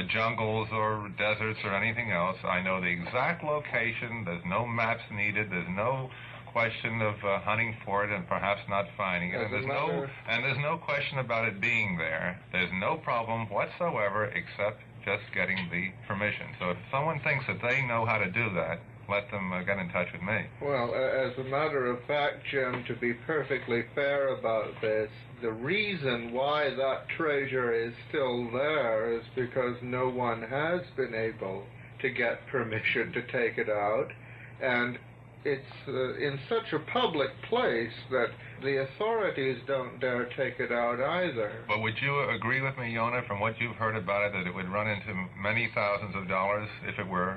jungles or deserts or anything else. I know the exact location, there's no maps needed, there's no question of hunting for it and perhaps not finding it, and there's no question about it being there. There's no problem whatsoever except just getting the permission. So if someone thinks that they know how to do that, let them get in touch with me. Well, as a matter of fact, Jim, to be perfectly fair about this, the reason why that treasure is still there is because no one has been able to get permission to take it out, and it's in such a public place that the authorities don't dare take it out either. But would you agree with me, Yonah, from what you've heard about it, that it would run into many thousands of dollars if it were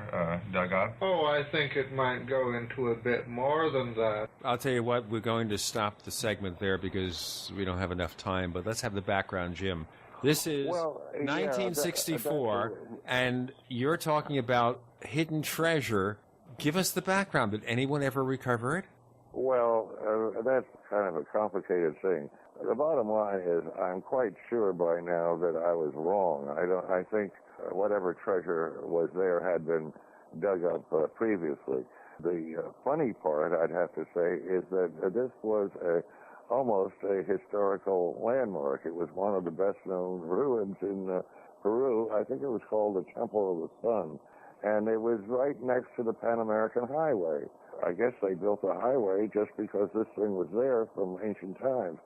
dug up? Oh, I think it might go into a bit more than that. I'll tell you what, we're going to stop the segment there because we don't have enough time, but let's have the background, Jim. This is 1964, and you're talking about hidden treasure. Give us the background. Did anyone ever recover it? Well, that's kind of a complicated thing. The bottom line is I'm quite sure by now that I was wrong. I think whatever treasure was there had been dug up previously. The funny part, I'd have to say, is that this was almost a historical landmark. It was one of the best-known ruins in Peru. I think it was called the Temple of the Sun. And it was right next to the Pan American Highway. I guess they built the highway just because this thing was there from ancient times.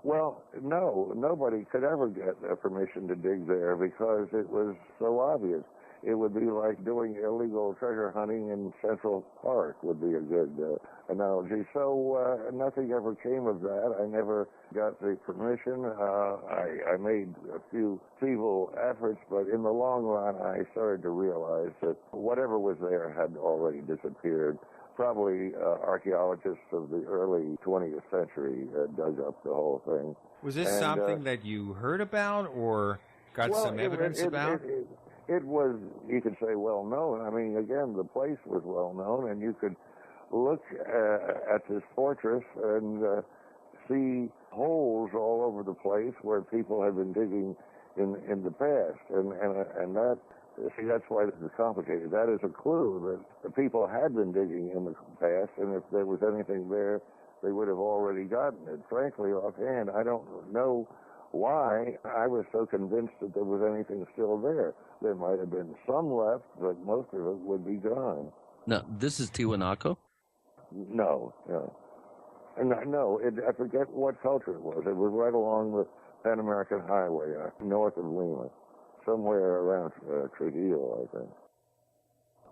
Well, no, nobody could ever get permission to dig there because it was so obvious. It would be like doing illegal treasure hunting in Central Park would be a good analogy. So nothing ever came of that. I never got the permission. I made a few feeble efforts, but in the long run, I started to realize that whatever was there had already disappeared. Probably archaeologists of the early 20th century dug up the whole thing. Was this something that you heard about or got some evidence about? It was, you could say, well known. I mean, again, the place was well known, and you could look at this fortress and see holes all over the place where people had been digging in the past, and that. See, that's why this is complicated. That is a clue that the people had been digging in the past, and if there was anything there, they would have already gotten it. Frankly, offhand, I don't know why I was so convinced that there was anything still there. There might have been some left, but most of it would be gone. Now, this is Tiwanaku? No. I forget what culture it was. It was right along the Pan American Highway, north of Lima. Somewhere around Trujillo, I think.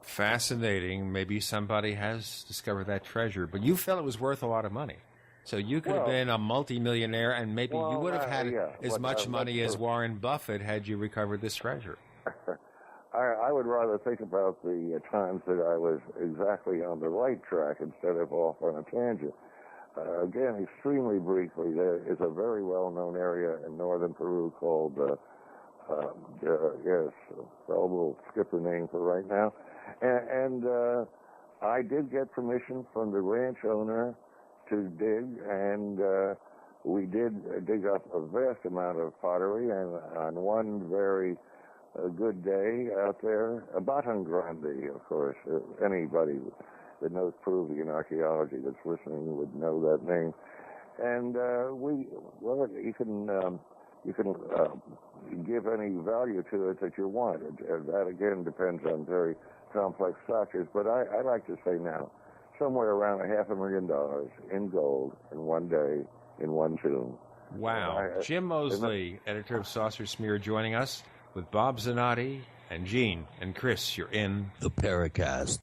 Fascinating. Maybe somebody has discovered that treasure, but you felt it was worth a lot of money. So you could have been a multimillionaire, and maybe you would have had as much money as Warren Buffett had you recovered this treasure. I would rather think about the times that I was exactly on the right track instead of off on a tangent. Again, extremely briefly, there is a very well-known area in northern Peru called Yes, so we'll skip the name for right now. And I did get permission from the ranch owner to dig, and we did dig up a vast amount of pottery, and on one very good day out there, Baton Grande, of course. Anybody that knows Peruvian archaeology that's listening would know that name. And you can give any value to it that you want. That, again, depends on very complex structures. But I like to say now, somewhere around $500,000 in gold in one day, in one tomb. Wow. Jim Moseley, editor of Saucer Smear, joining us with Bob Zanotti and Gene and Chris. You're in the Paracast.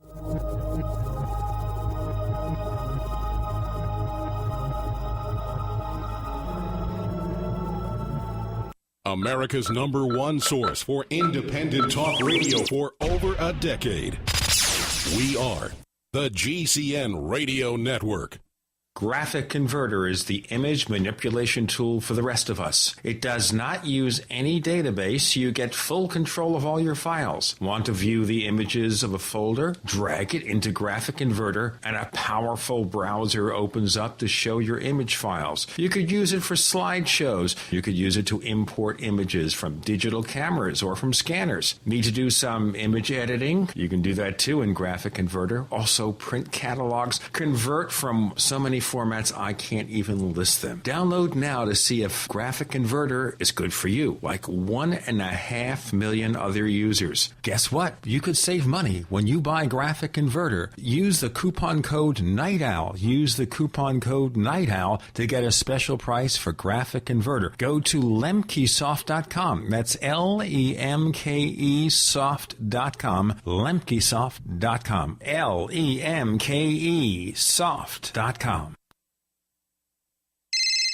America's #1 source for independent talk radio for over a decade. We are the GCN Radio Network. Graphic Converter is the image manipulation tool for the rest of us. It does not use any database. You get full control of all your files. Want to view the images of a folder? Drag it into Graphic Converter, and a powerful browser opens up to show your image files. You could use it for slideshows. You could use it to import images from digital cameras or from scanners. Need to do some image editing? You can do that too in Graphic Converter. Also print catalogs. Convert from so many formats I can't even list them. Download now to see if Graphic Converter is good for you, like 1.5 million other users. Guess what? You could save money when you buy Graphic Converter. Use the coupon code NIGHTOWL. Use the coupon code NIGHTOWL to get a special price for Graphic Converter. Go to lemkesoft.com. That's LEMKE soft.com. lemkesoft.com. LEMKE soft.com.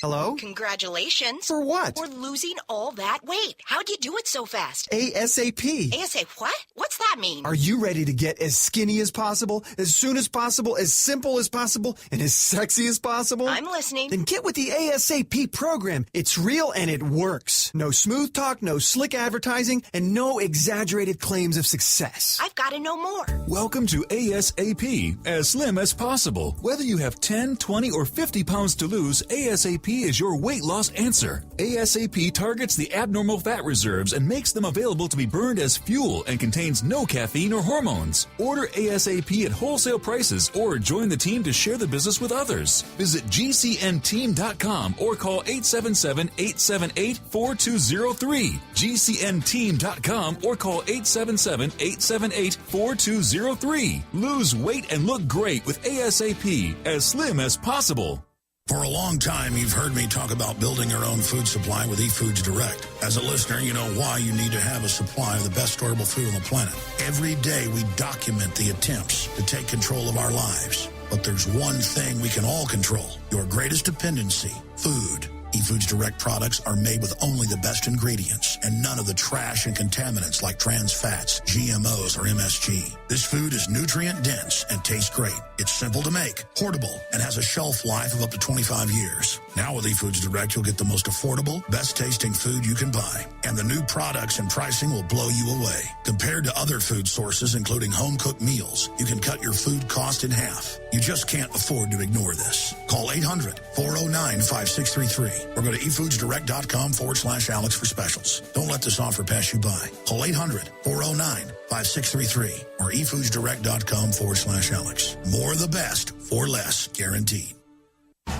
Hello? Congratulations. For what? For losing all that weight. How'd you do it so fast? ASAP. ASAP what? What's that mean? Are you ready to get as skinny as possible, as soon as possible, as simple as possible, and as sexy as possible? I'm listening. Then get with the ASAP program. It's real and it works. No smooth talk, no slick advertising, and no exaggerated claims of success. I've got to know more. Welcome to ASAP, as slim as possible. Whether you have 10, 20, or 50 pounds to lose, ASAP is your weight loss answer. ASAP targets the abnormal fat reserves and makes them available to be burned as fuel and contains no caffeine or hormones. Order ASAP at wholesale prices or join the team to share the business with others. Visit GCNteam.com or call 877-878-4203. GCNteam.com or call 877-878-4203. Lose weight and look great with ASAP, as slim as possible. For a long time, you've heard me talk about building your own food supply with eFoods Direct. As a listener, you know why you need to have a supply of the best storable food on the planet. Every day, we document the attempts to take control of our lives. But there's one thing we can all control, your greatest dependency, food. eFoods Direct products are made with only the best ingredients and none of the trash and contaminants like trans fats, GMOs, or MSG. This food is nutrient dense and tastes great. It's simple to make, portable, and has a shelf life of up to 25 years. Now with eFoods Direct, you'll get the most affordable, best tasting food you can buy. And the new products and pricing will blow you away. Compared to other food sources, including home-cooked meals, you can cut your food cost in half. You just can't afford to ignore this. Call 800-409-5633 or go to efoodsdirect.com/Alex for specials. Don't let this offer pass you by. Call 800-409-5633 or efoodsdirect.com/Alex. More of the best for less, guaranteed. If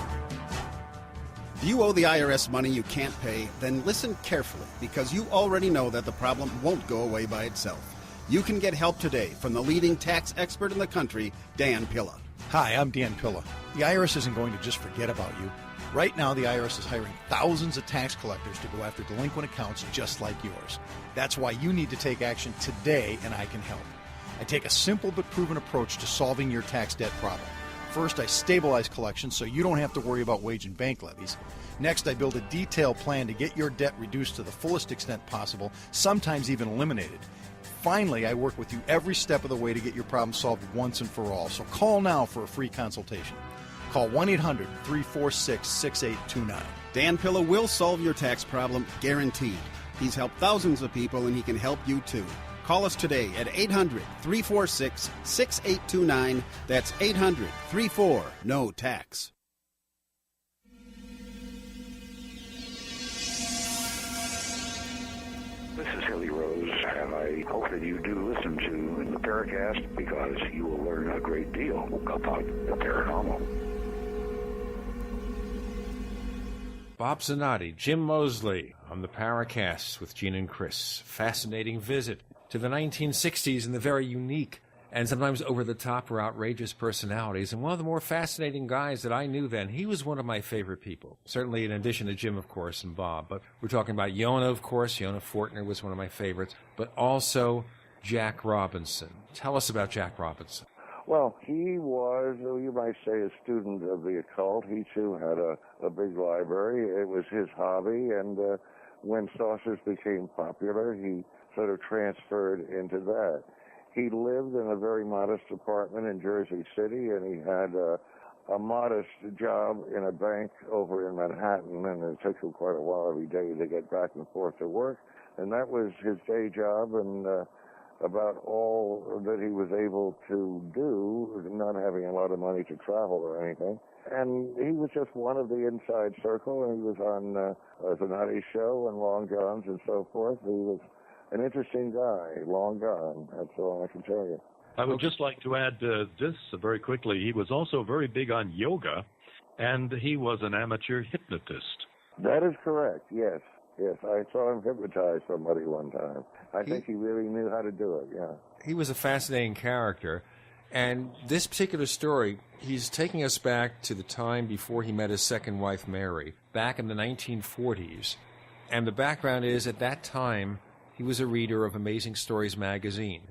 you owe the IRS money you can't pay, then listen carefully, because you already know that the problem won't go away by itself. You can get help today from the leading tax expert in the country, Dan Pilla. Hi, I'm Dan Pilla. The IRS isn't going to just forget about you. Right now, the IRS is hiring thousands of tax collectors to go after delinquent accounts just like yours. That's why you need to take action today, and I can help. I take a simple but proven approach to solving your tax debt problem. First, I stabilize collections so you don't have to worry about wage and bank levies. Next, I build a detailed plan to get your debt reduced to the fullest extent possible, sometimes even eliminated. Finally, I work with you every step of the way to get your problem solved once and for all. So call now for a free consultation. Call 1-800-346-6829. Dan Pilla will solve your tax problem, guaranteed. He's helped thousands of people, and he can help you too. Call us today at 800-346-6829. That's 800-34-NO-TAX. This is Hilly Rose, and I hope that you do listen to the Paracast because you will learn a great deal about the paranormal. Bob Zanotti, Jim Moseley on the Paracast with Gene and Chris. Fascinating visit to the 1960s and the very unique and sometimes over-the-top or outrageous personalities. And one of the more fascinating guys that I knew then, he was one of my favorite people. Certainly in addition to Jim, of course, and Bob. But we're talking about Yonah, of course. Yonah Fortner was one of my favorites. But also Jack Robinson. Tell us about Jack Robinson. Well, he was, you might say, a student of the occult. He, too, had a big library. It was his hobby, and when saucers became popular, he sort of transferred into that. He lived in a very modest apartment in Jersey City, and he had a modest job in a bank over in Manhattan, and it took him quite a while every day to get back and forth to work. And that was his day job, and about all that he was able to do, not having a lot of money to travel or anything. And he was just one of the inside circle, and he was on Zanotti's show and Long John's and so forth. He was an interesting guy, long gone. That's all I can tell you. I would just like to add this very quickly. He was also very big on yoga, and he was an amateur hypnotist. That is correct, yes. Yes, I saw him hypnotize somebody one time. I think he really knew how to do it, yeah. He was a fascinating character. And this particular story, he's taking us back to the time before he met his second wife, Mary, back in the 1940s. And the background is, at that time, he was a reader of Amazing Stories magazine.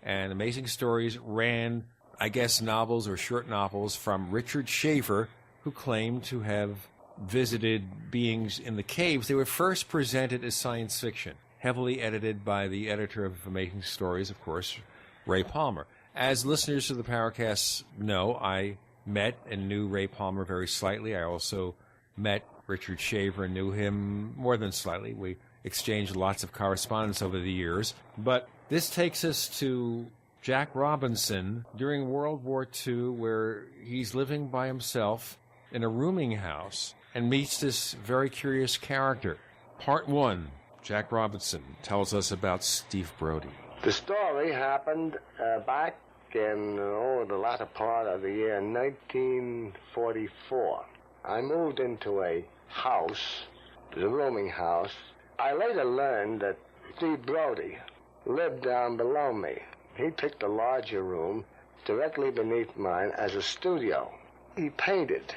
And Amazing Stories ran, I guess, novels or short novels from Richard Shaver, who claimed to have visited beings in the caves. They were first presented as science fiction, heavily edited by the editor of Amazing Stories, of course, Ray Palmer. As listeners to the Paracast know, I met and knew Ray Palmer very slightly. I also met Richard Shaver and knew him more than slightly. We exchanged lots of correspondence over the years. But this takes us to Jack Robinson during World War II, where he's living by himself in a rooming house and meets this very curious character. Part 1, Jack Robinson tells us about Steve Brody. The story happened back in the latter part of the year 1944. I moved into a house, the rooming house. I later learned that Steve Brody lived down below me. He picked a larger room directly beneath mine as a studio. He painted.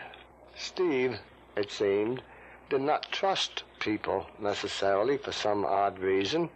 Steve, it seemed, did not trust people necessarily for some odd reason.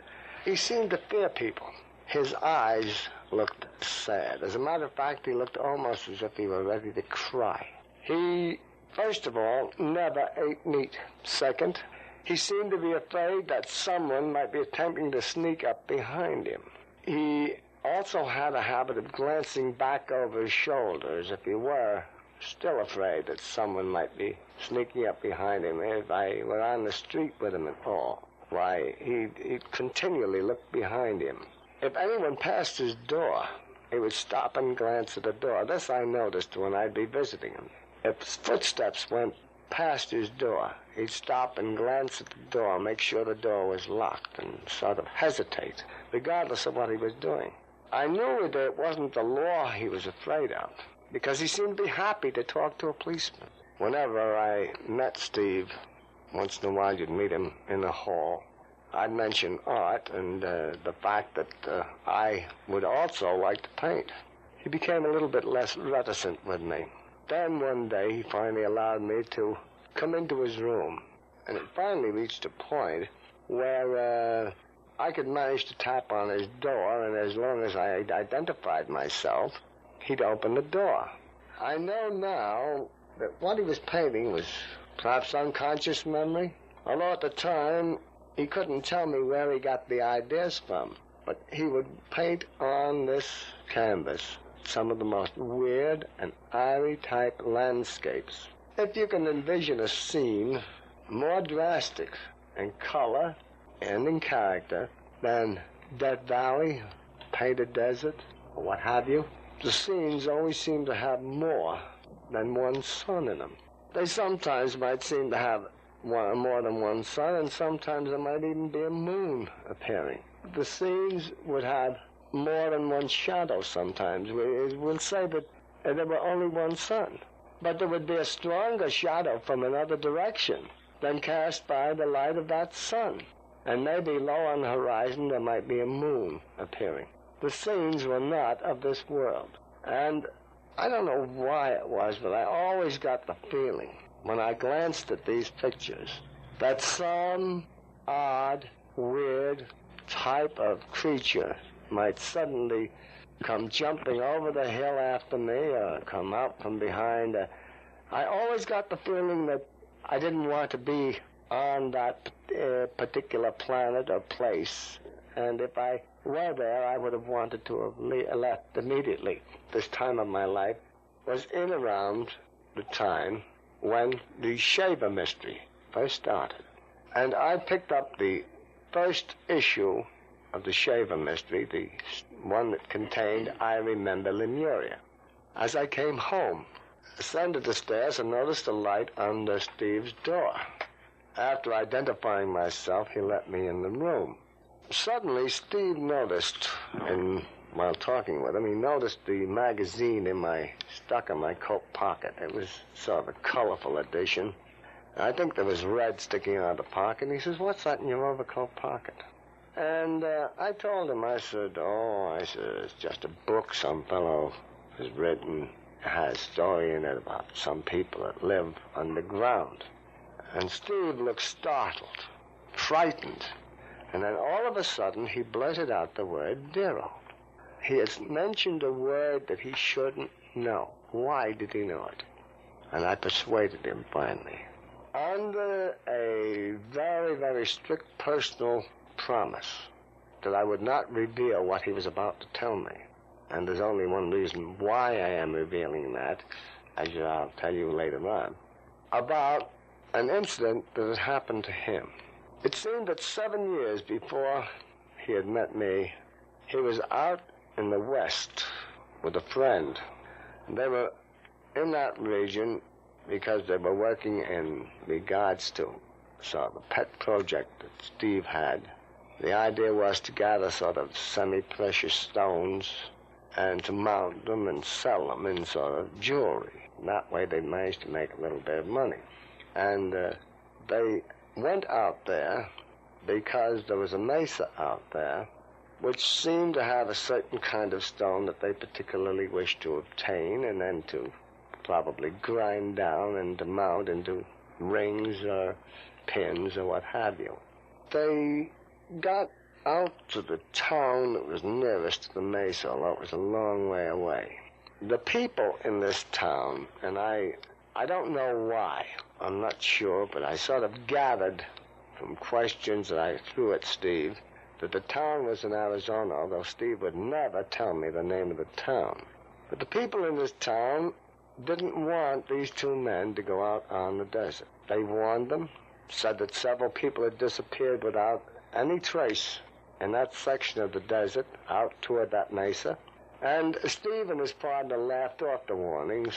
He seemed to fear people. His eyes looked sad. As a matter of fact, he looked almost as if he were ready to cry. He, first of all, never ate meat. Second, he seemed to be afraid that someone might be attempting to sneak up behind him. He also had a habit of glancing back over his shoulder as if he were still afraid that someone might be sneaking up behind him. If I were on the street with him at all, why, he'd continually look behind him. If anyone passed his door, he would stop and glance at the door. This I noticed when I'd be visiting him. If footsteps went past his door, he'd stop and glance at the door, make sure the door was locked, and sort of hesitate, regardless of what he was doing. I knew that it wasn't the law he was afraid of, because he seemed to be happy to talk to a policeman. Whenever I met Steve, once in a while you'd meet him in the hall, I'd mention art and the fact that I would also like to paint. He became a little bit less reticent with me. Then one day he finally allowed me to come into his room, and it finally reached a point where I could manage to tap on his door, and as long as I identified myself, he'd open the door. I know now that what he was painting was perhaps unconscious memory, although at the time he couldn't tell me where he got the ideas from. But he would paint on this canvas some of the most weird and eerie type landscapes. If you can envision a scene more drastic in color and in character than Death Valley, Painted Desert, or what have you. The scenes always seem to have more than one sun in them. They sometimes might seem to have more than one sun, and sometimes there might even be a moon appearing. The scenes would have more than one shadow sometimes. We'll say that there were only one sun, but there would be a stronger shadow from another direction than cast by the light of that sun. And maybe low on the horizon there might be a moon appearing. The scenes were not of this world. And I don't know why it was, but I always got the feeling when I glanced at these pictures that some odd, weird type of creature might suddenly come jumping over the hill after me or come out from behind. I always got the feeling that I didn't want to be on that particular planet or place. And if I were there, I would have wanted to have left immediately. This time of my life was in around the time when the Shaver mystery first started. And I picked up the first issue of the Shaver mystery, the one that contained I Remember Lemuria. As I came home, ascended the stairs and noticed a light under Steve's door. After identifying myself, he let me in the room. Suddenly, Steve noticed, while talking with him, he noticed the magazine stuck in my coat pocket. It was sort of a colorful edition. I think there was red sticking out of the pocket. And he says, "What's that in your overcoat pocket?" And I told him, I said, it's just a book some fellow has written. It has a story in it about some people that live underground. And Steve looked startled, frightened. And then all of a sudden, he blurted out the word Dero. He has mentioned a word that he shouldn't know. Why did he know it? And I persuaded him finally. Under a very, very strict personal promise that I would not reveal what he was about to tell me. And there's only one reason why I am revealing that, as I'll tell you later on, about an incident that had happened to him. It seemed that 7 years before he had met me, he was out in the West with a friend. And they were in that region because they were working in regards to sort of a pet project that Steve had. The idea was to gather sort of semi-precious stones and to mount them and sell them in sort of jewelry. And that way they managed to make a little bit of money. And they went out there because there was a mesa out there which seemed to have a certain kind of stone that they particularly wished to obtain and then to probably grind down and to mount into rings or pins or what have you. They got out to the town that was nearest to the mesa, although it was a long way away. The people in this town, and I don't know why, I'm not sure, but I sort of gathered from questions that I threw at Steve that the town was in Arizona, although Steve would never tell me the name of the town. But the people in this town didn't want these two men to go out on the desert. They warned them, said that several people had disappeared without any trace in that section of the desert out toward that mesa. And Steve and his partner laughed off the warnings,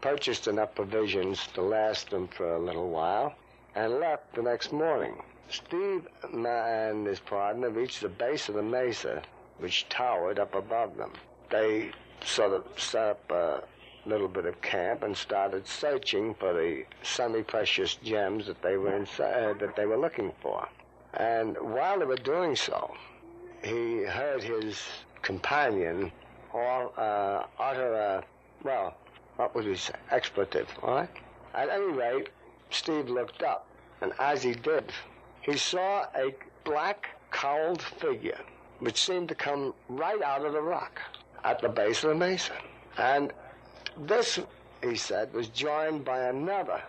purchased enough provisions to last them for a little while, and left the next morning. Steve and his partner reached the base of the mesa, which towered up above them. They sort of set up a little bit of camp and started searching for the semi-precious gems that they were looking for. And while they were doing so, he heard his companion utter a, what would he say, expletive, all right? At any rate, Steve looked up, and as he did, he saw a black, cowled figure, which seemed to come right out of the rock at the base of the mesa. And this, he said, was joined by another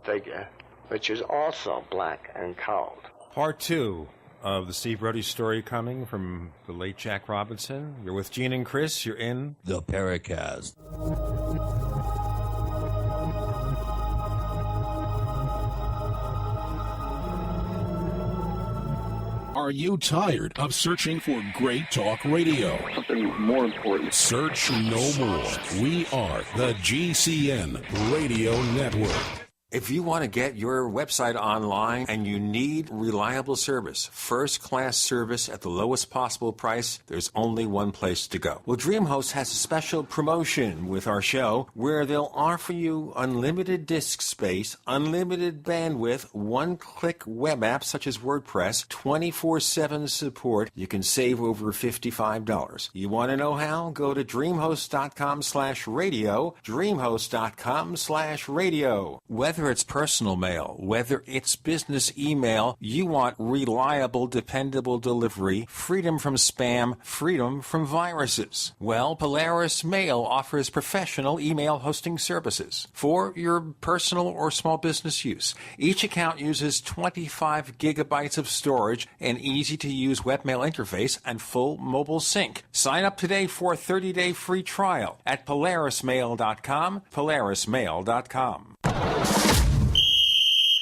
figure, which is also black and cowled. Part 2 of the Steve Brody story coming from the late Jack Robinson. You're with Gene and Chris. You're in the Paracast. Are you tired of searching for great talk radio? Something more important. Search no more. We are the GCN Radio Network. If you want to get your website online and you need reliable service, first-class service at the lowest possible price, there's only one place to go. Well, DreamHost has a special promotion with our show where they'll offer you unlimited disk space, unlimited bandwidth, one-click web apps such as WordPress, 24/7 support. You can save over $55. You want to know how? Go to dreamhost.com/radio, dreamhost.com/radio. Whether it's personal mail, whether it's business email, you want reliable, dependable delivery, freedom from spam, freedom from viruses. Well, Polaris Mail offers professional email hosting services for your personal or small business use. Each account uses 25 gigabytes of storage, an easy-to-use webmail interface, and full mobile sync. Sign up today for a 30-day free trial at polarismail.com, polarismail.com.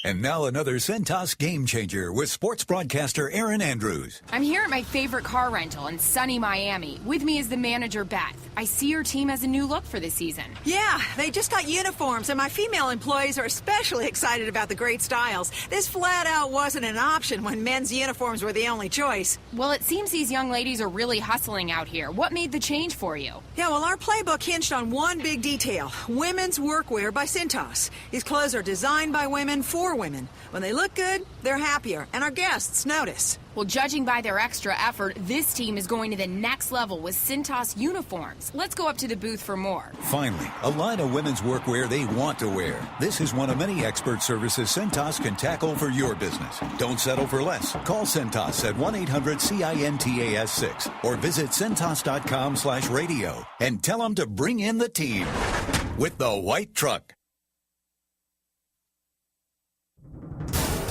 And now another Centos game changer with sports broadcaster Aaron Andrews. I'm here at my favorite car rental in sunny Miami. With me is the manager, Beth. I see your team has a new look for this season. Yeah, they just got uniforms, and my female employees are especially excited about the great styles. This flat out wasn't an option when men's uniforms were the only choice. Well, it seems these young ladies are really hustling out here. What made the change for you? Yeah, well, our playbook hinged on one big detail: women's workwear by Cintas. These clothes are designed by women for women. When they look good, they're happier, and our guests notice. Well, judging by their extra effort, this team is going to the next level with Cintas uniforms. Let's go up to the booth for more. Finally, a line of women's workwear they want to wear. This is one of many expert services Cintas can tackle for your business. Don't settle for less. Call Cintas at 1-800-CINTAS-6 or visit Cintas.com/radio and tell them to bring in the team with the white truck.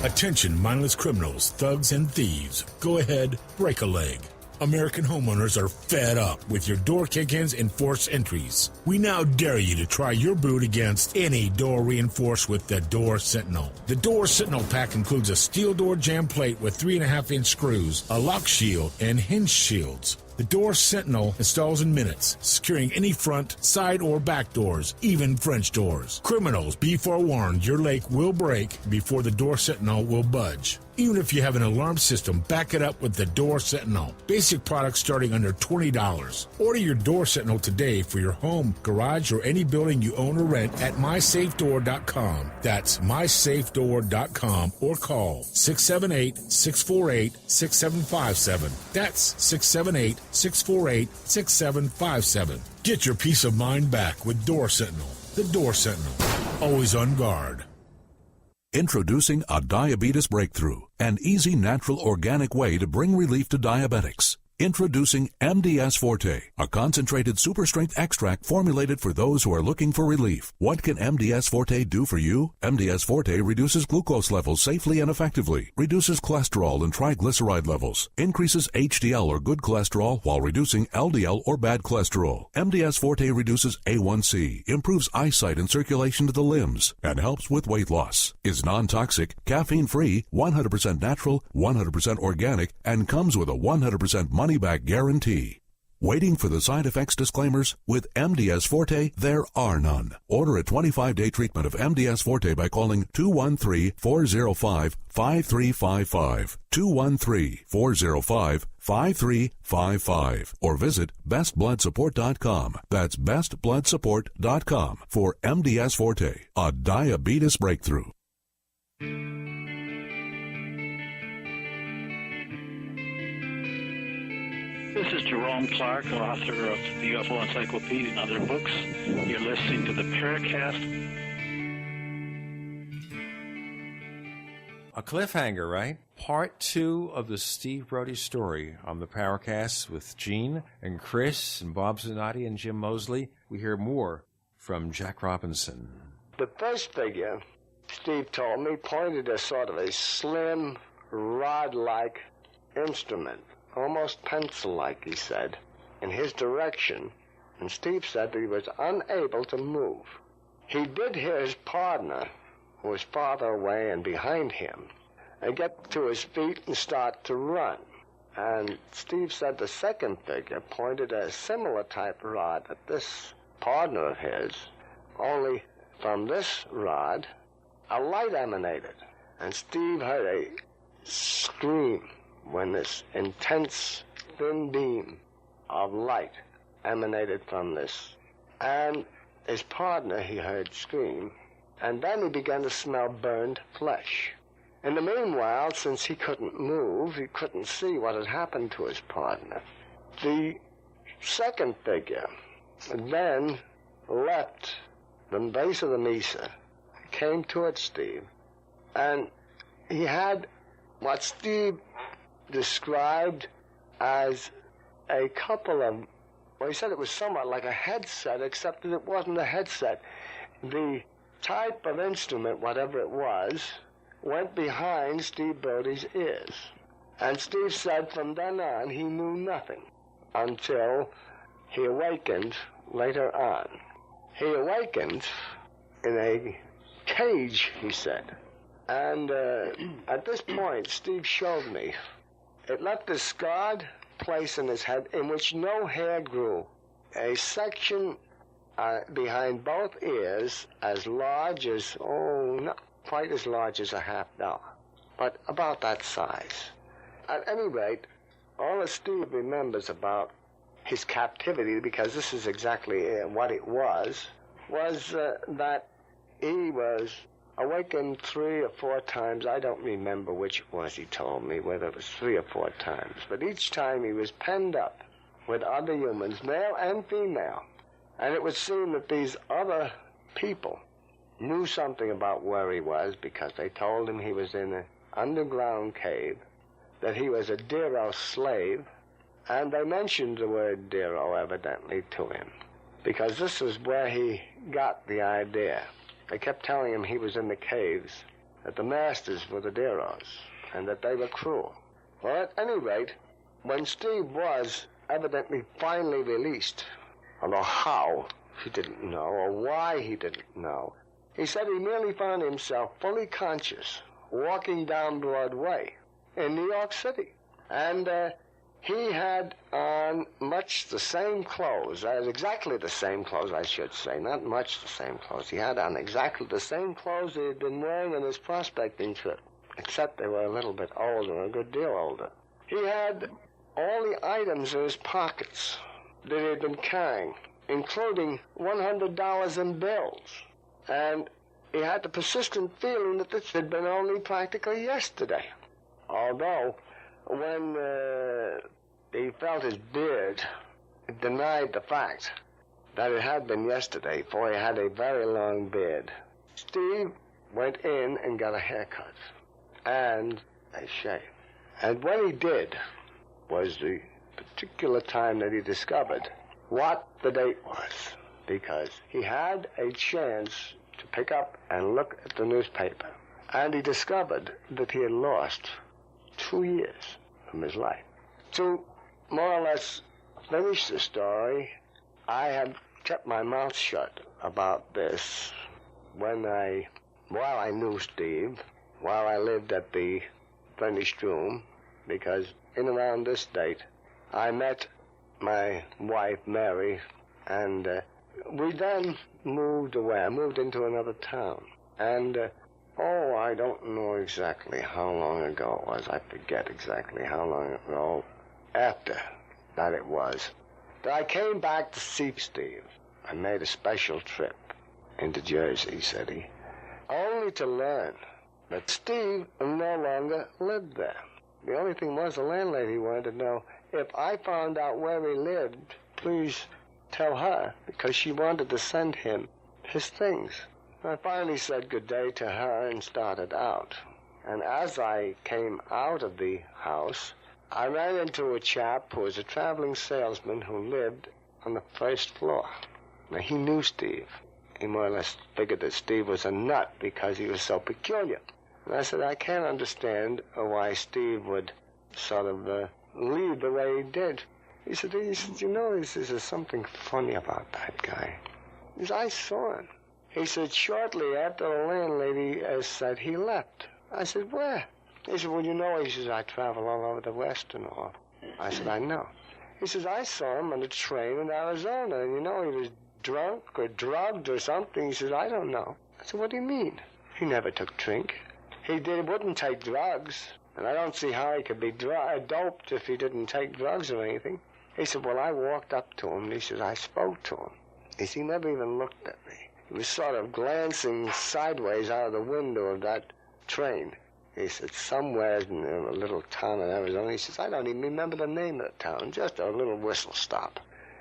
Attention, mindless criminals, thugs, and thieves. Go ahead, break a leg. American homeowners are fed up with your door kick-ins and forced entries. We now dare you to try your boot against any door reinforced with the Door Sentinel. The Door Sentinel pack includes a steel door jamb plate with 3.5-inch screws, a lock shield, and hinge shields. The Door Sentinel installs in minutes, securing any front, side, or back doors, even French doors. Criminals, be forewarned, your leg will break before the Door Sentinel will budge. Even if you have an alarm system, back it up with the Door Sentinel. Basic products starting under $20. Order your Door Sentinel today for your home, garage, or any building you own or rent at mysafedoor.com. That's mysafedoor.com or call 678-648-6757. That's 678-648-6757. Get your peace of mind back with Door Sentinel. The Door Sentinel. Always on guard. Introducing a diabetes breakthrough, an easy, natural, organic way to bring relief to diabetics. Introducing MDS Forte, a concentrated super-strength extract formulated for those who are looking for relief. What can MDS Forte do for you? MDS Forte reduces glucose levels safely and effectively, reduces cholesterol and triglyceride levels, increases HDL or good cholesterol while reducing LDL or bad cholesterol. MDS Forte reduces A1C, improves eyesight and circulation to the limbs, and helps with weight loss. Is non-toxic, caffeine-free, 100% natural, 100% organic, and comes with a 100% money-back guarantee. Waiting for the side effects disclaimers? With MDS Forte, there are none. Order a 25-day treatment of MDS Forte by calling 213-405-5355, 213-405-5355, or visit bestbloodsupport.com. That's bestbloodsupport.com for MDS Forte, a diabetes breakthrough. This is Jerome Clark, author of the UFO Encyclopedia and other books. You're listening to the Paracast. A cliffhanger, right? Part 2 of the Steve Brody story on the Paracast with Gene and Chris and Bob Zanotti and Jim Moseley. We hear more from Jack Robinson. The first figure, Steve told me, pointed a sort of a slim, rod-like instrument, almost pencil-like, he said, in his direction, and Steve said that he was unable to move. He did hear his partner, who was farther away and behind him, and get to his feet and start to run. And Steve said the second figure pointed a similar type rod at this partner of his, only from this rod, a light emanated. And Steve heard a scream when this intense, thin beam of light emanated from this. And his partner, he heard scream, and then he began to smell burned flesh. In the meanwhile, since he couldn't move, he couldn't see what had happened to his partner. The second figure then left the base of the mesa, came towards Steve, and he had what Steve described as a couple of, well, he said it was somewhat like a headset, except that it wasn't a headset. The type of instrument, whatever it was, went behind Steve Brody's ears. And Steve said from then on he knew nothing until he awakened later on. He awakened in a cage, he said. And at this point, Steve showed me. It left a scarred place in his head in which no hair grew. A section behind both ears as large as, not quite as large as a $half, but about that size. At any rate, all that Steve remembers about his captivity, because this is exactly what it was that he was awakened 3 or 4 times. I don't remember which it was, he told me, whether it was 3 or 4 times. But each time he was penned up with other humans, male and female. And it would seem that these other people knew something about where he was, because they told him he was in an underground cave, that he was a Dero slave, and they mentioned the word Dero evidently to him, because this is where he got the idea. They kept telling him he was in the caves, that the masters were the Deros, and that they were cruel. Well, at any rate, when Steve was evidently finally released, although how, he didn't know, or why he didn't know, he said he merely found himself fully conscious, walking down Broadway in New York City. And he had on much the same clothes, exactly the same clothes, I should say, not much the same clothes. He had on exactly the same clothes he had been wearing on his prospecting trip, except they were a little bit older, a good deal older. He had all the items in his pockets that he had been carrying, including $100 in bills. And he had the persistent feeling that this had been only practically yesterday. Although, when he felt his beard, it denied the fact that it had been yesterday, for he had a very long beard. Steve went in and got a haircut and a shave. And what he did was the particular time that he discovered what the date was, because he had a chance to pick up and look at the newspaper, and he discovered that he had lost 2 years from his life. To more or less finish the story, I had kept my mouth shut about this while I knew Steve, while I lived at the furnished room, because in around this date, I met my wife, Mary, and we then moved away. I moved into another town. And, I don't know exactly how long ago it was. I forget exactly how long ago after that it was, that I came back to see Steve. I made a special trip into Jersey City, only to learn that Steve no longer lived there. The only thing was, the landlady wanted to know if I found out where he lived, please tell her, because she wanted to send him his things. I finally said good day to her and started out. And as I came out of the house, I ran into a chap who was a traveling salesman who lived on the first floor. Now, he knew Steve. He more or less figured that Steve was a nut because he was so peculiar. And I said, I can't understand why Steve would sort of lead the way he did. He said, you know, there's something funny about that guy. He said, I saw him. He said, shortly after the landlady said he left. I said, where? He said, well, you know, he says, I travel all over the West and all. I said, I know. He says, I saw him on a train in Arizona, and you know, he was drunk or drugged or something. He says, I don't know. I said, what do you mean? He never took drink. He wouldn't take drugs, and I don't see how he could be doped if he didn't take drugs or anything. He said, well, I walked up to him, and he says, I spoke to him. He said, he never even looked at me. He was sort of glancing sideways out of the window of that train. He said, somewhere in a little town in Arizona, he says, I don't even remember the name of the town, just a little whistle stop.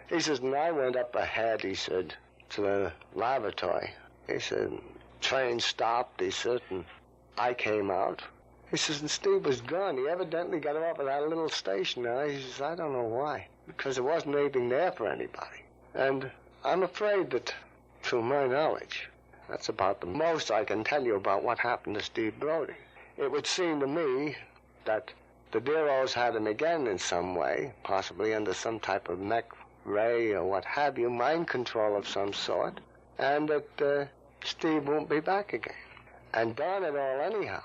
He says, and I went up ahead, he said, to the lavatory. He said, train stopped, he said, and I came out. He says, and Steve was gone. He evidently got off at that little station now. He says, I don't know why, because there wasn't anything there for anybody. And I'm afraid that, to my knowledge, that's about the most I can tell you about what happened to Steve Brody. It would seem to me that the Bureaus had him again in some way, possibly under some type of mech ray or what have you, mind control of some sort, and that Steve won't be back again. And darn it all, anyhow,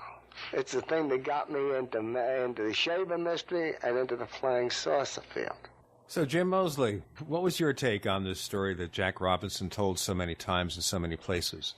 it's the thing that got me into the shaver mystery and into the flying saucer field. So, Jim Moseley, what was your take on this story that Jack Robinson told so many times in so many places?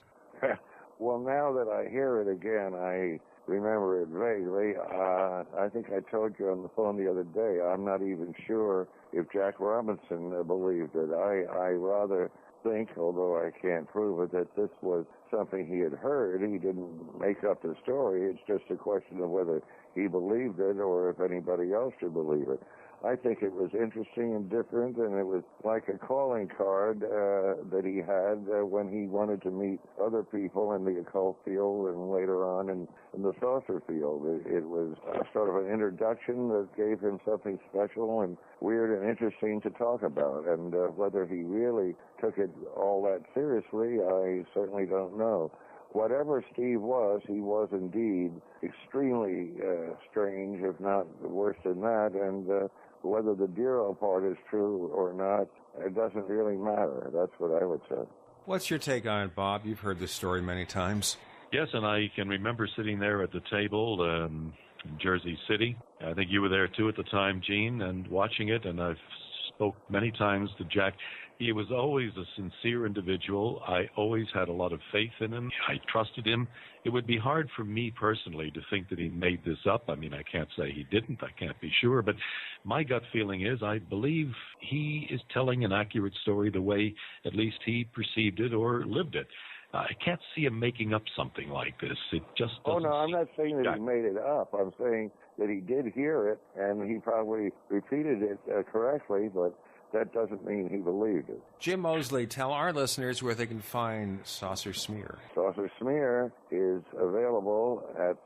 Well, now that I hear it again, I remember it vaguely. I think I told you on the phone the other day, I'm not even sure if Jack Robinson believed it. I rather think, although I can't prove it, that this was something he had heard. He didn't make up the story. It's just a question of whether he believed it or if anybody else should believe it. I think it was interesting and different, and it was like a calling card that he had when he wanted to meet other people in the occult field and later on in the saucer field. It was sort of an introduction that gave him something special and weird and interesting to talk about. And whether he really took it all that seriously, I certainly don't know. Whatever Steve was, he was indeed extremely strange, if not worse than that, and whether the Bureau part is true or not, it doesn't really matter. That's what I would say. What's your take on it, Bob? You've heard this story many times. Yes, and I can remember sitting there at the table in Jersey City. I think you were there too at the time, Gene, and watching it, and I've spoke many times to Jack. He was always a sincere individual. I always had a lot of faith in him. I trusted him. It would be hard for me personally to think that he made this up. I mean, I can't say he didn't. I can't be sure. But my gut feeling is I believe he is telling an accurate story the way at least he perceived it or lived it. I can't see him making up something like this. It just doesn't. Oh, no, I'm not saying that he made it up. I'm saying that he did hear it, and he probably repeated it correctly, but that doesn't mean he believed it. Jim Moseley, tell our listeners where they can find Saucer Smear. Saucer Smear is available at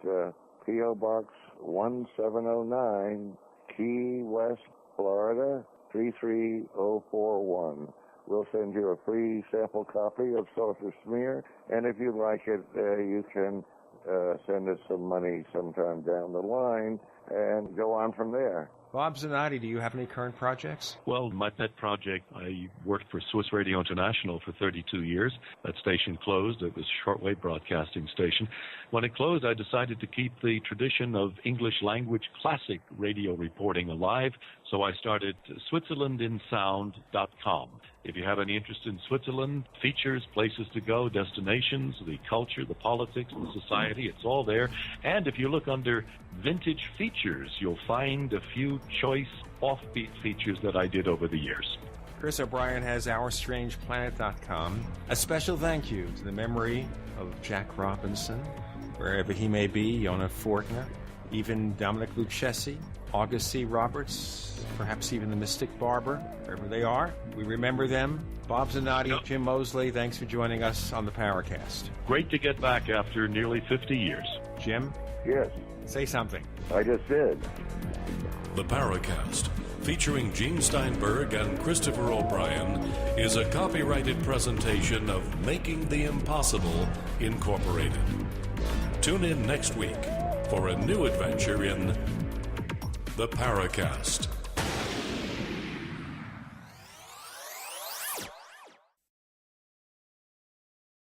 P.O. Box 1709, Key West, Florida, 33041. We'll send you a free sample copy of Saucer Smear, and if you like it, you can send us some money sometime down the line and go on from there. Bob Zanotti, do you have any current projects? Well, my pet project, I worked for Swiss Radio International for 32 years. That station closed. It was a shortwave broadcasting station. When it closed, I decided to keep the tradition of English language classic radio reporting alive, so I started SwitzerlandInSound.com. If you have any interest in Switzerland, features, places to go, destinations, the culture, the politics, the society, it's all there. And if you look under vintage features, you'll find a few choice offbeat features that I did over the years. Chris O'Brien has OurStrangePlanet.com. A special thank you to the memory of Jack Robinson, wherever he may be, Yonah Fortner, even Dominic Lucchesi, August C. Roberts, perhaps even the Mystic Barber, wherever they are. We remember them. Bob Zanotti, Jim Moseley, thanks for joining us on the Paracast. Great to get back after nearly 50 years. Jim? Yes. Say something. I just did. The Paracast, featuring Gene Steinberg and Christopher O'Brien, is a copyrighted presentation of Making the Impossible Incorporated. Tune in next week for a new adventure in The Paracast.